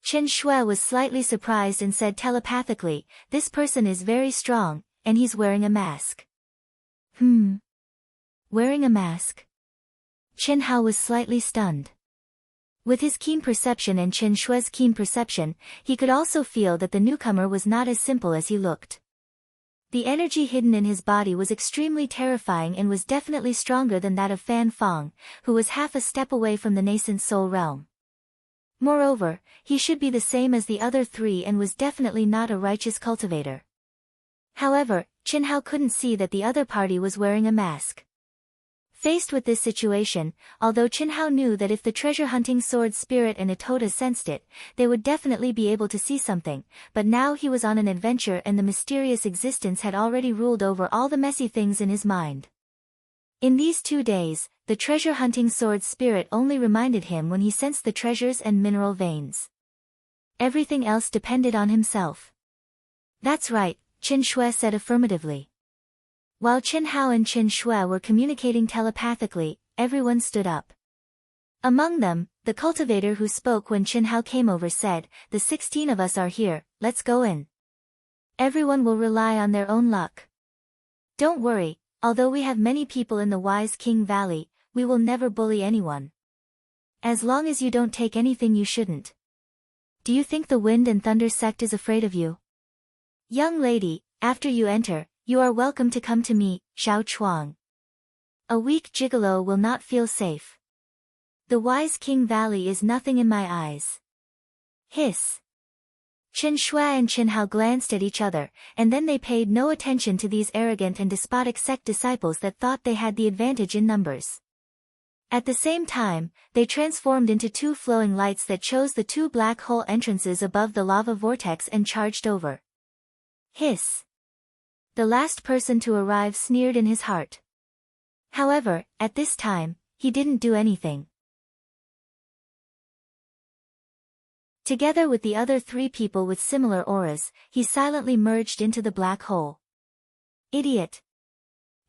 Chen Shui was slightly surprised and said telepathically, this person is very strong, and he's wearing a mask. Wearing a mask? Chen Hao was slightly stunned. With his keen perception and Chen Shui's keen perception, he could also feel that the newcomer was not as simple as he looked. The energy hidden in his body was extremely terrifying and was definitely stronger than that of Fan Fong, who was half a step away from the nascent soul realm. Moreover, he should be the same as the other three and was definitely not a righteous cultivator. However, Chen Hao couldn't see that the other party was wearing a mask. Faced with this situation, although Chen Hao knew that if the treasure-hunting sword spirit and Itoda sensed it, they would definitely be able to see something, but now he was on an adventure and the mysterious existence had already ruled over all the messy things in his mind. In these 2 days, the treasure-hunting sword spirit only reminded him when he sensed the treasures and mineral veins. Everything else depended on himself. That's right, Chen Shui said affirmatively. While Chen Hao and Chen Shui were communicating telepathically, everyone stood up. Among them, the cultivator who spoke when Chen Hao came over said, the 16 of us are here, let's go in. Everyone will rely on their own luck. Don't worry, although we have many people in the Wise King Valley, we will never bully anyone. As long as you don't take anything you shouldn't. Do you think the Wind and Thunder sect is afraid of you? Young lady, after you enter, you are welcome to come to me, Xiao Chuang. A weak gigolo will not feel safe. The Wise King Valley is nothing in my eyes. Hiss. Chen Shui and Chen Hao glanced at each other, and then they paid no attention to these arrogant and despotic sect disciples that thought they had the advantage in numbers. At the same time, they transformed into 2 flowing lights that chose the 2 black hole entrances above the lava vortex and charged over. Hiss. The last person to arrive sneered in his heart. However, at this time, he didn't do anything. Together with the other 3 people with similar auras, he silently merged into the black hole. Idiot.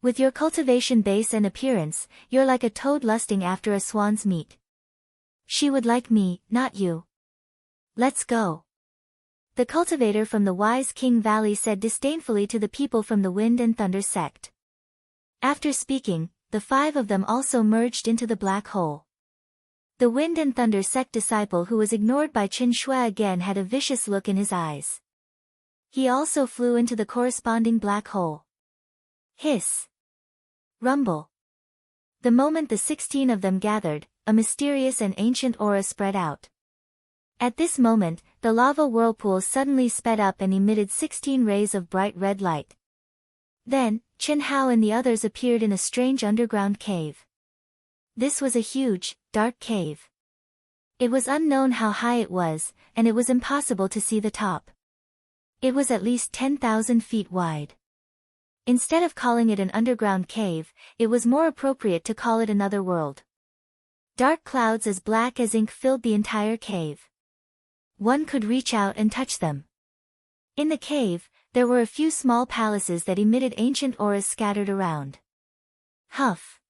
With your cultivation base and appearance, you're like a toad lusting after a swan's meat. She would like me, not you. Let's go. The cultivator from the Wise King Valley said disdainfully to the people from the Wind and Thunder sect. After speaking, the 5 of them also merged into the black hole. The Wind and Thunder sect disciple who was ignored by Chen Shui again had a vicious look in his eyes. He also flew into the corresponding black hole. Hiss. Rumble. The moment the 16 of them gathered, a mysterious and ancient aura spread out. At this moment, the lava whirlpool suddenly sped up and emitted 16 rays of bright red light. Then, Chen Hao and the others appeared in a strange underground cave. This was a huge, dark cave. It was unknown how high it was, and it was impossible to see the top. It was at least 10,000 feet wide. Instead of calling it an underground cave, it was more appropriate to call it another world. Dark clouds as black as ink filled the entire cave. One could reach out and touch them. In the cave, there were a few small palaces that emitted ancient auras scattered around. Huff.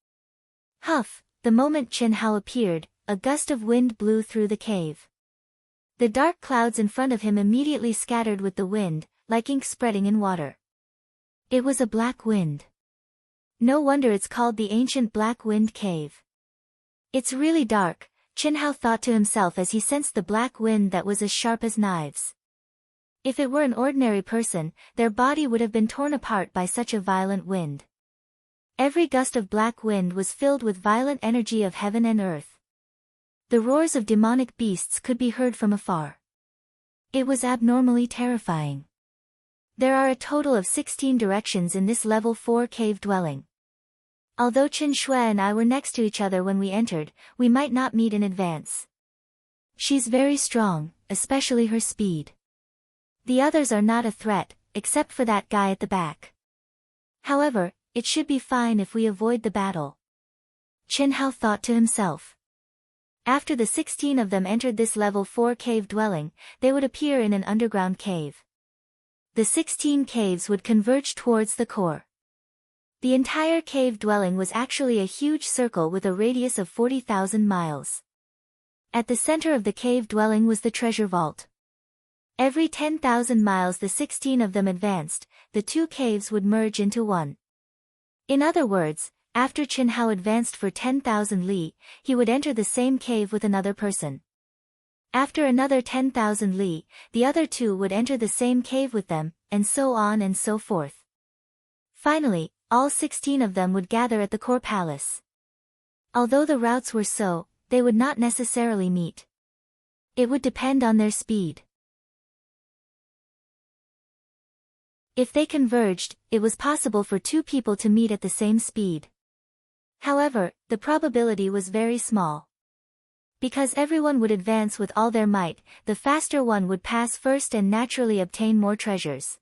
Huff, the moment Chen Hao appeared, a gust of wind blew through the cave. The dark clouds in front of him immediately scattered with the wind, like ink spreading in water. It was a black wind. No wonder it's called the ancient Black Wind Cave. It's really dark, Chen Hao thought to himself as he sensed the black wind that was as sharp as knives. If it were an ordinary person, their body would have been torn apart by such a violent wind. Every gust of black wind was filled with violent energy of heaven and earth. The roars of demonic beasts could be heard from afar. It was abnormally terrifying. There are a total of 16 directions in this level 4 cave dwelling. Although Chen Shui and I were next to each other when we entered, we might not meet in advance. She's very strong, especially her speed. The others are not a threat, except for that guy at the back. However, it should be fine if we avoid the battle. Chen Hao thought to himself. After the 16 of them entered this level 4 cave dwelling, they would appear in an underground cave. the 16 caves would converge towards the core. The entire cave dwelling was actually a huge circle with a radius of 40,000 miles. At the center of the cave dwelling was the treasure vault. Every 10,000 miles the 16 of them advanced, the two caves would merge into one. In other words, after Qin Hao advanced for 10,000 li, he would enter the same cave with another person. After another 10,000 li, the other two would enter the same cave with them, and so on and so forth. Finally, all 16 of them would gather at the core palace. Although the routes were so, they would not necessarily meet. It would depend on their speed. If they converged, it was possible for two people to meet at the same speed. However, the probability was very small. Because everyone would advance with all their might, the faster one would pass first and naturally obtain more treasures.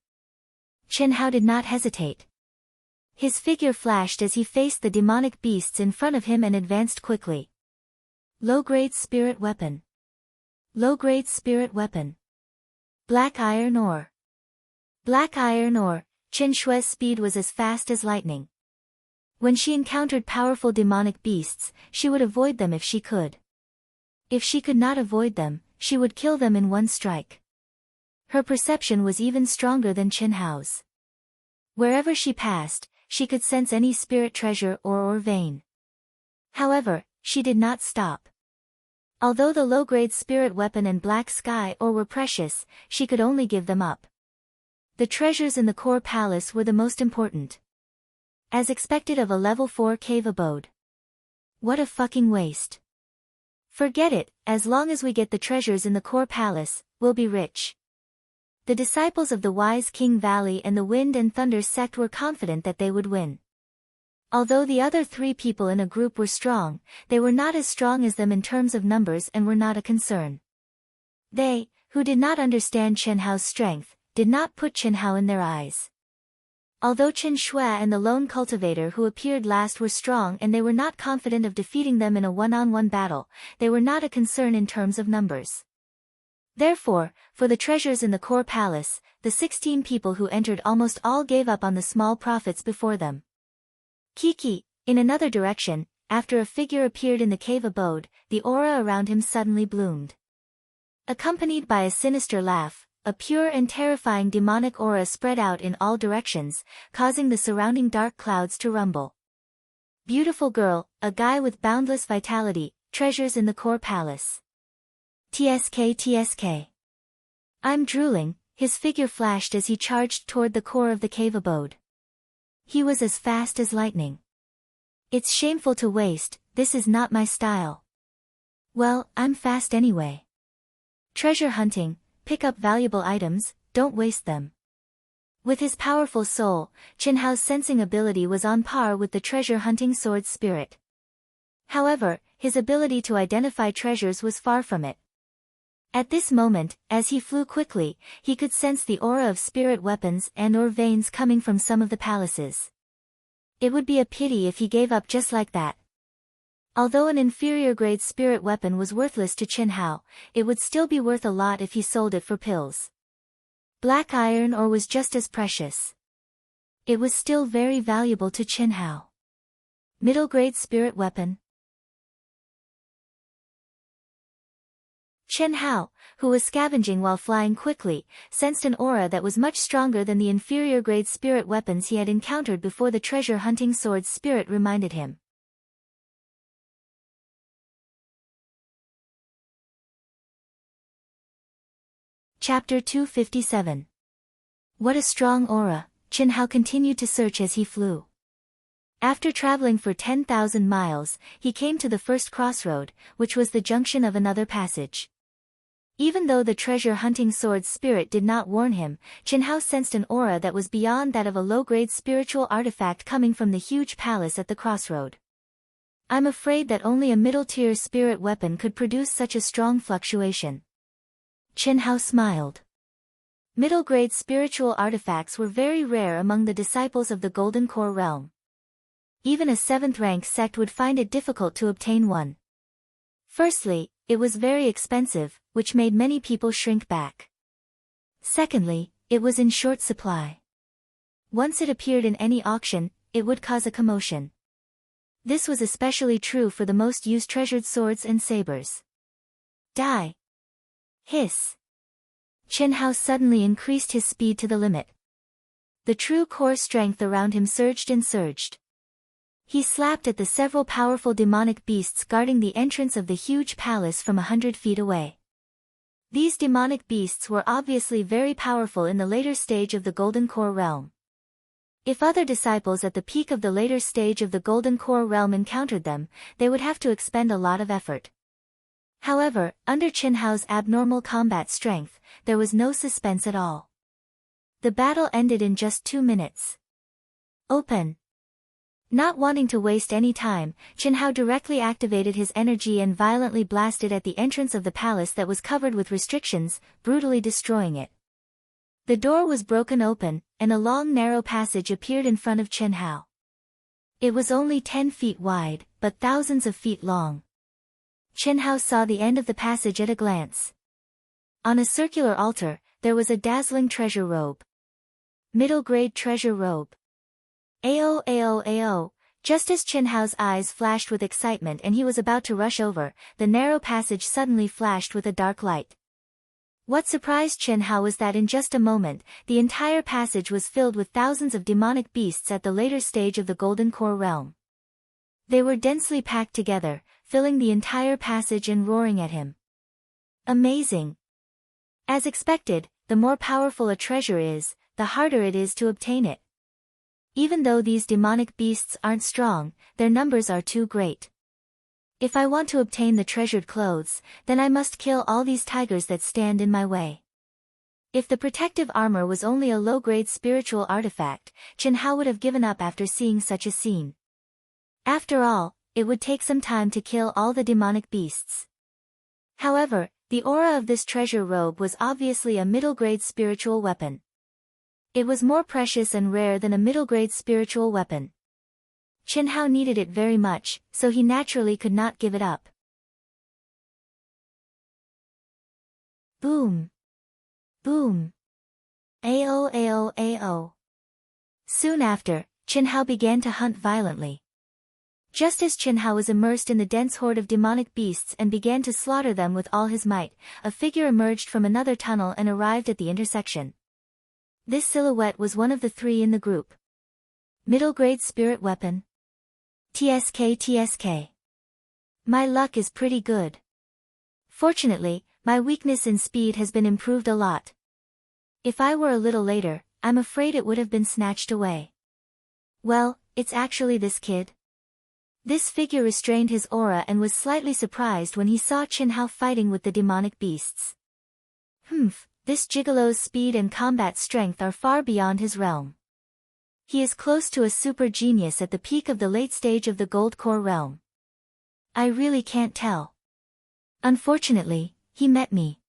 Qin Hao did not hesitate. His figure flashed as he faced the demonic beasts in front of him and advanced quickly. Low-grade spirit weapon. Low-grade spirit weapon. Black iron ore. Black iron ore. Qin Shui's speed was as fast as lightning. When she encountered powerful demonic beasts, she would avoid them if she could. If she could not avoid them, she would kill them in one strike. Her perception was even stronger than Qin Hao's. Wherever she passed, she could sense any spirit treasure or ore vein. However, she did not stop. Although the low-grade spirit weapon and black sky ore were precious, she could only give them up. The treasures in the core palace were the most important. As expected of a level 4 cave abode. What a fucking waste. Forget it, as long as we get the treasures in the core palace, we'll be rich. The disciples of the wise King Valley and the Wind and Thunder sect were confident that they would win. Although the other 3 people in a group were strong, they were not as strong as them in terms of numbers and were not a concern. They, who did not understand Qin Hao's strength, did not put Qin Hao in their eyes. Although Qin Shui and the lone cultivator who appeared last were strong and they were not confident of defeating them in a one-on-one battle, they were not a concern in terms of numbers. Therefore, for the treasures in the core palace, the 16 people who entered almost all gave up on the small profits before them. Kiki, in another direction, after a figure appeared in the cave abode, the aura around him suddenly bloomed. Accompanied by a sinister laugh, a pure and terrifying demonic aura spread out in all directions, causing the surrounding dark clouds to rumble. Beautiful girl, a guy with boundless vitality, treasures in the core palace. TSK. I'm drooling, his figure flashed as he charged toward the core of the cave abode. He was as fast as lightning. It's shameful to waste, this is not my style. Well, I'm fast anyway. Treasure hunting. Pick up valuable items, don't waste them. With his powerful soul, Qin Hao's sensing ability was on par with the treasure-hunting sword spirit. However, his ability to identify treasures was far from it. At this moment, as he flew quickly, he could sense the aura of spirit weapons and ore veins coming from some of the palaces. It would be a pity if he gave up just like that. Although an inferior-grade spirit weapon was worthless to Qin Hao, it would still be worth a lot if he sold it for pills. Black iron ore was just as precious. It was still very valuable to Qin Hao. Middle-grade spirit weapon. Qin Hao, who was scavenging while flying quickly, sensed an aura that was much stronger than the inferior-grade spirit weapons he had encountered before. The treasure-hunting sword spirit reminded him. Chapter 257. What a strong aura, Qin Hao continued to search as he flew. After traveling for 10,000 miles, he came to the first crossroad, which was the junction of another passage. Even though the treasure-hunting sword spirit did not warn him, Qin Hao sensed an aura that was beyond that of a low-grade spiritual artifact coming from the huge palace at the crossroad. I'm afraid that only a middle-tier spirit weapon could produce such a strong fluctuation. Qin Hao smiled. Middle-grade spiritual artifacts were very rare among the disciples of the Golden Core realm. Even a 7th-rank sect would find it difficult to obtain one. Firstly, it was very expensive, which made many people shrink back. Secondly, it was in short supply. Once it appeared in any auction, it would cause a commotion. This was especially true for the most used treasured swords and sabers. Die! Hiss! Chen Hao suddenly increased his speed to the limit. The true core strength around him surged and surged. He slapped at the several powerful demonic beasts guarding the entrance of the huge palace from 100 feet away. These demonic beasts were obviously very powerful in the later stage of the Golden Core realm. If other disciples at the peak of the later stage of the Golden Core realm encountered them, they would have to expend a lot of effort. However, under Chen Hao's abnormal combat strength, there was no suspense at all. The battle ended in just 2 minutes. Open! Not wanting to waste any time, Chen Hao directly activated his energy and violently blasted at the entrance of the palace that was covered with restrictions, brutally destroying it. The door was broken open, and a long narrow passage appeared in front of Chen Hao. It was only 10 feet wide, but thousands of feet long. Chen Hao saw the end of the passage at a glance. On a circular altar, there was a dazzling treasure robe. Middle-grade treasure robe. Ao ao ao. Just as Chen Hao's eyes flashed with excitement and he was about to rush over, the narrow passage suddenly flashed with a dark light. What surprised Chen Hao was that in just a moment, the entire passage was filled with thousands of demonic beasts at the later stage of the Golden Core realm. They were densely packed together, filling the entire passage and roaring at him. Amazing! As expected, the more powerful a treasure is, the harder it is to obtain it. Even though these demonic beasts aren't strong, their numbers are too great. If I want to obtain the treasured clothes, then I must kill all these tigers that stand in my way. If the protective armor was only a low-grade spiritual artifact, Chen Hao would have given up after seeing such a scene. After all, it would take some time to kill all the demonic beasts. However, the aura of this treasure robe was obviously a middle-grade spiritual weapon. It was more precious and rare than a middle-grade spiritual weapon. Chen Hao needed it very much, so he naturally could not give it up. Boom! Boom! Ao ao ao. Soon after, Chen Hao began to hunt violently. Just as Chen Hao was immersed in the dense horde of demonic beasts and began to slaughter them with all his might, a figure emerged from another tunnel and arrived at the intersection. This silhouette was one of the 3 in the group. Middle-grade spirit weapon. TSK. My luck is pretty good. Fortunately, my weakness in speed has been improved a lot. If I were a little later, I'm afraid it would have been snatched away. Well, it's actually this kid. This figure restrained his aura and was slightly surprised when he saw Chen Hao fighting with the demonic beasts. This gigolo's speed and combat strength are far beyond his realm. He is close to a super genius at the peak of the late stage of the Gold Core realm. I really can't tell. Unfortunately, he met me.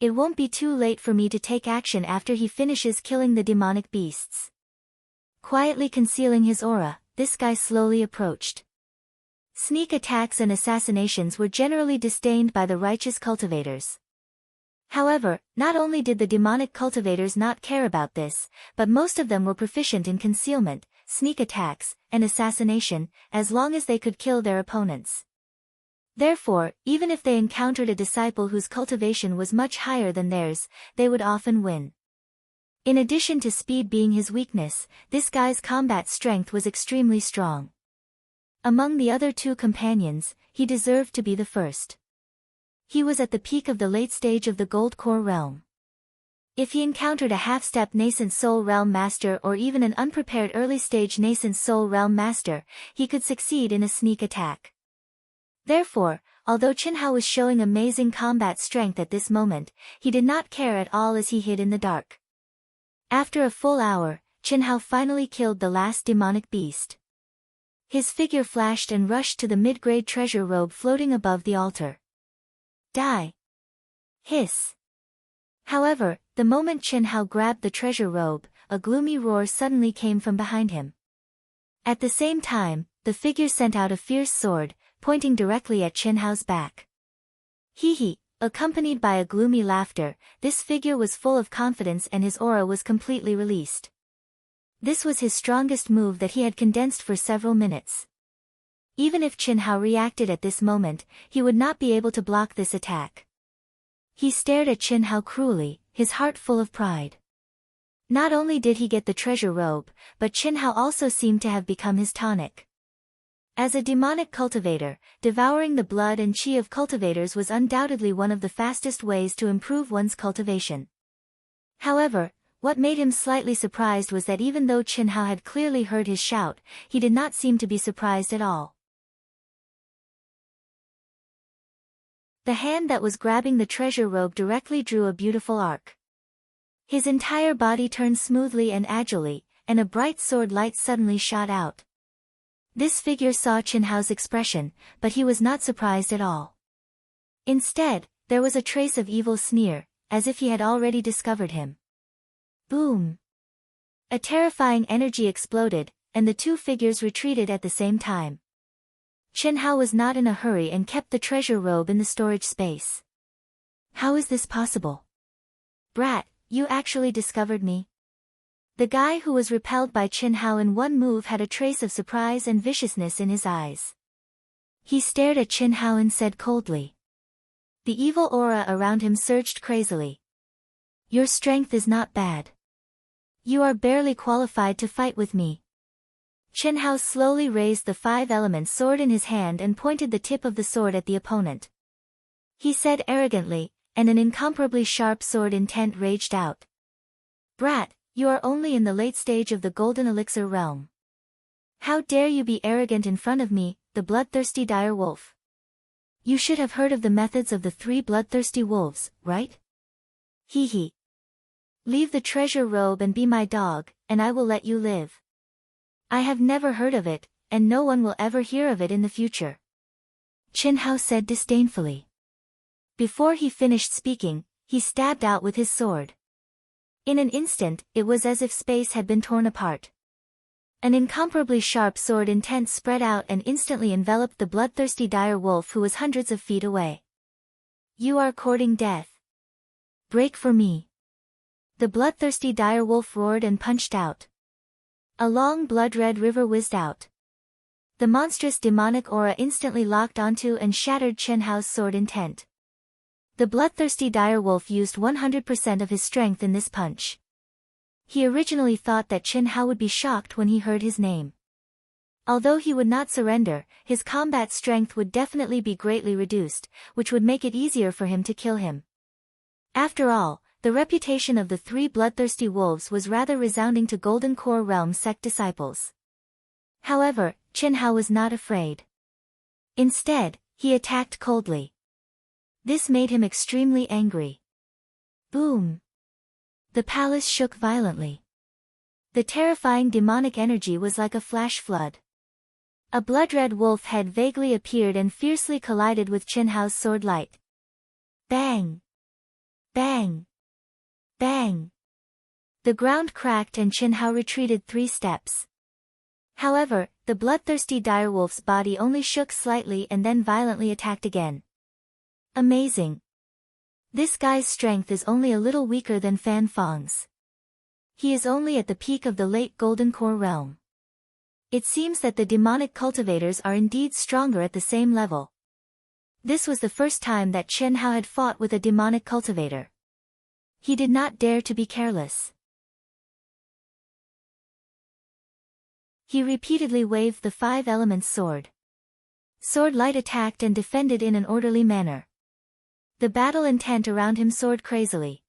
It won't be too late for me to take action after he finishes killing the demonic beasts. Quietly concealing his aura, this guy slowly approached. Sneak attacks and assassinations were generally disdained by the righteous cultivators. However, not only did the demonic cultivators not care about this, but most of them were proficient in concealment, sneak attacks, and assassination, as long as they could kill their opponents. Therefore, even if they encountered a disciple whose cultivation was much higher than theirs, they would often win. In addition to speed being his weakness, this guy's combat strength was extremely strong. Among the other 2 companions, he deserved to be the first. He was at the peak of the late stage of the Gold Core realm. If he encountered a half-step nascent soul realm master or even an unprepared early-stage nascent soul realm master, he could succeed in a sneak attack. Therefore, although Chen Hao was showing amazing combat strength at this moment, he did not care at all as he hid in the dark. After a full hour, Chen Hao finally killed the last demonic beast. His figure flashed and rushed to the mid-grade treasure robe floating above the altar. Die! Hiss! However, the moment Chen Hao grabbed the treasure robe, a gloomy roar suddenly came from behind him. At the same time, the figure sent out a fierce sword, pointing directly at Chen Hao's back. Hee hee, Accompanied by a gloomy laughter, this figure was full of confidence and his aura was completely released. This was his strongest move that he had condensed for several minutes. Even if Qin Hao reacted at this moment, he would not be able to block this attack. He stared at Qin Hao cruelly, his heart full of pride. Not only did he get the treasure robe, but Qin Hao also seemed to have become his tonic. As a demonic cultivator, devouring the blood and qi of cultivators was undoubtedly one of the fastest ways to improve one's cultivation. However, what made him slightly surprised was that even though Qin Hao had clearly heard his shout, he did not seem to be surprised at all. The hand that was grabbing the treasure robe directly drew a beautiful arc. His entire body turned smoothly and agilely, and a bright sword light suddenly shot out. This figure saw Qin Hao's expression, but he was not surprised at all. Instead, there was a trace of evil sneer, as if he had already discovered him. Boom! A terrifying energy exploded, and the two figures retreated at the same time. Qin Hao was not in a hurry and kept the treasure robe in the storage space. How is this possible? Brat, you actually discovered me? The guy who was repelled by Qin Hao in one move had a trace of surprise and viciousness in his eyes. He stared at Qin Hao and said coldly. The evil aura around him surged crazily. Your strength is not bad. You are barely qualified to fight with me. Qin Hao slowly raised the five-element sword in his hand and pointed the tip of the sword at the opponent. He said arrogantly, and an incomparably sharp sword intent raged out. Brat, you are only in the late stage of the golden elixir realm. How dare you be arrogant in front of me, the bloodthirsty dire wolf? You should have heard of the methods of the three bloodthirsty wolves, right? Hee hee. Leave the treasure robe and be my dog, and I will let you live. I have never heard of it, and no one will ever hear of it in the future. Qin Hao said disdainfully. Before he finished speaking, he stabbed out with his sword. In an instant, it was as if space had been torn apart. An incomparably sharp sword intent spread out and instantly enveloped the bloodthirsty dire wolf who was hundreds of feet away. You are courting death. Break for me. The bloodthirsty dire wolf roared and punched out. A long blood-red river whizzed out. The monstrous demonic aura instantly locked onto and shattered Qin Hao's sword intent. The bloodthirsty dire wolf used 100% of his strength in this punch. He originally thought that Qin Hao would be shocked when he heard his name. Although he would not surrender, his combat strength would definitely be greatly reduced, which would make it easier for him to kill him. After all, the reputation of the three bloodthirsty wolves was rather resounding to Golden Core Realm sect disciples. However, Qin Hao was not afraid. Instead, he attacked coldly. This made him extremely angry. Boom! The palace shook violently. The terrifying demonic energy was like a flash flood. A blood-red wolf head vaguely appeared and fiercely collided with Qin Hao's sword light. Bang! Bang! Bang! The ground cracked and Qin Hao retreated 3 steps. However, the bloodthirsty direwolf's body only shook slightly and then violently attacked again. Amazing! This guy's strength is only a little weaker than Fan Fang's. He is only at the peak of the late Golden Core realm. It seems that the demonic cultivators are indeed stronger at the same level. This was the first time that Qin Hao had fought with a demonic cultivator. He did not dare to be careless. He repeatedly waved the 5-element sword. Sword light attacked and defended in an orderly manner. The battle intent around him soared crazily.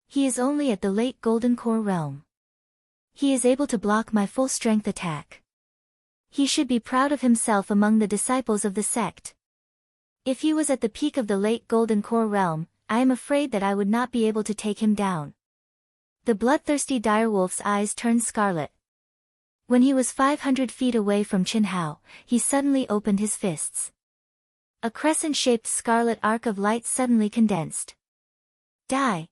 He is only at the late Golden Core realm. He is able to block my full strength attack. He should be proud of himself among the disciples of the sect. If he was at the peak of the late Golden Core realm, I am afraid that I would not be able to take him down. The bloodthirsty direwolf's eyes turned scarlet. When he was 500 feet away from Qin Hao, he suddenly opened his fists. A crescent-shaped scarlet arc of light suddenly condensed. Die!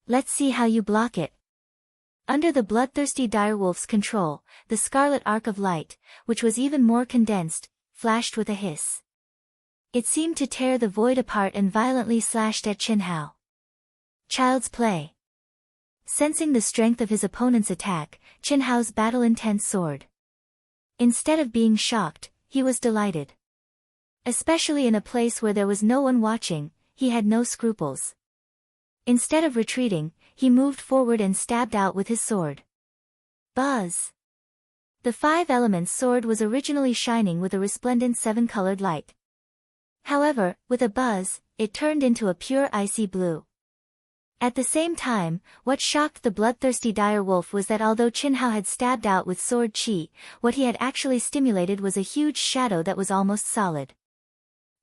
Let's see how you block it. Under the bloodthirsty direwolf's control, the scarlet arc of light, which was even more condensed, flashed with a hiss. It seemed to tear the void apart and violently slashed at Qinhao. Child's play. Sensing the strength of his opponent's attack, Qinhao's battle-intense soared. Instead of being shocked, he was delighted. Especially in a place where there was no one watching, he had no scruples. Instead of retreating, he moved forward and stabbed out with his sword. Buzz! The 5 elements sword was originally shining with a resplendent 7-colored light. However, with a buzz, it turned into a pure icy blue. At the same time, what shocked the bloodthirsty dire wolf was that although Qinhao had stabbed out with sword qi, what he had actually stimulated was a huge shadow that was almost solid.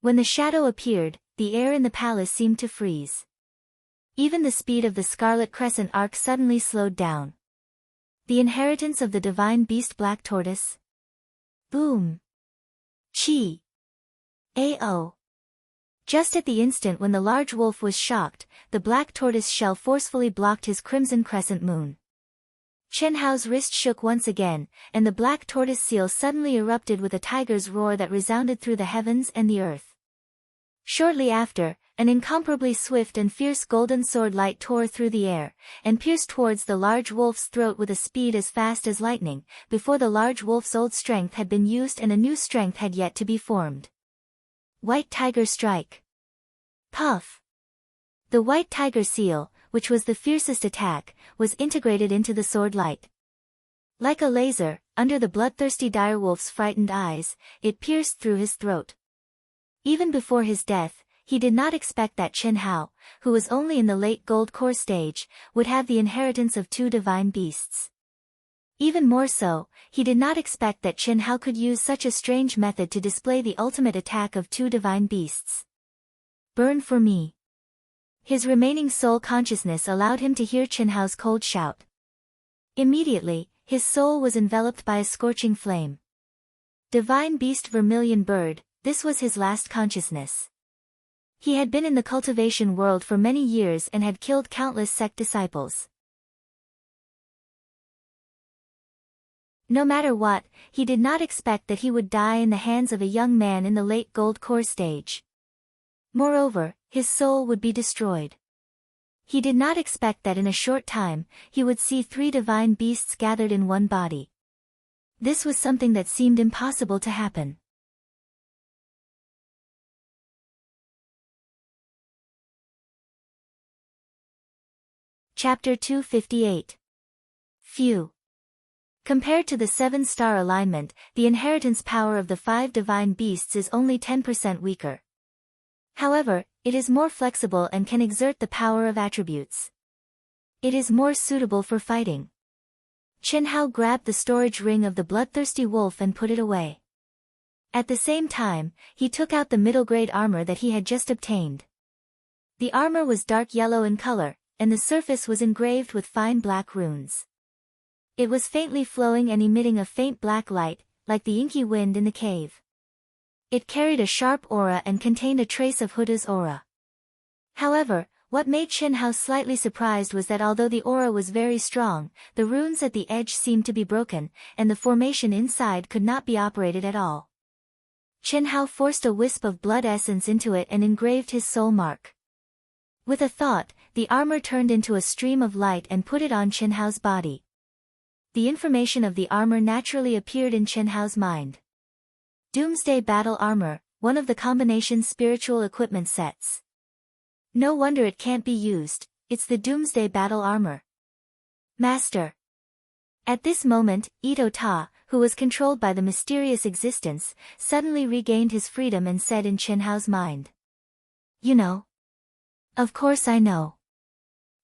When the shadow appeared, the air in the palace seemed to freeze. Even the speed of the Scarlet Crescent arc suddenly slowed down. The inheritance of the divine beast Black Tortoise? Boom! Chi! Ao! Just at the instant when the large wolf was shocked, the Black Tortoise shell forcefully blocked his crimson crescent moon. Qinhao's wrist shook once again, and the Black Tortoise seal suddenly erupted with a tiger's roar that resounded through the heavens and the earth. Shortly after, an incomparably swift and fierce golden sword light tore through the air, and pierced towards the large wolf's throat with a speed as fast as lightning, before the large wolf's old strength had been used and a new strength had yet to be formed. White Tiger Strike. Puff! The White Tiger seal, which was the fiercest attack, was integrated into the sword light. Like a laser, under the bloodthirsty direwolf's frightened eyes, it pierced through his throat. Even before his death, he did not expect that Qinhao, who was only in the late gold core stage, would have the inheritance of 2 divine beasts. Even more so, he did not expect that Qinhao could use such a strange method to display the ultimate attack of 2 divine beasts. Burn for me. His remaining soul consciousness allowed him to hear Qinhao's cold shout. Immediately, his soul was enveloped by a scorching flame. Divine beast vermilion bird, this was his last consciousness. He had been in the cultivation world for many years and had killed countless sect disciples. No matter what, he did not expect that he would die in the hands of a young man in the late gold core stage. Moreover, his soul would be destroyed. He did not expect that in a short time, he would see 3 divine beasts gathered in one body. This was something that seemed impossible to happen. Chapter 258. Phew. Compared to the 7-star alignment, the inheritance power of the 5 divine beasts is only 10% weaker. However, it is more flexible and can exert the power of attributes. It is more suitable for fighting. Qinhao grabbed the storage ring of the bloodthirsty wolf and put it away. At the same time, he took out the middle-grade armor that he had just obtained. The armor was dark yellow in color, and the surface was engraved with fine black runes. It was faintly flowing and emitting a faint black light, like the inky wind in the cave. It carried a sharp aura and contained a trace of Huda's aura. However, what made Qinhao slightly surprised was that although the aura was very strong, the runes at the edge seemed to be broken, and the formation inside could not be operated at all. Qinhao forced a wisp of blood essence into it and engraved his soul mark. With a thought, the armor turned into a stream of light and put it on Qinhao's body. The information of the armor naturally appeared in Qinhao's mind. Doomsday Battle Armor, one of the combination's spiritual equipment sets. No wonder it can't be used, it's the Doomsday Battle Armor. Master. At this moment, Ito Ta, who was controlled by the mysterious existence, suddenly regained his freedom and said in Qinhao's mind. You know. Of course I know.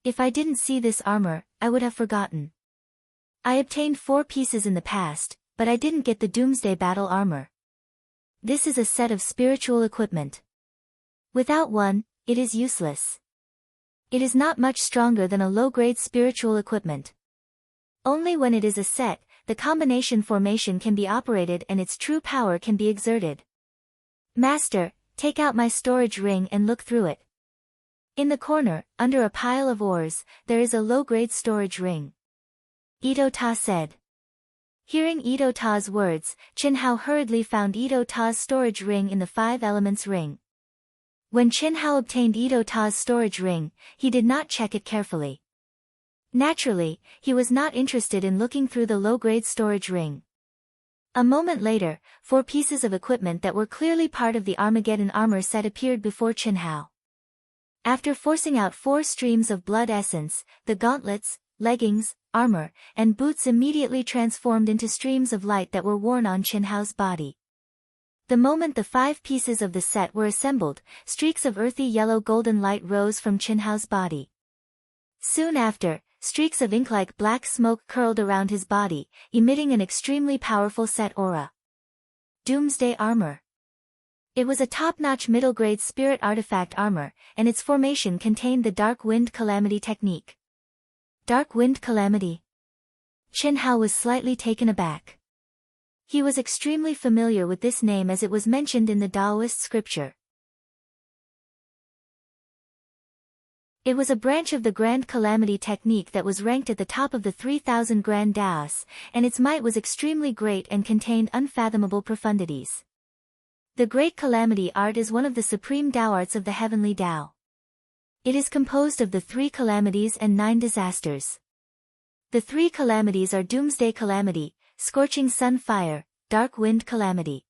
If I didn't see this armor, I would have forgotten. I obtained 4 pieces in the past, but I didn't get the Doomsday Battle Armor. This is a set of spiritual equipment. Without one, it is useless. It is not much stronger than a low-grade spiritual equipment. Only when it is a set, the combination formation can be operated and its true power can be exerted. Master, take out my storage ring and look through it. In the corner, under a pile of ores, there is a low-grade storage ring. Ito Ta said. Hearing Ito Ta's words, Qin Hao hurriedly found Ito Ta's storage ring in the Five Elements ring. When Qin Hao obtained Ito Ta's storage ring, he did not check it carefully. Naturally, he was not interested in looking through the low-grade storage ring. A moment later, 4 pieces of equipment that were clearly part of the Armageddon armor set appeared before Qin Hao. After forcing out 4 streams of blood essence, the gauntlets, leggings, armor, and boots immediately transformed into streams of light that were worn on Qin Hao's body. The moment the 5 pieces of the set were assembled, streaks of earthy yellow golden light rose from Qin Hao's body. Soon after, streaks of ink-like black smoke curled around his body, emitting an extremely powerful set aura. Doomsday Armor. It was a top-notch middle-grade spirit artifact armor, and its formation contained the Dark Wind Calamity technique. Dark Wind Calamity? Qin Hao was slightly taken aback. He was extremely familiar with this name as it was mentioned in the Taoist scripture. It was a branch of the Grand Calamity technique that was ranked at the top of the 3,000 Grand Daos, and its might was extremely great and contained unfathomable profundities. The Great Calamity art is one of the supreme Tao arts of the Heavenly Tao. It is composed of the 3 calamities and 9 disasters. The 3 calamities are Doomsday Calamity, Scorching Sun Fire, Dark Wind Calamity.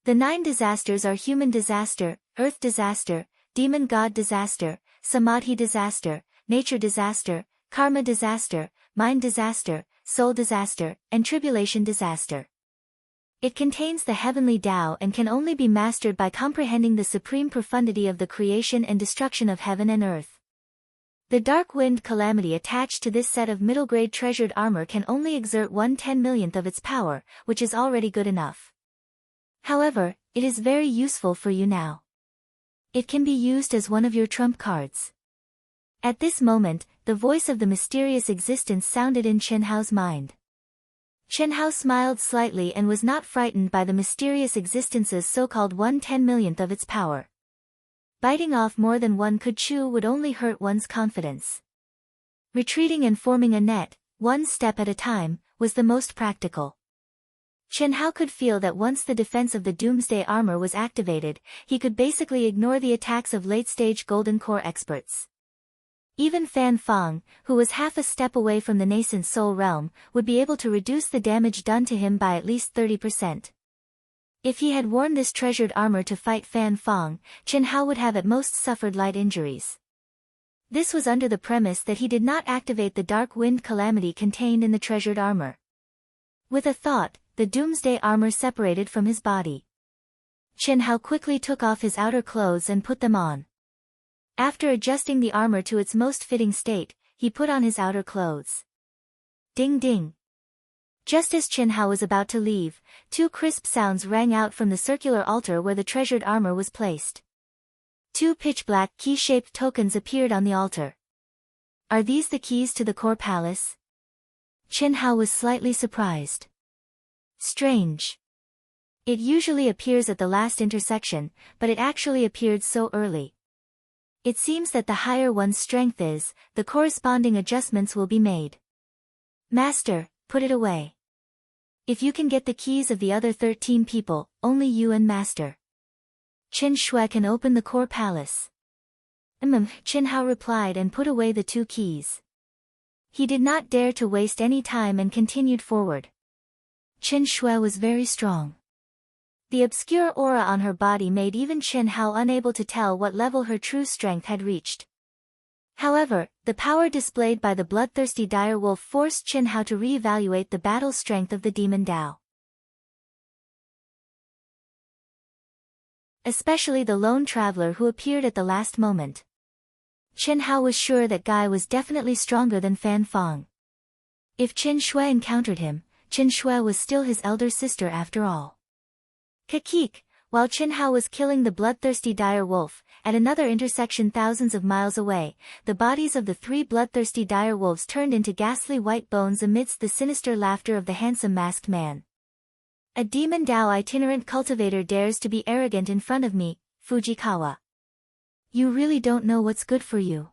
The 9 disasters are Human Disaster, Earth Disaster, Demon God Disaster, Samadhi Disaster, Nature Disaster, Karma Disaster, Mind Disaster, Soul Disaster, and Tribulation Disaster. It contains the heavenly Tao and can only be mastered by comprehending the supreme profundity of the creation and destruction of heaven and earth. The Dark Wind Calamity attached to this set of middle-grade treasured armor can only exert 1/10,000,000th of its power, which is already good enough. However, it is very useful for you now. It can be used as one of your trump cards. At this moment, the voice of the mysterious existence sounded in Qin Hao's mind. Qin Hao smiled slightly and was not frightened by the mysterious existence's so-called 1/10,000,000th of its power. Biting off more than one could chew would only hurt one's confidence. Retreating and forming a net, one step at a time, was the most practical. Qin Hao could feel that once the defense of the Doomsday armor was activated, he could basically ignore the attacks of late-stage Golden Core experts. Even Fan Fang, who was half a step away from the nascent soul realm, would be able to reduce the damage done to him by at least 30%. If he had worn this treasured armor to fight Fan Fang, Qin Hao would have at most suffered light injuries. This was under the premise that he did not activate the Dark Wind Calamity contained in the treasured armor. With a thought, the Doomsday armor separated from his body. Qin Hao quickly took off his outer clothes and put them on. After adjusting the armor to its most fitting state, he put on his outer clothes. Ding ding. Just as Qin Hao was about to leave, 2 crisp sounds rang out from the circular altar where the treasured armor was placed. 2 pitch-black key-shaped tokens appeared on the altar. Are these the keys to the core palace? Qin Hao was slightly surprised. Strange. It usually appears at the last intersection, but it actually appeared so early. It seems that the higher one's strength is, the corresponding adjustments will be made. Master, put it away. If you can get the keys of the other 13 people, only you and Master Qin Shui can open the core palace. Qin Hao replied and put away the 2 keys. He did not dare to waste any time and continued forward. Qin Shui was very strong. The obscure aura on her body made even Qin Hao unable to tell what level her true strength had reached. However, the power displayed by the bloodthirsty dire wolf forced Qin Hao to re-evaluate the battle strength of the demon Tao. Especially the lone traveler who appeared at the last moment. Qin Hao was sure that Guy was definitely stronger than Fan Fang. If Qin Shui encountered him, Qin Shui was still his elder sister after all. Kakik, while Qin Hao was killing the bloodthirsty dire wolf, at another intersection thousands of miles away, the bodies of the 3 bloodthirsty dire wolves turned into ghastly white bones amidst the sinister laughter of the handsome masked man. A demon Tao itinerant cultivator dares to be arrogant in front of me, Fujikawa. You really don't know what's good for you.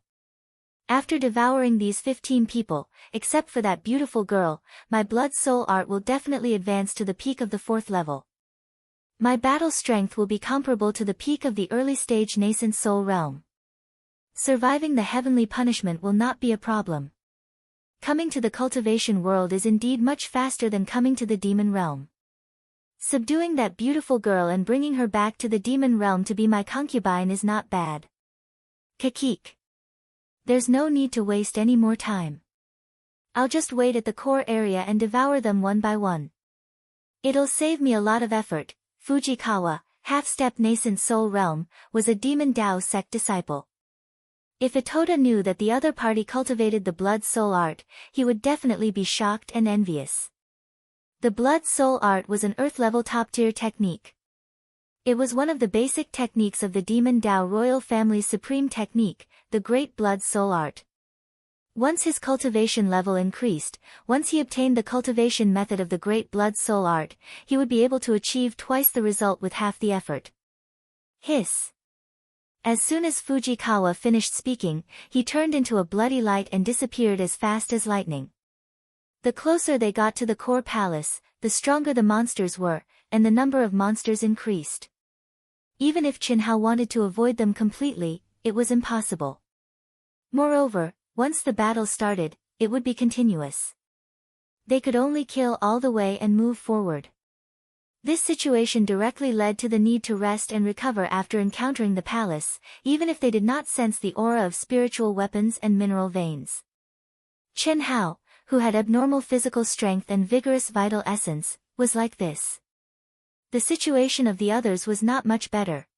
After devouring these 15 people, except for that beautiful girl, my blood soul art will definitely advance to the peak of the 4th level. My battle strength will be comparable to the peak of the early stage nascent soul realm. Surviving the heavenly punishment will not be a problem. Coming to the cultivation world is indeed much faster than coming to the demon realm. Subduing that beautiful girl and bringing her back to the demon realm to be my concubine is not bad. Kakik. There's no need to waste any more time. I'll just wait at the core area and devour them one by one. It'll save me a lot of effort. Fujikawa, half-step nascent soul realm, was a demon Dao sect disciple. If Itoda knew that the other party cultivated the blood soul art, he would definitely be shocked and envious. The blood soul art was an earth-level top-tier technique. It was one of the basic techniques of the demon Dao royal family's supreme technique, the great blood soul art. Once his cultivation level increased, once he obtained the cultivation method of the great blood soul art, he would be able to achieve twice the result with half the effort. Hiss. As soon as Fujikawa finished speaking, he turned into a bloody light and disappeared as fast as lightning. The closer they got to the core palace, the stronger the monsters were, and the number of monsters increased. Even if Chinhao wanted to avoid them completely, it was impossible. Moreover, once the battle started, it would be continuous. They could only kill all the way and move forward. This situation directly led to the need to rest and recover after encountering the palace, even if they did not sense the aura of spiritual weapons and mineral veins. Chinhao, who had abnormal physical strength and vigorous vital essence, was like this. The situation of the others was not much better.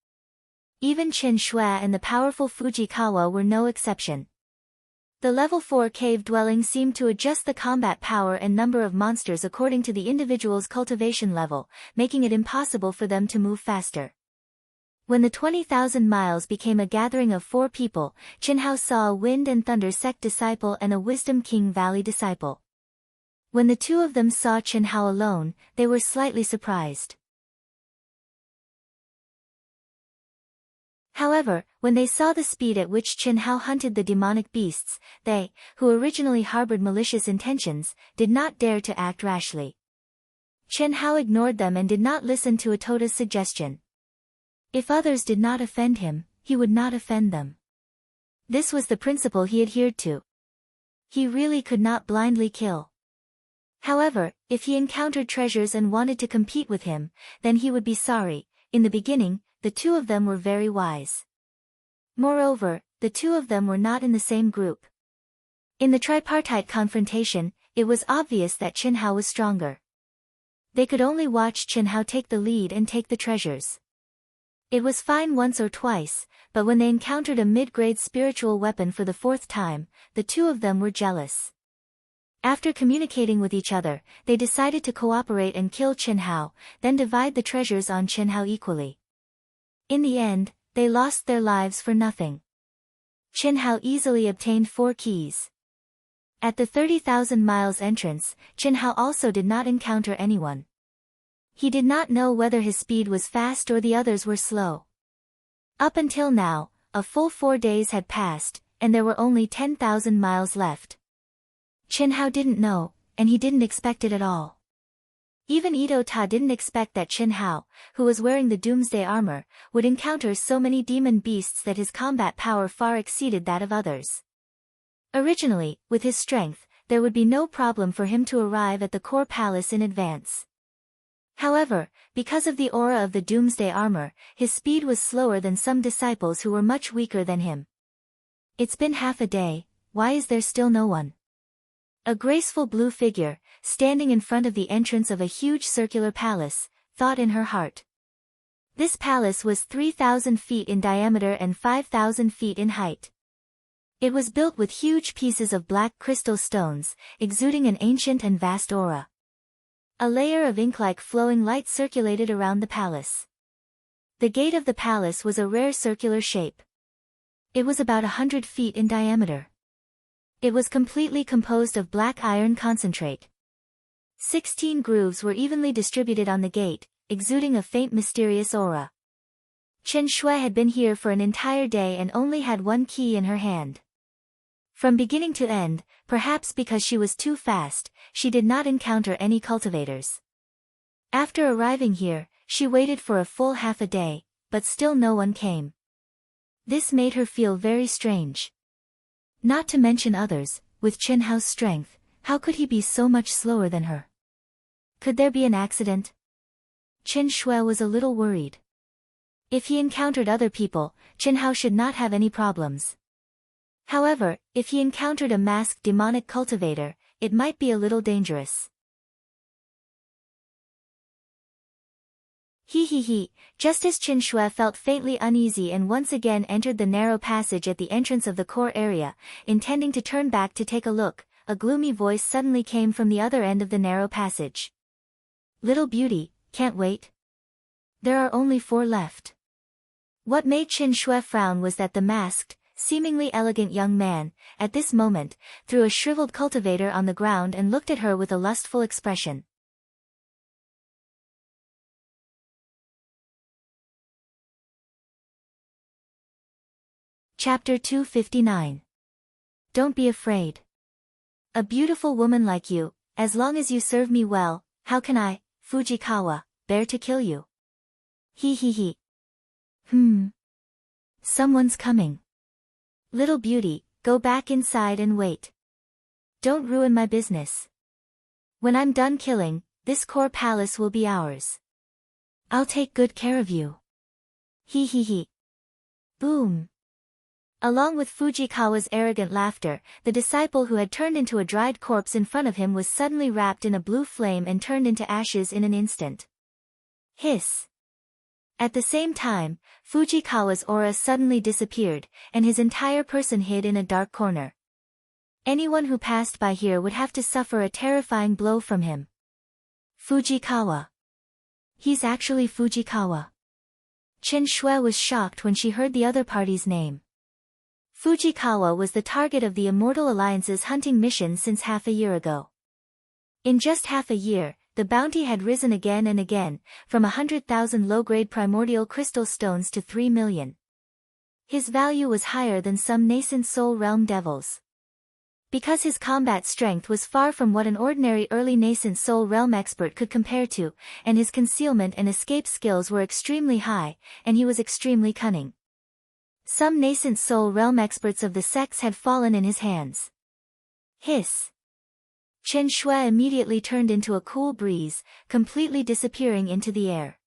Even Qin Shui and the powerful Fujikawa were no exception. The level 4 cave dwelling seemed to adjust the combat power and number of monsters according to the individual's cultivation level, making it impossible for them to move faster. When the 20,000 miles became a gathering of 4 people, Chinhao saw a Wind and Thunder sect disciple and a Wisdom King Valley disciple. When the 2 of them saw Chinhao alone, they were slightly surprised. However, when they saw the speed at which Chinhao hunted the demonic beasts, they, who originally harbored malicious intentions, did not dare to act rashly. Chinhao ignored them and did not listen to Itoda's suggestion. If others did not offend him, he would not offend them. This was the principle he adhered to. He really could not blindly kill. However, if he encountered treasures and wanted to compete with him, then he would be sorry. In the beginning, the 2 of them were very wise. Moreover, the 2 of them were not in the same group. In the tripartite confrontation, it was obvious that Chinhao was stronger. They could only watch Chinhao take the lead and take the treasures. It was fine once or twice, but when they encountered a mid-grade spiritual weapon for the 4th time, the 2 of them were jealous. After communicating with each other, they decided to cooperate and kill Chinhao, then divide the treasures on Chinhao equally. In the end, they lost their lives for nothing. Chinhao easily obtained 4 keys. At the 30,000 miles entrance, Chinhao also did not encounter anyone. He did not know whether his speed was fast or the others were slow. Up until now, a full 4 days had passed, and there were only 10,000 miles left. Chinhao didn't know, and he didn't expect it at all. Even Ito-ta didn't expect that Chinhao, who was wearing the doomsday armor, would encounter so many demon beasts that his combat power far exceeded that of others. Originally, with his strength, there would be no problem for him to arrive at the core palace in advance. However, because of the aura of the doomsday armor, his speed was slower than some disciples who were much weaker than him. It's been half a day, why is there still no one? A graceful blue figure, standing in front of the entrance of a huge circular palace, thought in her heart. This palace was 3,000 feet in diameter and 5,000 feet in height. It was built with huge pieces of black crystal stones, exuding an ancient and vast aura. A layer of ink-like flowing light circulated around the palace. The gate of the palace was a rare circular shape. It was about 100 feet in diameter. It was completely composed of black iron concentrate. 16 grooves were evenly distributed on the gate, exuding a faint mysterious aura. Chen Shui had been here for an entire day and only had 1 key in her hand. From beginning to end, perhaps because she was too fast, she did not encounter any cultivators. After arriving here, she waited for a full half a day, but still no one came. This made her feel very strange. Not to mention others, with Chen Hao's strength, how could he be so much slower than her? Could there be an accident? Chen Shui was a little worried. If he encountered other people, Chen Hao should not have any problems. However, if he encountered a masked demonic cultivator, it might be a little dangerous. Just as Chen Shui felt faintly uneasy and once again entered the narrow passage at the entrance of the core area, intending to turn back to take a look, a gloomy voice suddenly came from the other end of the narrow passage. Little beauty, can't wait? There are only 4 left. What made Chen Shui frown was that the masked, seemingly elegant young man, at this moment, threw a shriveled cultivator on the ground and looked at her with a lustful expression. Chapter 259. Don't be afraid. A beautiful woman like you, as long as you serve me well, how can I, Fujikawa, bear to kill you? Someone's coming. Little beauty, go back inside and wait. Don't ruin my business. When I'm done killing, this core palace will be ours. I'll take good care of you. Boom. Along with Fujikawa's arrogant laughter, the disciple who had turned into a dried corpse in front of him was suddenly wrapped in a blue flame and turned into ashes in an instant. Hiss. At the same time, Fujikawa's aura suddenly disappeared, and his entire person hid in a dark corner. Anyone who passed by here would have to suffer a terrifying blow from him. Fujikawa. He's actually Fujikawa. Chen Shui was shocked when she heard the other party's name. Fujikawa was the target of the Immortal Alliance's hunting mission since half a year ago. In just half a year, the bounty had risen again and again, from 100,000 low-grade primordial crystal stones to 3 million. His value was higher than some nascent soul realm devils. Because his combat strength was far from what an ordinary early nascent soul realm expert could compare to, and his concealment and escape skills were extremely high, and he was extremely cunning. Some nascent soul realm experts of the sex had fallen in his hands. Hiss. Chen Shui immediately turned into a cool breeze, completely disappearing into the air.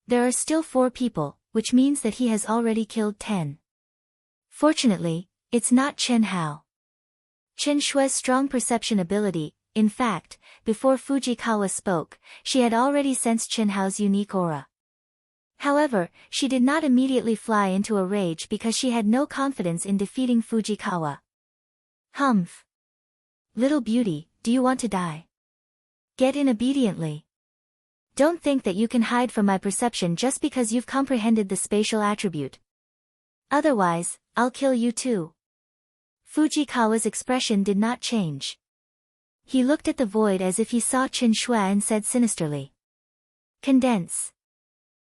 There are still 4 people, which means that he has already killed 10. Fortunately, it's not Chen Hao. Chen Shui's strong perception ability, in fact, before Fujikawa spoke, she had already sensed Chen Hao's unique aura. However, she did not immediately fly into a rage because she had no confidence in defeating Fujikawa. Humph. Little beauty, do you want to die? Get in obediently. Don't think that you can hide from my perception just because you've comprehended the spatial attribute. Otherwise, I'll kill you too. Fujikawa's expression did not change. He looked at the void as if he saw Chen Shui and said sinisterly. Condense.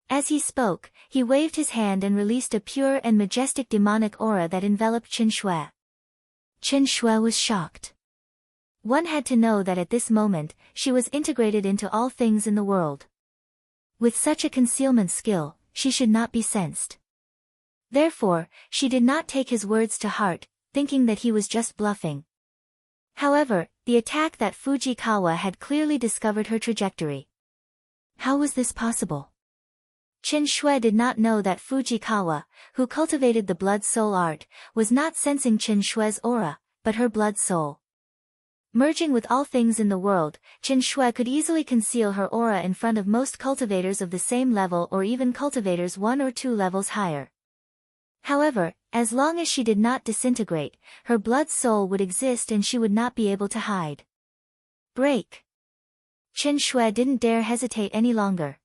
As he spoke, he waved his hand and released a pure and majestic demonic aura that enveloped Chen Shui. Chen Shui was shocked. One had to know that at this moment, she was integrated into all things in the world. With such a concealment skill, she should not be sensed. Therefore, she did not take his words to heart, thinking that he was just bluffing. However, the attack that Fujikawa had clearly discovered her trajectory. How was this possible? Chen Shui did not know that Fujikawa, who cultivated the blood-soul art, was not sensing Chen Shui's aura, but her blood-soul. Merging with all things in the world, Chen Shui could easily conceal her aura in front of most cultivators of the same level or even cultivators 1 or 2 levels higher. However, as long as she did not disintegrate, her blood-soul would exist and she would not be able to hide. Break. Chen Shui didn't dare hesitate any longer.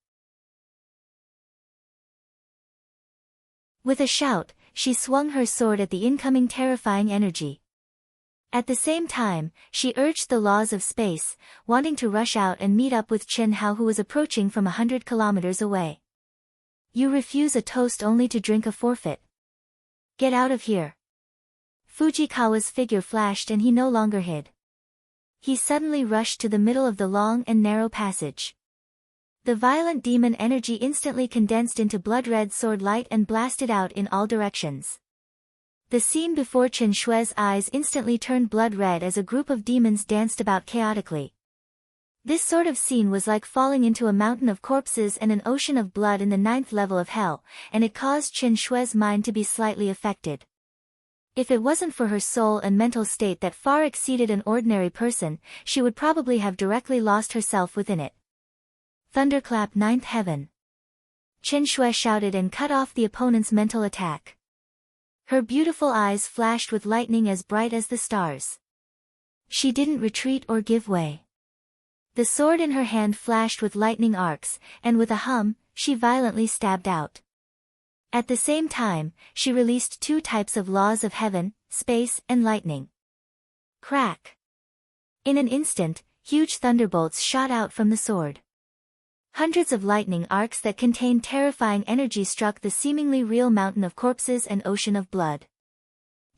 With a shout, she swung her sword at the incoming terrifying energy. At the same time, she urged the laws of space, wanting to rush out and meet up with Chen Hao, who was approaching from 100 kilometers away. You refuse a toast only to drink a forfeit. Get out of here. Fujikawa's figure flashed and he no longer hid. He suddenly rushed to the middle of the long and narrow passage. The violent demon energy instantly condensed into blood-red sword light and blasted out in all directions. The scene before Chen Shui's eyes instantly turned blood-red as a group of demons danced about chaotically. This sort of scene was like falling into a mountain of corpses and an ocean of blood in the 9th level of hell, and it caused Chen Shui's mind to be slightly affected. If it wasn't for her soul and mental state that far exceeded an ordinary person, she would probably have directly lost herself within it. Thunderclap 9th heaven. Chen Shui shouted and cut off the opponent's mental attack. Her beautiful eyes flashed with lightning as bright as the stars. She didn't retreat or give way. The sword in her hand flashed with lightning arcs, and with a hum, she violently stabbed out. At the same time, she released 2 types of laws of heaven, space, and lightning. Crack! In an instant, huge thunderbolts shot out from the sword. Hundreds of lightning arcs that contained terrifying energy struck the seemingly real mountain of corpses and ocean of blood.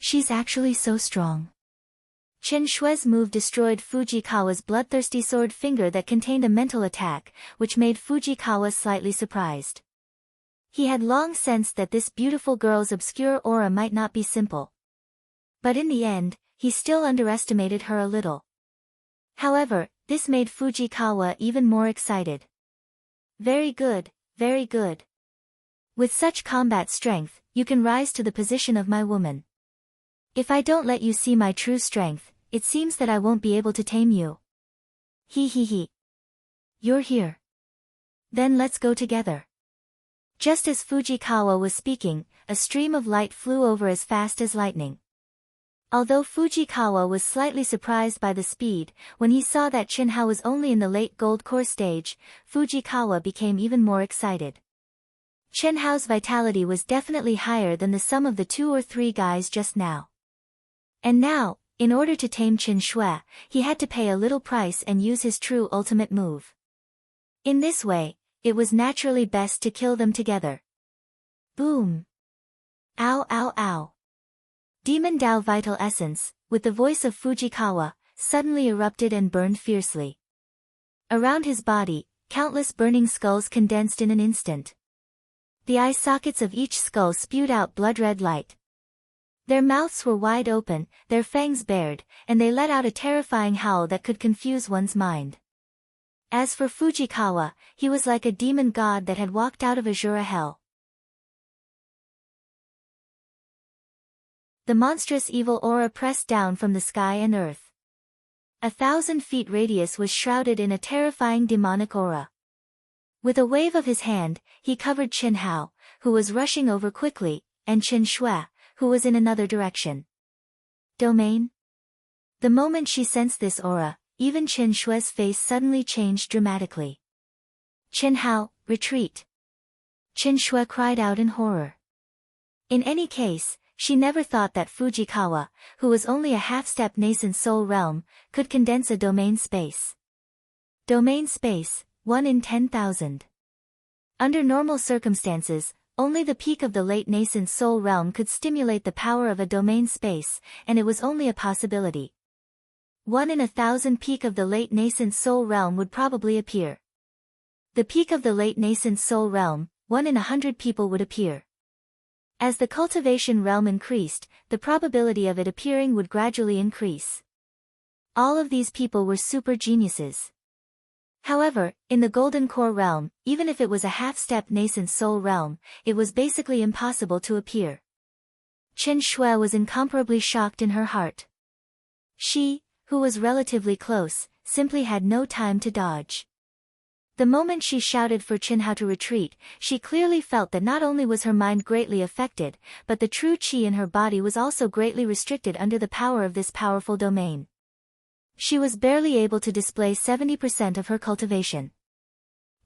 She's actually so strong. Chen Shui's move destroyed Fujikawa's bloodthirsty sword finger that contained a mental attack, which made Fujikawa slightly surprised. He had long sensed that this beautiful girl's obscure aura might not be simple. But in the end, he still underestimated her a little. However, this made Fujikawa even more excited. Very good, very good. With such combat strength, you can rise to the position of my woman. If I don't let you see my true strength, it seems that I won't be able to tame you. He. You're here. Then let's go together. Just as Fujikawa was speaking, a stream of light flew over as fast as lightning. Although Fujikawa was slightly surprised by the speed, when he saw that Chinhao was only in the late gold core stage, Fujikawa became even more excited. Chinhao's vitality was definitely higher than the sum of the 2 or 3 guys just now. And now, in order to tame Chen Shui, he had to pay a little price and use his true ultimate move. In this way, it was naturally best to kill them together. Boom! Ow ow ow! Demon Dao Vital Essence, with the voice of Fujikawa, suddenly erupted and burned fiercely. Around his body, countless burning skulls condensed in an instant. The eye sockets of each skull spewed out blood-red light. Their mouths were wide open, their fangs bared, and they let out a terrifying howl that could confuse one's mind. As for Fujikawa, he was like a demon god that had walked out of Azura hell. The monstrous evil aura pressed down from the sky and earth. 1,000 feet radius was shrouded in a terrifying demonic aura. With a wave of his hand, he covered Chinhao, who was rushing over quickly, and Chen Shui, who was in another direction. Domain? The moment she sensed this aura, even Chen Shui's face suddenly changed dramatically. Chinhao, retreat! Chen Shui cried out in horror. In any case, she never thought that Fujikawa, who was only a half-step nascent soul realm, could condense a domain space. Domain space, 1 in 10,000. Under normal circumstances, only the peak of the late nascent soul realm could stimulate the power of a domain space, and it was only a possibility. 1 in 1,000 peak of the late nascent soul realm would probably appear. The peak of the late nascent soul realm, 1 in 100 people would appear. As the cultivation realm increased, the probability of it appearing would gradually increase. All of these people were super geniuses. However, in the Golden Core realm, even if it was a half-step nascent soul realm, it was basically impossible to appear. Chen Shui was incomparably shocked in her heart. She, who was relatively close, simply had no time to dodge. The moment she shouted for Chinhao to retreat, she clearly felt that not only was her mind greatly affected, but the true qi in her body was also greatly restricted under the power of this powerful domain. She was barely able to display 70% of her cultivation.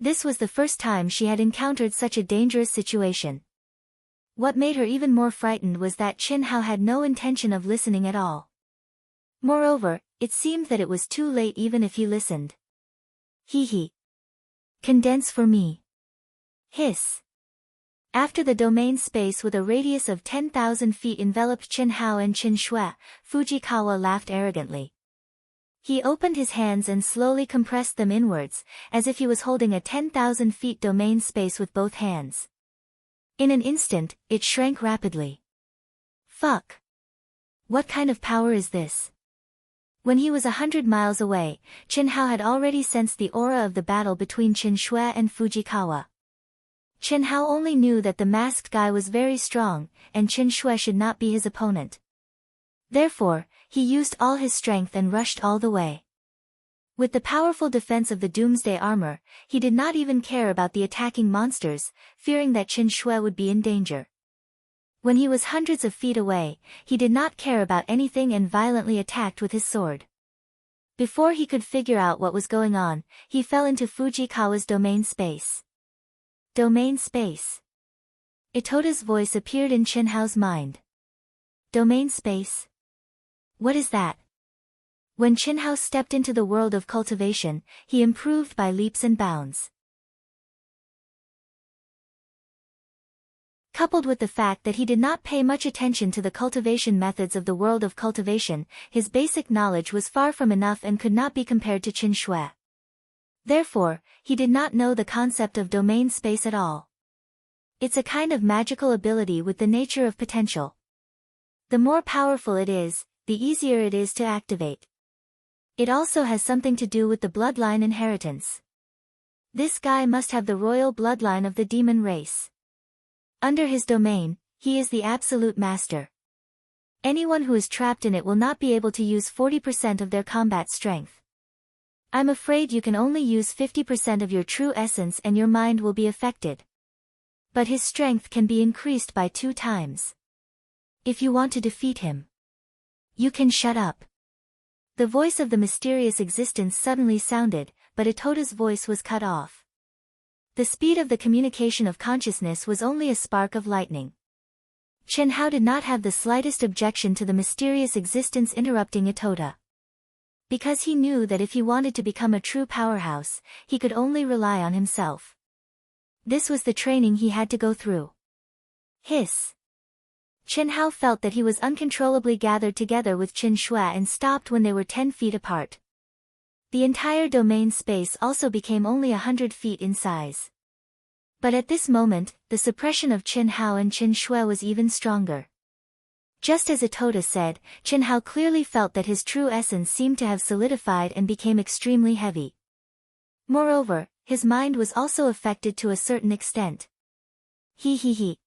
This was the first time she had encountered such a dangerous situation. What made her even more frightened was that Chinhao had no intention of listening at all. Moreover, it seemed that it was too late even if he listened. He. Condense for me. Hiss. After the domain space with a radius of 10,000 feet enveloped Qin Hao and Qin Shui, Fujikawa laughed arrogantly. He opened his hands and slowly compressed them inwards, as if he was holding a 10,000 feet domain space with both hands. In an instant, it shrank rapidly. Fuck. What kind of power is this? When he was 100 miles away, Qin Hao had already sensed the aura of the battle between Qin Shui and Fujikawa. Qin Hao only knew that the masked guy was very strong, and Qin Shui should not be his opponent. Therefore, he used all his strength and rushed all the way. With the powerful defense of the Doomsday armor, he did not even care about the attacking monsters, fearing that Qin Shui would be in danger. When he was hundreds of feet away, he did not care about anything and violently attacked with his sword. Before he could figure out what was going on, he fell into Fujikawa's domain space. Domain space. Itota's voice appeared in Qin Hao's mind. Domain space? What is that? When Qin Hao stepped into the world of cultivation, he improved by leaps and bounds. Coupled with the fact that he did not pay much attention to the cultivation methods of the world of cultivation, his basic knowledge was far from enough and could not be compared to Qin Shui. Therefore, he did not know the concept of domain space at all. It's a kind of magical ability with the nature of potential. The more powerful it is, the easier it is to activate. It also has something to do with the bloodline inheritance. This guy must have the royal bloodline of the demon race. Under his domain, he is the absolute master. Anyone who is trapped in it will not be able to use 40% of their combat strength. I'm afraid you can only use 50% of your true essence and your mind will be affected. But his strength can be increased by 2 times. If you want to defeat him, you can shut up. The voice of the mysterious existence suddenly sounded, but Itota's voice was cut off. The speed of the communication of consciousness was only a spark of lightning. Qin Hao did not have the slightest objection to the mysterious existence interrupting Itota. Because he knew that if he wanted to become a true powerhouse, he could only rely on himself. This was the training he had to go through. Hiss. Qin Hao felt that he was uncontrollably gathered together with Qin Shui and stopped when they were 10 feet apart. The entire domain space also became only 100 feet in size. But at this moment, the suppression of Qin Hao and Qin Shui was even stronger. Just as Itota said, Qin Hao clearly felt that his true essence seemed to have solidified and became extremely heavy. Moreover, his mind was also affected to a certain extent. He.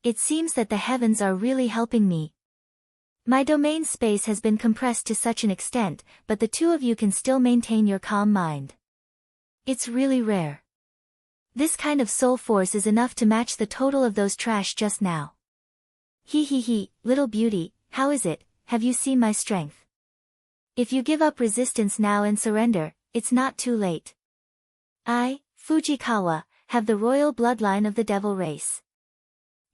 It seems that the heavens are really helping me. My domain space has been compressed to such an extent, but the two of you can still maintain your calm mind. It's really rare. This kind of soul force is enough to match the total of those trash just now. He, little beauty, how is it, have you seen my strength? If you give up resistance now and surrender, it's not too late. I, Fujikawa, have the royal bloodline of the devil race.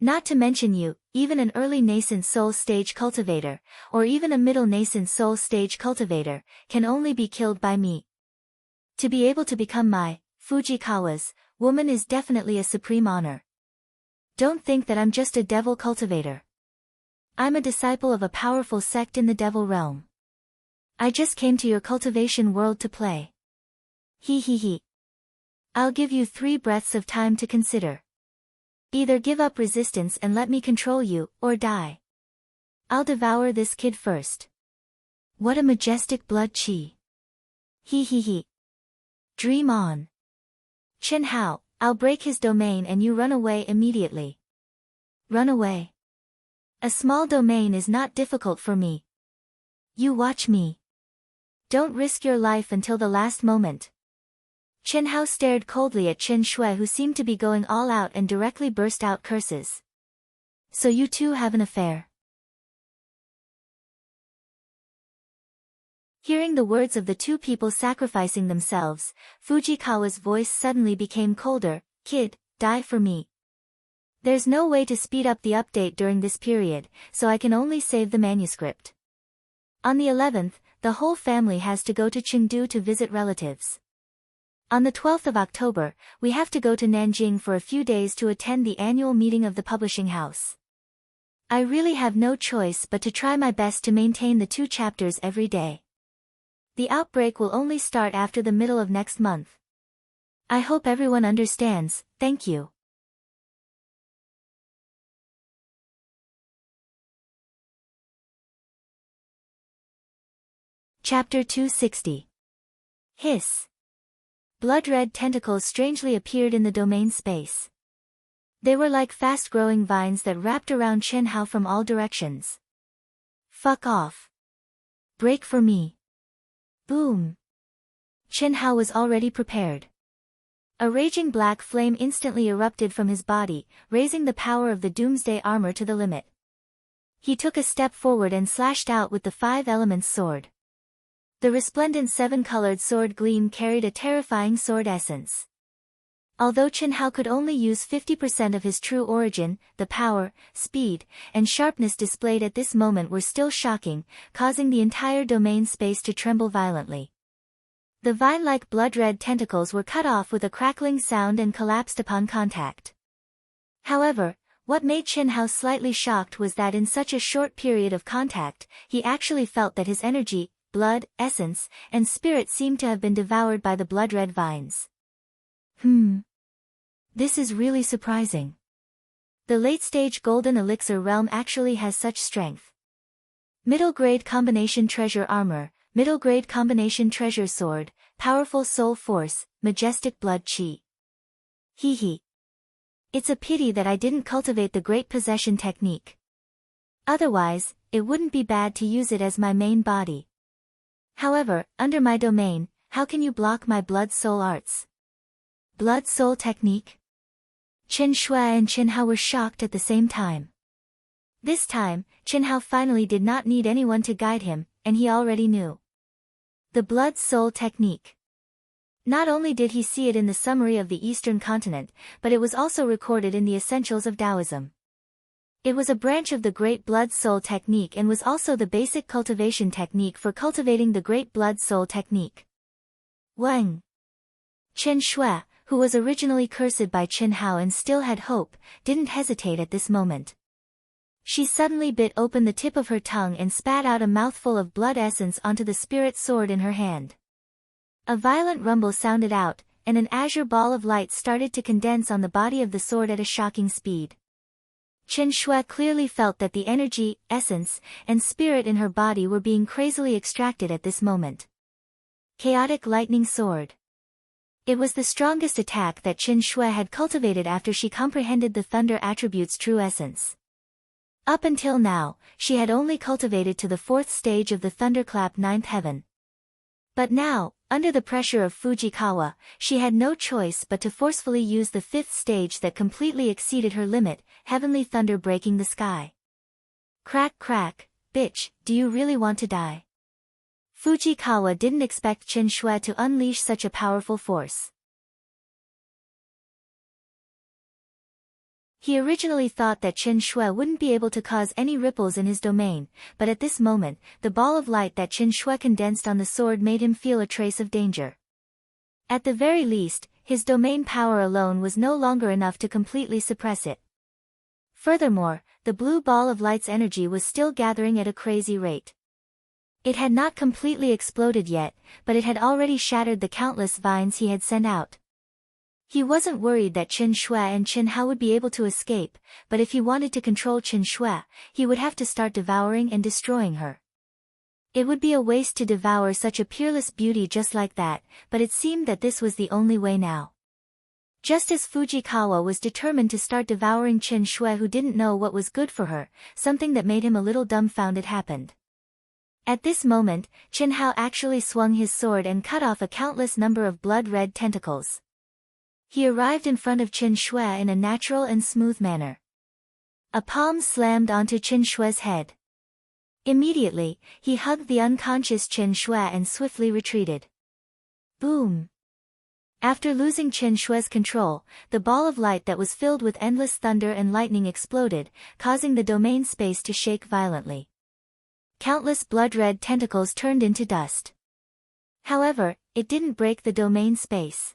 Not to mention you, even an early nascent soul stage cultivator, or even a middle nascent soul stage cultivator, can only be killed by me. To be able to become my, Fujikawa's, woman is definitely a supreme honor. Don't think that I'm just a devil cultivator. I'm a disciple of a powerful sect in the devil realm. I just came to your cultivation world to play. He. I'll give you 3 breaths of time to consider. Either give up resistance and let me control you, or die. I'll devour this kid first. What a majestic blood chi. He. Dream on. Qin Hao, I'll break his domain and you run away immediately. Run away. A small domain is not difficult for me. You watch me. Don't risk your life until the last moment. Qin Hao stared coldly at Qin Shui, who seemed to be going all out, and directly burst out curses. So you two have an affair. Hearing the words of the two people sacrificing themselves, Fujikawa's voice suddenly became colder. Kid, die for me. There's no way to speed up the update during this period, so I can only save the manuscript. On the 11th, the whole family has to go to Chengdu to visit relatives. On the 12th of October, we have to go to Nanjing for a few days to attend the annual meeting of the publishing house. I really have no choice but to try my best to maintain the 2 chapters every day. The outbreak will only start after the middle of next month. I hope everyone understands, thank you. Chapter 260. Hiss. Blood-red tentacles strangely appeared in the domain space. They were like fast-growing vines that wrapped around Chen Hao from all directions. Fuck off. Break for me. Boom. Chen Hao was already prepared. A raging black flame instantly erupted from his body, raising the power of the Doomsday armor to the limit. He took a step forward and slashed out with the 5 elements sword. The resplendent 7-colored sword gleam carried a terrifying sword essence. Although Chen Hao could only use 50% of his true origin, the power, speed, and sharpness displayed at this moment were still shocking, causing the entire domain space to tremble violently. The vine-like blood-red tentacles were cut off with a crackling sound and collapsed upon contact. However, what made Chen Hao slightly shocked was that in such a short period of contact, he actually felt that his energy, blood, essence, and spirit seemed to have been devoured by the blood-red vines. This is really surprising. The late-stage golden elixir realm actually has such strength. Middle-grade combination treasure armor, middle-grade combination treasure sword, powerful soul force, majestic blood chi. Hee. It's a pity that I didn't cultivate the great possession technique. Otherwise, it wouldn't be bad to use it as my main body. However, under my domain, how can you block my blood-soul arts? Blood-soul technique? Chen Shui and Chen Hao were shocked at the same time. This time, Chen Hao finally did not need anyone to guide him, and he already knew. The blood-soul technique. Not only did he see it in the summary of the Eastern continent, but it was also recorded in the Essentials of Taoism. It was a branch of the Great Blood-Soul Technique and was also the basic cultivation technique for cultivating the Great Blood-Soul Technique. Wang. Chen Shui, who was originally cursed by Chen Hao and still had hope, didn't hesitate at this moment. She suddenly bit open the tip of her tongue and spat out a mouthful of blood essence onto the spirit sword in her hand. A violent rumble sounded out, and an azure ball of light started to condense on the body of the sword at a shocking speed. Chen Shui clearly felt that the energy, essence, and spirit in her body were being crazily extracted at this moment. Chaotic Lightning Sword. It was the strongest attack that Chen Shui had cultivated after she comprehended the thunder attribute's true essence. Up until now, she had only cultivated to the 4th stage of the thunderclap 9th heaven. But now, under the pressure of Fujikawa, she had no choice but to forcefully use the 5th stage that completely exceeded her limit, heavenly thunder breaking the sky. Crack crack, bitch, do you really want to die? Fujikawa didn't expect Chen Shui to unleash such a powerful force. He originally thought that Chen Shui wouldn't be able to cause any ripples in his domain, but at this moment, the ball of light that Chen Shui condensed on the sword made him feel a trace of danger. At the very least, his domain power alone was no longer enough to completely suppress it. Furthermore, the blue ball of light's energy was still gathering at a crazy rate. It had not completely exploded yet, but it had already shattered the countless vines he had sent out. He wasn't worried that Chen Shui and Chen Hao would be able to escape, but if he wanted to control Chen Shui, he would have to start devouring and destroying her. It would be a waste to devour such a peerless beauty just like that, but it seemed that this was the only way now. Just as Fujikawa was determined to start devouring Chen Shui who didn't know what was good for her, something that made him a little dumbfounded happened. At this moment, Chen Hao actually swung his sword and cut off a countless number of blood-red tentacles. He arrived in front of Chen Shui in a natural and smooth manner. A palm slammed onto Chen Shui's head. Immediately, he hugged the unconscious Chen Shui and swiftly retreated. Boom! After losing Chen Shui's control, the ball of light that was filled with endless thunder and lightning exploded, causing the domain space to shake violently. Countless blood-red tentacles turned into dust. However, it didn't break the domain space.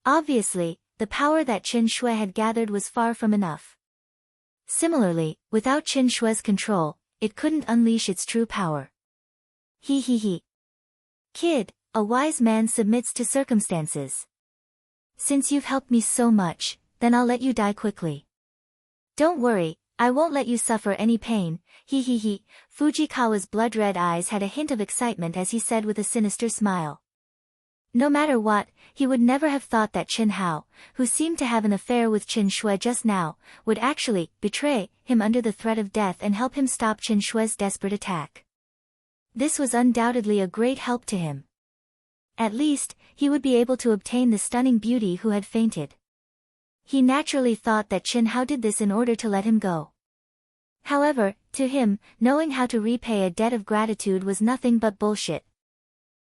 Obviously, the power that Qin Shui had gathered was far from enough. Similarly, without Qin Shui's control, it couldn't unleash its true power. He. Kid, a wise man submits to circumstances. Since you've helped me so much, then I'll let you die quickly. Don't worry, I won't let you suffer any pain. He. Fujikawa's blood-red eyes had a hint of excitement as he said with a sinister smile. No matter what, he would never have thought that Qin Hao, who seemed to have an affair with Qin Shui just now, would actually betray him under the threat of death and help him stop Qin Shui's desperate attack. This was undoubtedly a great help to him. At least, he would be able to obtain the stunning beauty who had fainted. He naturally thought that Qin Hao did this in order to let him go. However, to him, knowing how to repay a debt of gratitude was nothing but bullshit.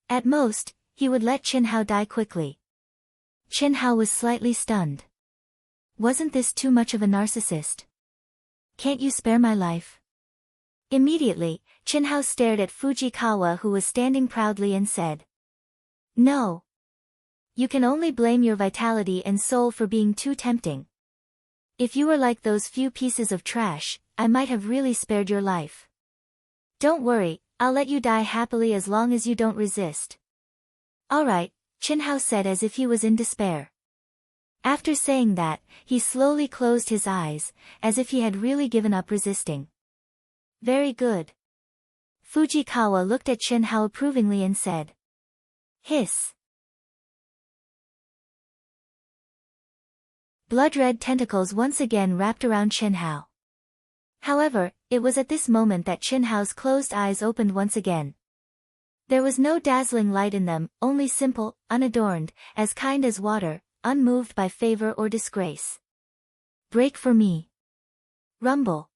At most, he would let Qin Hao die quickly. Qin Hao was slightly stunned. Wasn't this too much of a narcissist? Can't you spare my life? Immediately, Qin Hao stared at Fujikawa, who was standing proudly, and said, "No. You can only blame your vitality and soul for being too tempting. If you were like those few pieces of trash, I might have really spared your life. Don't worry, I'll let you die happily as long as you don't resist." "Alright," Qin Hao said as if he was in despair. After saying that, he slowly closed his eyes, as if he had really given up resisting. "Very good." Fujikawa looked at Qin Hao approvingly and said, "Hiss." Blood-red tentacles once again wrapped around Qin Hao. However, it was at this moment that Qin Hao's closed eyes opened once again. There was no dazzling light in them, only simple, unadorned, as kind as water, unmoved by favor or disgrace. "Break for me." Rumble.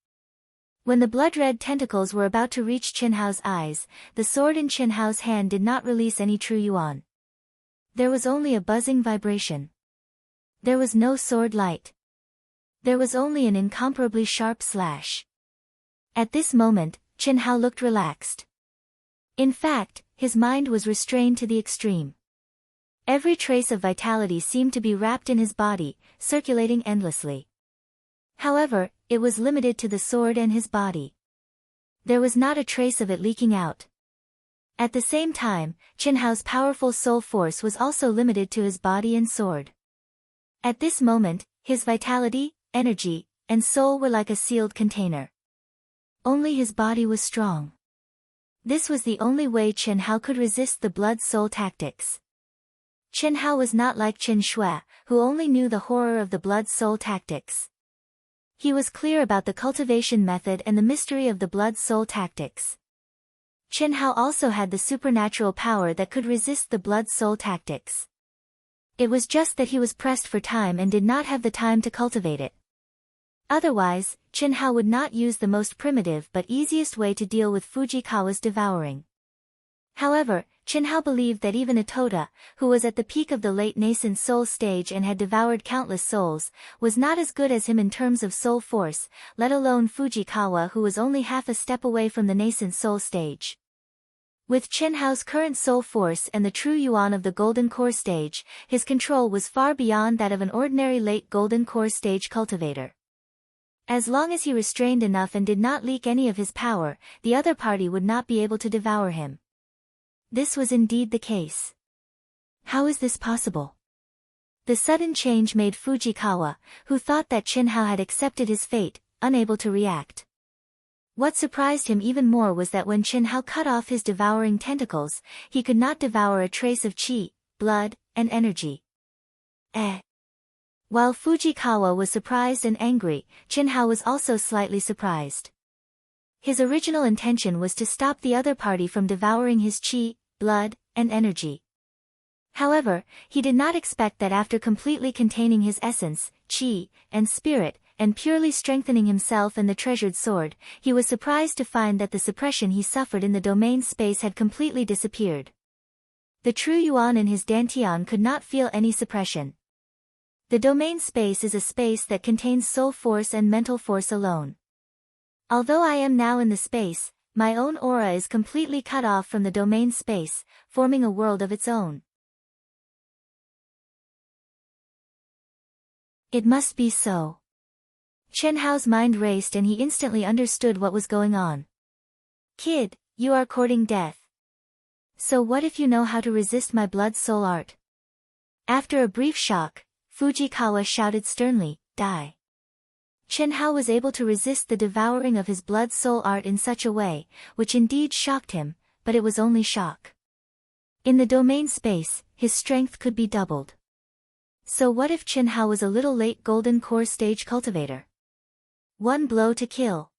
When the blood-red tentacles were about to reach Qin Hao's eyes, the sword in Qin Hao's hand did not release any true yuan. There was only a buzzing vibration. There was no sword light. There was only an incomparably sharp slash. At this moment, Qin Hao looked relaxed. In fact, his mind was restrained to the extreme. Every trace of vitality seemed to be wrapped in his body, circulating endlessly. However, it was limited to the sword and his body. There was not a trace of it leaking out. At the same time, Qin Hao's powerful soul force was also limited to his body and sword. At this moment, his vitality, energy, and soul were like a sealed container. Only his body was strong. This was the only way Qin Hao could resist the blood-soul tactics. Qin Hao was not like Qin Shui, who only knew the horror of the blood-soul tactics. He was clear about the cultivation method and the mystery of the blood-soul tactics. Qin Hao also had the supernatural power that could resist the blood-soul tactics. It was just that he was pressed for time and did not have the time to cultivate it. Otherwise, Qin Hao would not use the most primitive but easiest way to deal with Fujikawa's devouring. However, Qin Hao believed that even Itoda, who was at the peak of the late nascent soul stage and had devoured countless souls, was not as good as him in terms of soul force, let alone Fujikawa, who was only half a step away from the nascent soul stage. With Qin Hao's current soul force and the true yuan of the golden core stage, his control was far beyond that of an ordinary late golden core stage cultivator. As long as he restrained enough and did not leak any of his power, the other party would not be able to devour him. This was indeed the case. How is this possible? The sudden change made Fujikawa, who thought that Qin Hao had accepted his fate, unable to react. What surprised him even more was that when Qin Hao cut off his devouring tentacles, he could not devour a trace of qi, blood, and energy. While Fujikawa was surprised and angry, Qin Hao was also slightly surprised. His original intention was to stop the other party from devouring his qi, blood, and energy. However, he did not expect that after completely containing his essence, qi, and spirit, and purely strengthening himself and the treasured sword, he was surprised to find that the suppression he suffered in the domain space had completely disappeared. The true yuan in his dantian could not feel any suppression. The domain space is a space that contains soul force and mental force alone. Although I am now in the space, my own aura is completely cut off from the domain space, forming a world of its own. It must be so. Chen Hao's mind raced and he instantly understood what was going on. Kid, you are courting death. So what if you know how to resist my blood-soul art? After a brief shock, Fujikawa shouted sternly, die. Chen Hao was able to resist the devouring of his blood-soul art in such a way, which indeed shocked him, but it was only shock. In the domain space, his strength could be doubled. So what if Chen Hao was a little late golden core stage cultivator? One blow to kill.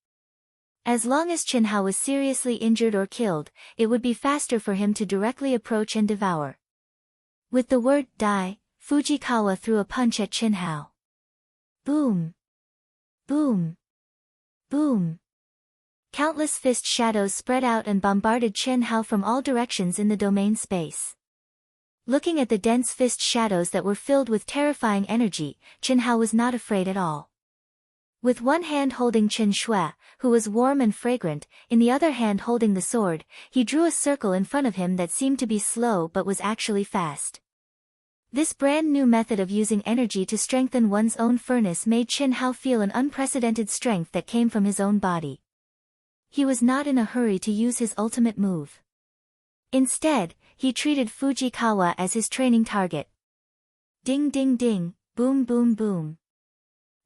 As long as Chen Hao was seriously injured or killed, it would be faster for him to directly approach and devour. With the word die, Fujikawa threw a punch at Chen Hao. Boom! Boom! Boom! Countless fist shadows spread out and bombarded Chen Hao from all directions in the domain space. Looking at the dense fist shadows that were filled with terrifying energy, Chen Hao was not afraid at all. With one hand holding Chen Shui, who was warm and fragrant, in the other hand holding the sword, he drew a circle in front of him that seemed to be slow but was actually fast. This brand new method of using energy to strengthen one's own furnace made Chen Hao feel an unprecedented strength that came from his own body. He was not in a hurry to use his ultimate move. Instead, he treated Fujikawa as his training target. Ding ding ding, boom boom boom.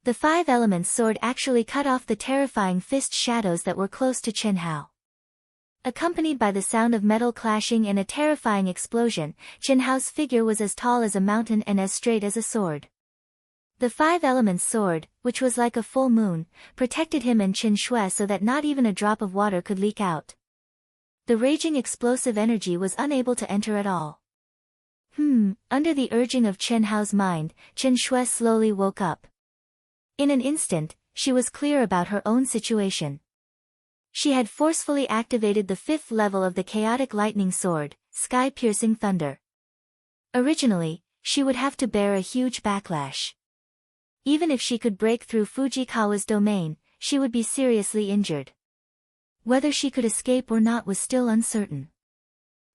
The five elements sword actually cut off the terrifying fist shadows that were close to Chen Hao. Accompanied by the sound of metal clashing and a terrifying explosion, Chen Hao's figure was as tall as a mountain and as straight as a sword. The five elements sword, which was like a full moon, protected him and Chen Shui so that not even a drop of water could leak out. The raging explosive energy was unable to enter at all. Under the urging of Chen Hao's mind, Chen Shui slowly woke up. In an instant, she was clear about her own situation. She had forcefully activated the 5th level of the chaotic lightning sword, sky-piercing thunder. Originally, she would have to bear a huge backlash. Even if she could break through Fujikawa's domain, she would be seriously injured. Whether she could escape or not was still uncertain.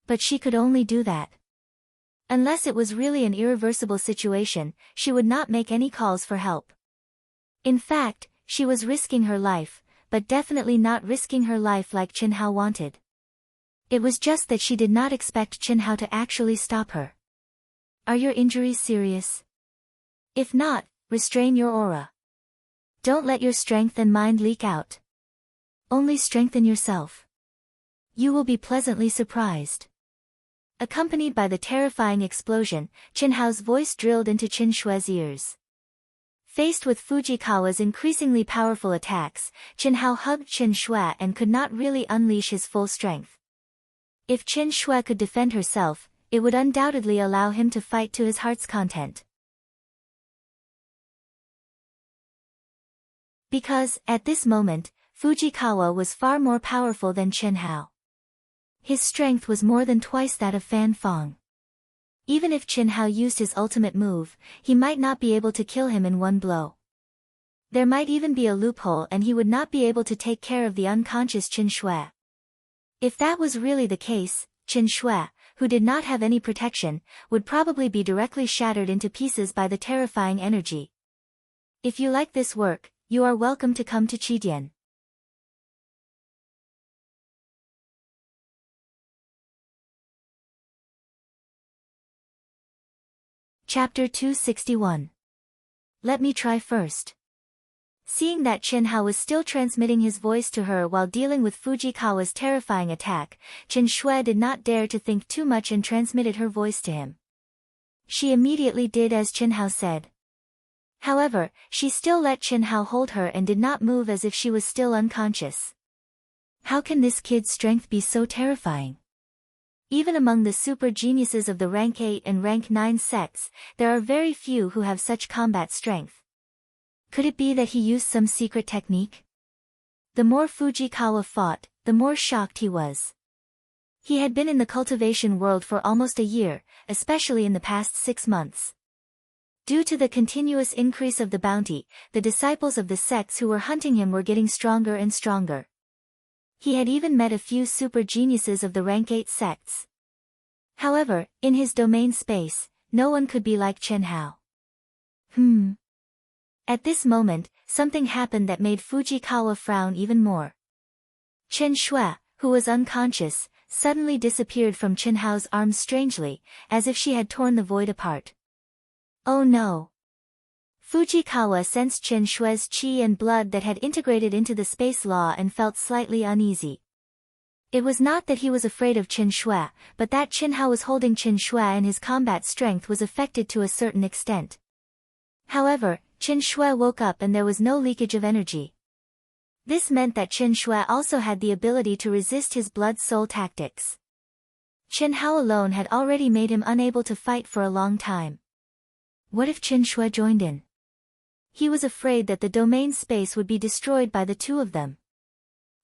But she could only do that. Unless it was really an irreversible situation, she would not make any calls for help. In fact, she was risking her life, but definitely not risking her life like Chen Hao wanted. It was just that she did not expect Chen Hao to actually stop her. Are your injuries serious? If not, restrain your aura. Don't let your strength and mind leak out. Only strengthen yourself. You will be pleasantly surprised. Accompanied by the terrifying explosion, Chen Hao's voice drilled into Chen Shui's ears. Faced with Fujikawa's increasingly powerful attacks, Chen Hao hugged Chen Shui and could not really unleash his full strength. If Chen Shui could defend herself, it would undoubtedly allow him to fight to his heart's content. Because, at this moment, Fujikawa was far more powerful than Chen Hao. His strength was more than twice that of Fan Fong. Even if Chen Hao used his ultimate move, he might not be able to kill him in one blow. There might even be a loophole and he would not be able to take care of the unconscious Chen Shui. If that was really the case, Chen Shui, who did not have any protection, would probably be directly shattered into pieces by the terrifying energy. If you like this work, you are welcome to come to Qidian. Chapter 261. Let me try first. Seeing that Chen Hao was still transmitting his voice to her while dealing with Fujikawa's terrifying attack, Chen Shui did not dare to think too much and transmitted her voice to him. She immediately did as Chen Hao said. However, she still let Chen Hao hold her and did not move as if she was still unconscious. How can this kid's strength be so terrifying? Even among the super geniuses of the rank 8 and rank 9 sects, there are very few who have such combat strength. Could it be that he used some secret technique? The more Fujikawa fought, the more shocked he was. He had been in the cultivation world for almost a year, especially in the past 6 months. Due to the continuous increase of the bounty, the disciples of the sects who were hunting him were getting stronger and stronger. He had even met a few super geniuses of the rank 8 sects. However, in his domain space, no one could be like Chen Hao. At this moment, something happened that made Fujikawa frown even more. Chen Shui, who was unconscious, suddenly disappeared from Chen Hao's arms strangely, as if she had torn the void apart. Oh no! Fujikawa sensed Chen Shui's qi and blood that had integrated into the space law and felt slightly uneasy. It was not that he was afraid of Chen Shui, but that Chen Hao was holding Chen Shui and his combat strength was affected to a certain extent. However, Chen Shui woke up and there was no leakage of energy. This meant that Chen Shui also had the ability to resist his blood-soul tactics. Chen Hao alone had already made him unable to fight for a long time. What if Chen Shui joined in? He was afraid that the domain space would be destroyed by the two of them.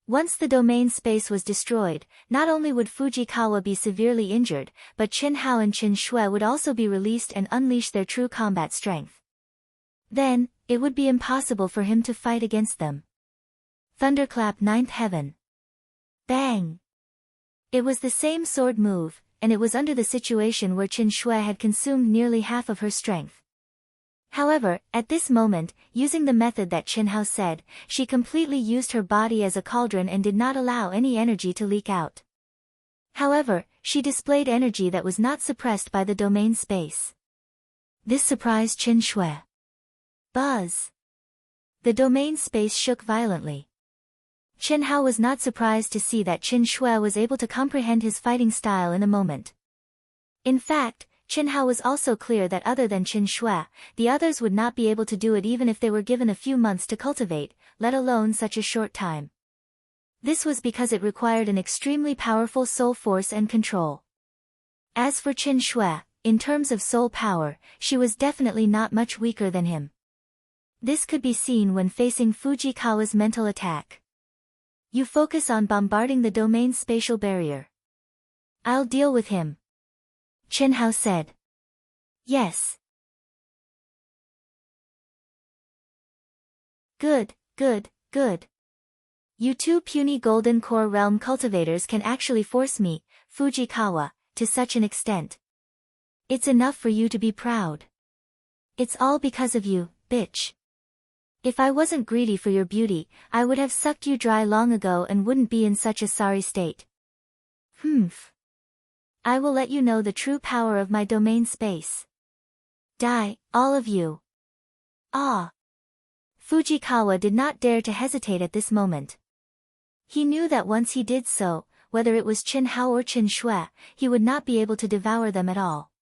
Once the domain space was destroyed, not only would Fujikawa be severely injured, but Chen Hao and Chen Shui would also be released and unleash their true combat strength. Then, it would be impossible for him to fight against them. Thunderclap Ninth Heaven. Bang! It was the same sword move, and it was under the situation where Chen Shui had consumed nearly half of her strength. However, at this moment, using the method that Chen Hao said, she completely used her body as a cauldron and did not allow any energy to leak out. However, she displayed energy that was not suppressed by the domain space. This surprised Chen Shui. Buzz! The domain space shook violently. Chen Hao was not surprised to see that Chen Shui was able to comprehend his fighting style in a moment. In fact, Chen Hao was also clear that other than Chen Shui, the others would not be able to do it even if they were given a few months to cultivate, let alone such a short time. This was because it required an extremely powerful soul force and control. As for Chen Shui, in terms of soul power, she was definitely not much weaker than him. This could be seen when facing Fujikawa's mental attack. You focus on bombarding the domain spatial barrier. I'll deal with him, Chen Hao said. Yes. Good, good, good. You two puny golden core realm cultivators can actually force me, Fujikawa, to such an extent. It's enough for you to be proud. It's all because of you, bitch. If I wasn't greedy for your beauty, I would have sucked you dry long ago and wouldn't be in such a sorry state. I will let you know the true power of my domain space. Die, all of you. Ah! Fujikawa did not dare to hesitate at this moment. He knew that once he did so, whether it was Chen Hao or Chen Shui, he would not be able to devour them at all.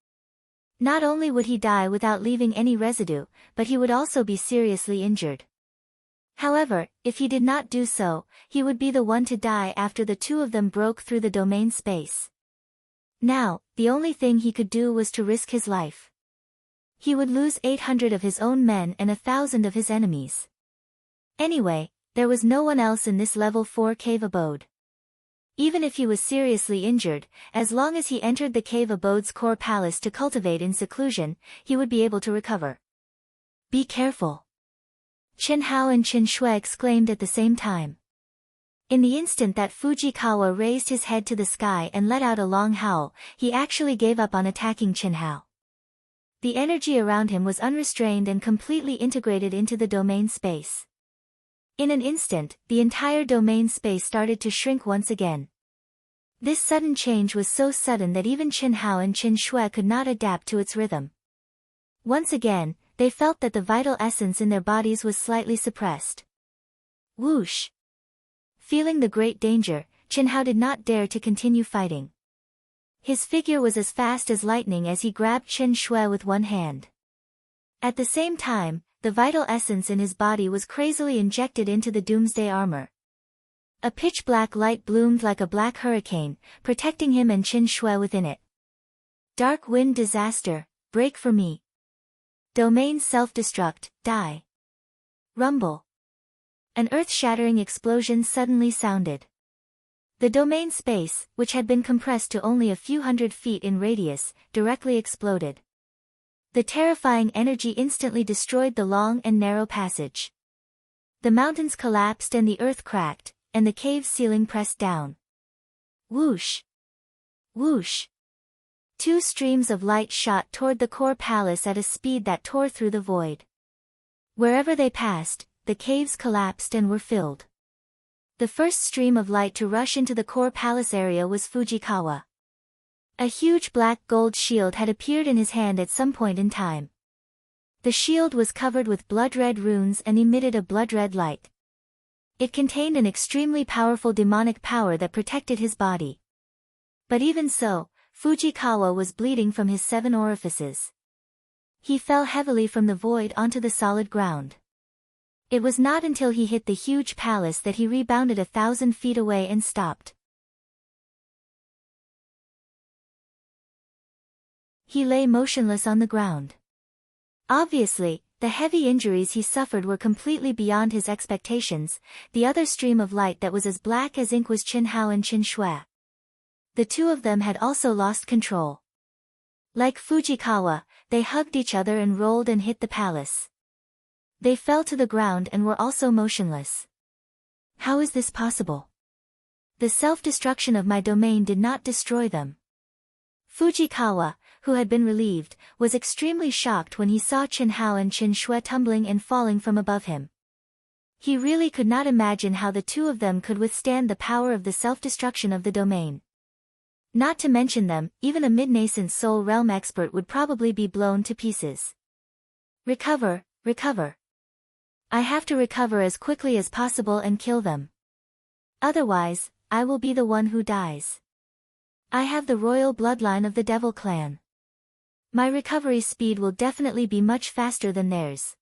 Not only would he die without leaving any residue, but he would also be seriously injured. However, if he did not do so, he would be the one to die after the two of them broke through the domain space. Now, the only thing he could do was to risk his life. He would lose 800 of his own men and 1,000 of his enemies. Anyway, there was no one else in this level 4 cave abode. Even if he was seriously injured, as long as he entered the cave abode's core palace to cultivate in seclusion, he would be able to recover. Be careful! Chen Hao and Chen Shui exclaimed at the same time. In the instant that Fujikawa raised his head to the sky and let out a long howl, he actually gave up on attacking Chen Hao. The energy around him was unrestrained and completely integrated into the domain space. In an instant, the entire domain space started to shrink once again. This sudden change was so sudden that even Chen Hao and Chen Shui could not adapt to its rhythm. Once again, they felt that the vital essence in their bodies was slightly suppressed. Whoosh! Feeling the great danger, Chen Hao did not dare to continue fighting. His figure was as fast as lightning as he grabbed Chen Shui with one hand. At the same time, the vital essence in his body was crazily injected into the doomsday armor. A pitch-black light bloomed like a black hurricane, protecting him and Chen Shui within it. Dark wind disaster, break for me. Domain self-destruct, die. Rumble. An earth-shattering explosion suddenly sounded. The domain space, which had been compressed to only a few hundred feet in radius, directly exploded. The terrifying energy instantly destroyed the long and narrow passage. The mountains collapsed and the earth cracked, and the cave's ceiling pressed down. Whoosh! Whoosh! Two streams of light shot toward the core palace at a speed that tore through the void. Wherever they passed, the caves collapsed and were filled. The first stream of light to rush into the core palace area was Fujikawa. A huge black gold shield had appeared in his hand at some point in time. The shield was covered with blood-red runes and emitted a blood-red light. It contained an extremely powerful demonic power that protected his body. But even so, Fujikawa was bleeding from his 7 orifices. He fell heavily from the void onto the solid ground. It was not until he hit the huge palace that he rebounded 1,000 feet away and stopped. He lay motionless on the ground. Obviously, the heavy injuries he suffered were completely beyond his expectations. The other stream of light that was as black as ink was Qin Hao and Qin Shui. The two of them had also lost control. Like Fujikawa, they hugged each other and rolled and hit the palace. They fell to the ground and were also motionless. How is this possible? The self-destruction of my domain did not destroy them. Fujikawa, who had been relieved, was extremely shocked when he saw Qin Hao and Qin Shui tumbling and falling from above him. He really could not imagine how the two of them could withstand the power of the self-destruction of the domain. Not to mention them, even a mid-nascent soul realm expert would probably be blown to pieces. Recover, recover. I have to recover as quickly as possible and kill them. Otherwise, I will be the one who dies. I have the royal bloodline of the Devil Clan. My recovery speed will definitely be much faster than theirs.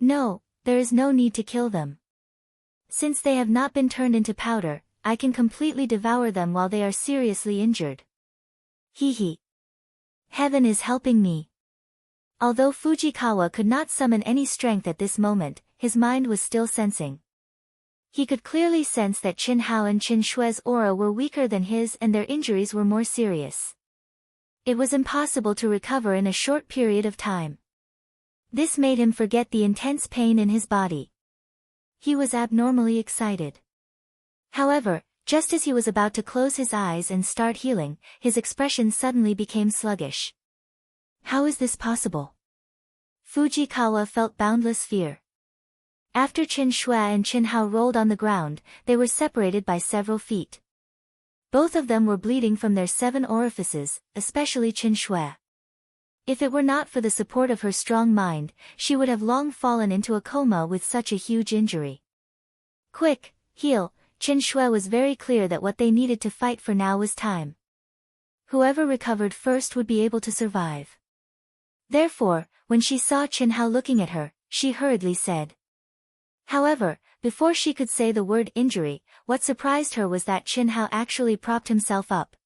No, there is no need to kill them. Since they have not been turned into powder, I can completely devour them while they are seriously injured. Hee. Heaven is helping me. Although Fujikawa could not summon any strength at this moment, his mind was still sensing. He could clearly sense that Qin Hao and Qin Shui's aura were weaker than his and their injuries were more serious. It was impossible to recover in a short period of time. This made him forget the intense pain in his body. He was abnormally excited. However, just as he was about to close his eyes and start healing, his expression suddenly became sluggish. How is this possible? Fujikawa felt boundless fear. After Qin Shui and Qin Hao rolled on the ground, they were separated by several feet. Both of them were bleeding from their 7 orifices, especially Qin Shui. If it were not for the support of her strong mind, she would have long fallen into a coma with such a huge injury. Quick, heal. Qin Shui was very clear that what they needed to fight for now was time. Whoever recovered first would be able to survive. Therefore, when she saw Qin Hao looking at her, she hurriedly said. However, before she could say the word injury, what surprised her was that Qin Hao actually propped himself up.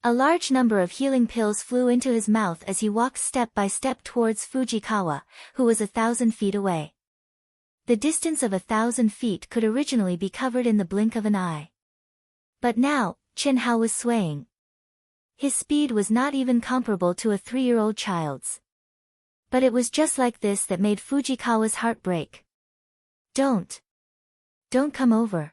A large number of healing pills flew into his mouth as he walked step by step towards Fujikawa, who was 1,000 feet away. The distance of 1,000 feet could originally be covered in the blink of an eye. But now, Qin Hao was swaying. His speed was not even comparable to a 3-year-old child's. But it was just like this that made Fujikawa's heart break. Don't come over.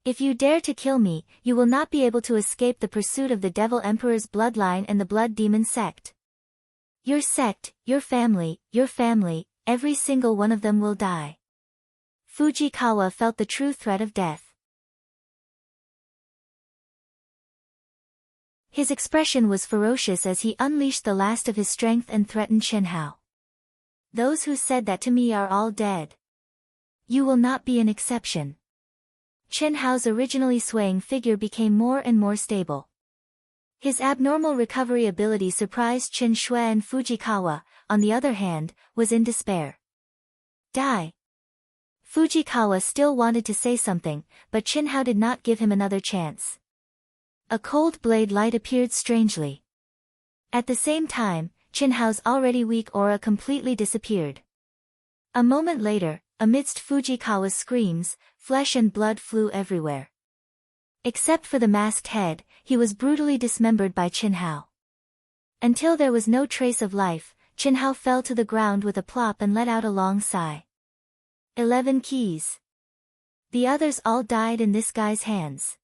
If you dare to kill me, you will not be able to escape the pursuit of the Devil Emperor's bloodline and the Blood Demon sect. Your sect, your family, every single one of them will die. Fujikawa felt the true threat of death. His expression was ferocious as he unleashed the last of his strength and threatened Qin Hao. Those who said that to me are all dead. You will not be an exception. Qin Hao's originally swaying figure became more and more stable. His abnormal recovery ability surprised Qin Shui, and Fujikawa, on the other hand, was in despair. Die. Fujikawa still wanted to say something, but Qin Hao did not give him another chance. A cold blade light appeared strangely. At the same time, Qin Hao's already weak aura completely disappeared. A moment later, amidst Fujikawa's screams, flesh and blood flew everywhere. Except for the masked head, he was brutally dismembered by Qin Hao. Until there was no trace of life, Qin Hao fell to the ground with a plop and let out a long sigh. 11 keys. The others all died in this guy's hands.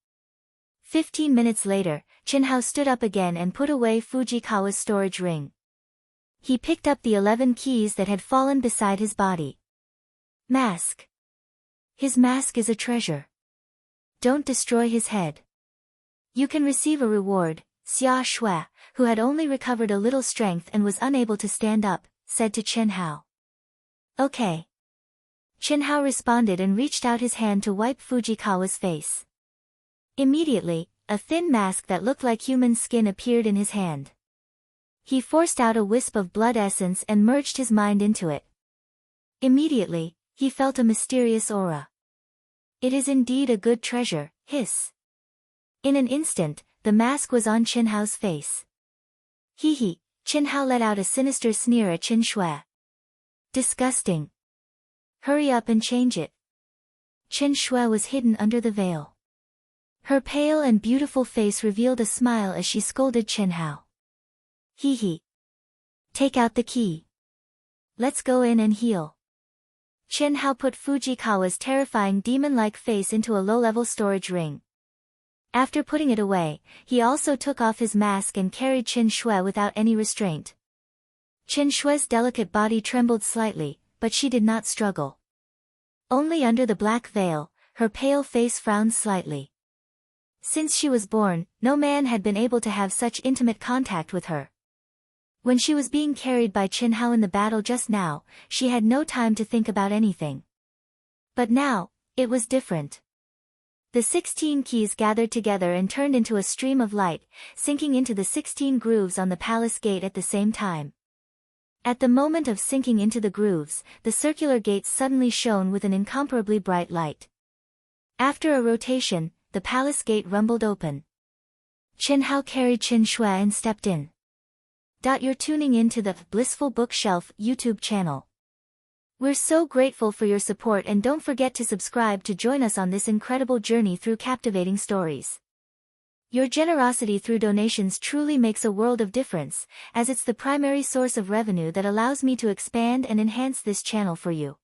15 minutes later, Chinhao stood up again and put away Fujikawa's storage ring. He picked up the 11 keys that had fallen beside his body. Mask. His mask is a treasure. Don't destroy his head. You can receive a reward, Xia Shui, who had only recovered a little strength and was unable to stand up, said to Chinhao. Okay. Chinhao responded and reached out his hand to wipe Fujikawa's face. Immediately, a thin mask that looked like human skin appeared in his hand. He forced out a wisp of blood essence and merged his mind into it. Immediately, he felt a mysterious aura. It is indeed a good treasure, hiss. In an instant, the mask was on Chinhao's face. Hee. Chinhao let out a sinister sneer at Qin Shui. Disgusting. Hurry up and change it. Qin Shui was hidden under the veil. Her pale and beautiful face revealed a smile as she scolded Chinhao. Hee. Take out the key. Let's go in and heal. Chinhao put Fujikawa's terrifying demon-like face into a low-level storage ring. After putting it away, he also took off his mask and carried Qin Shui without any restraint. Qin Shui's delicate body trembled slightly, but she did not struggle. Only under the black veil, her pale face frowned slightly. Since she was born, no man had been able to have such intimate contact with her. When she was being carried by Chinhao in the battle just now, she had no time to think about anything. But now, it was different. The 16 keys gathered together and turned into a stream of light, sinking into the 16 grooves on the palace gate at the same time. At the moment of sinking into the grooves, the circular gates suddenly shone with an incomparably bright light. After a rotation, the palace gate rumbled open. Chinhao carried Qin Shui and stepped in. You're tuning in to the Blissful Bookshelf YouTube channel. We're so grateful for your support, and don't forget to subscribe to join us on this incredible journey through captivating stories. Your generosity through donations truly makes a world of difference, as it's the primary source of revenue that allows me to expand and enhance this channel for you.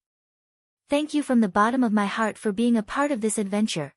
Thank you from the bottom of my heart for being a part of this adventure.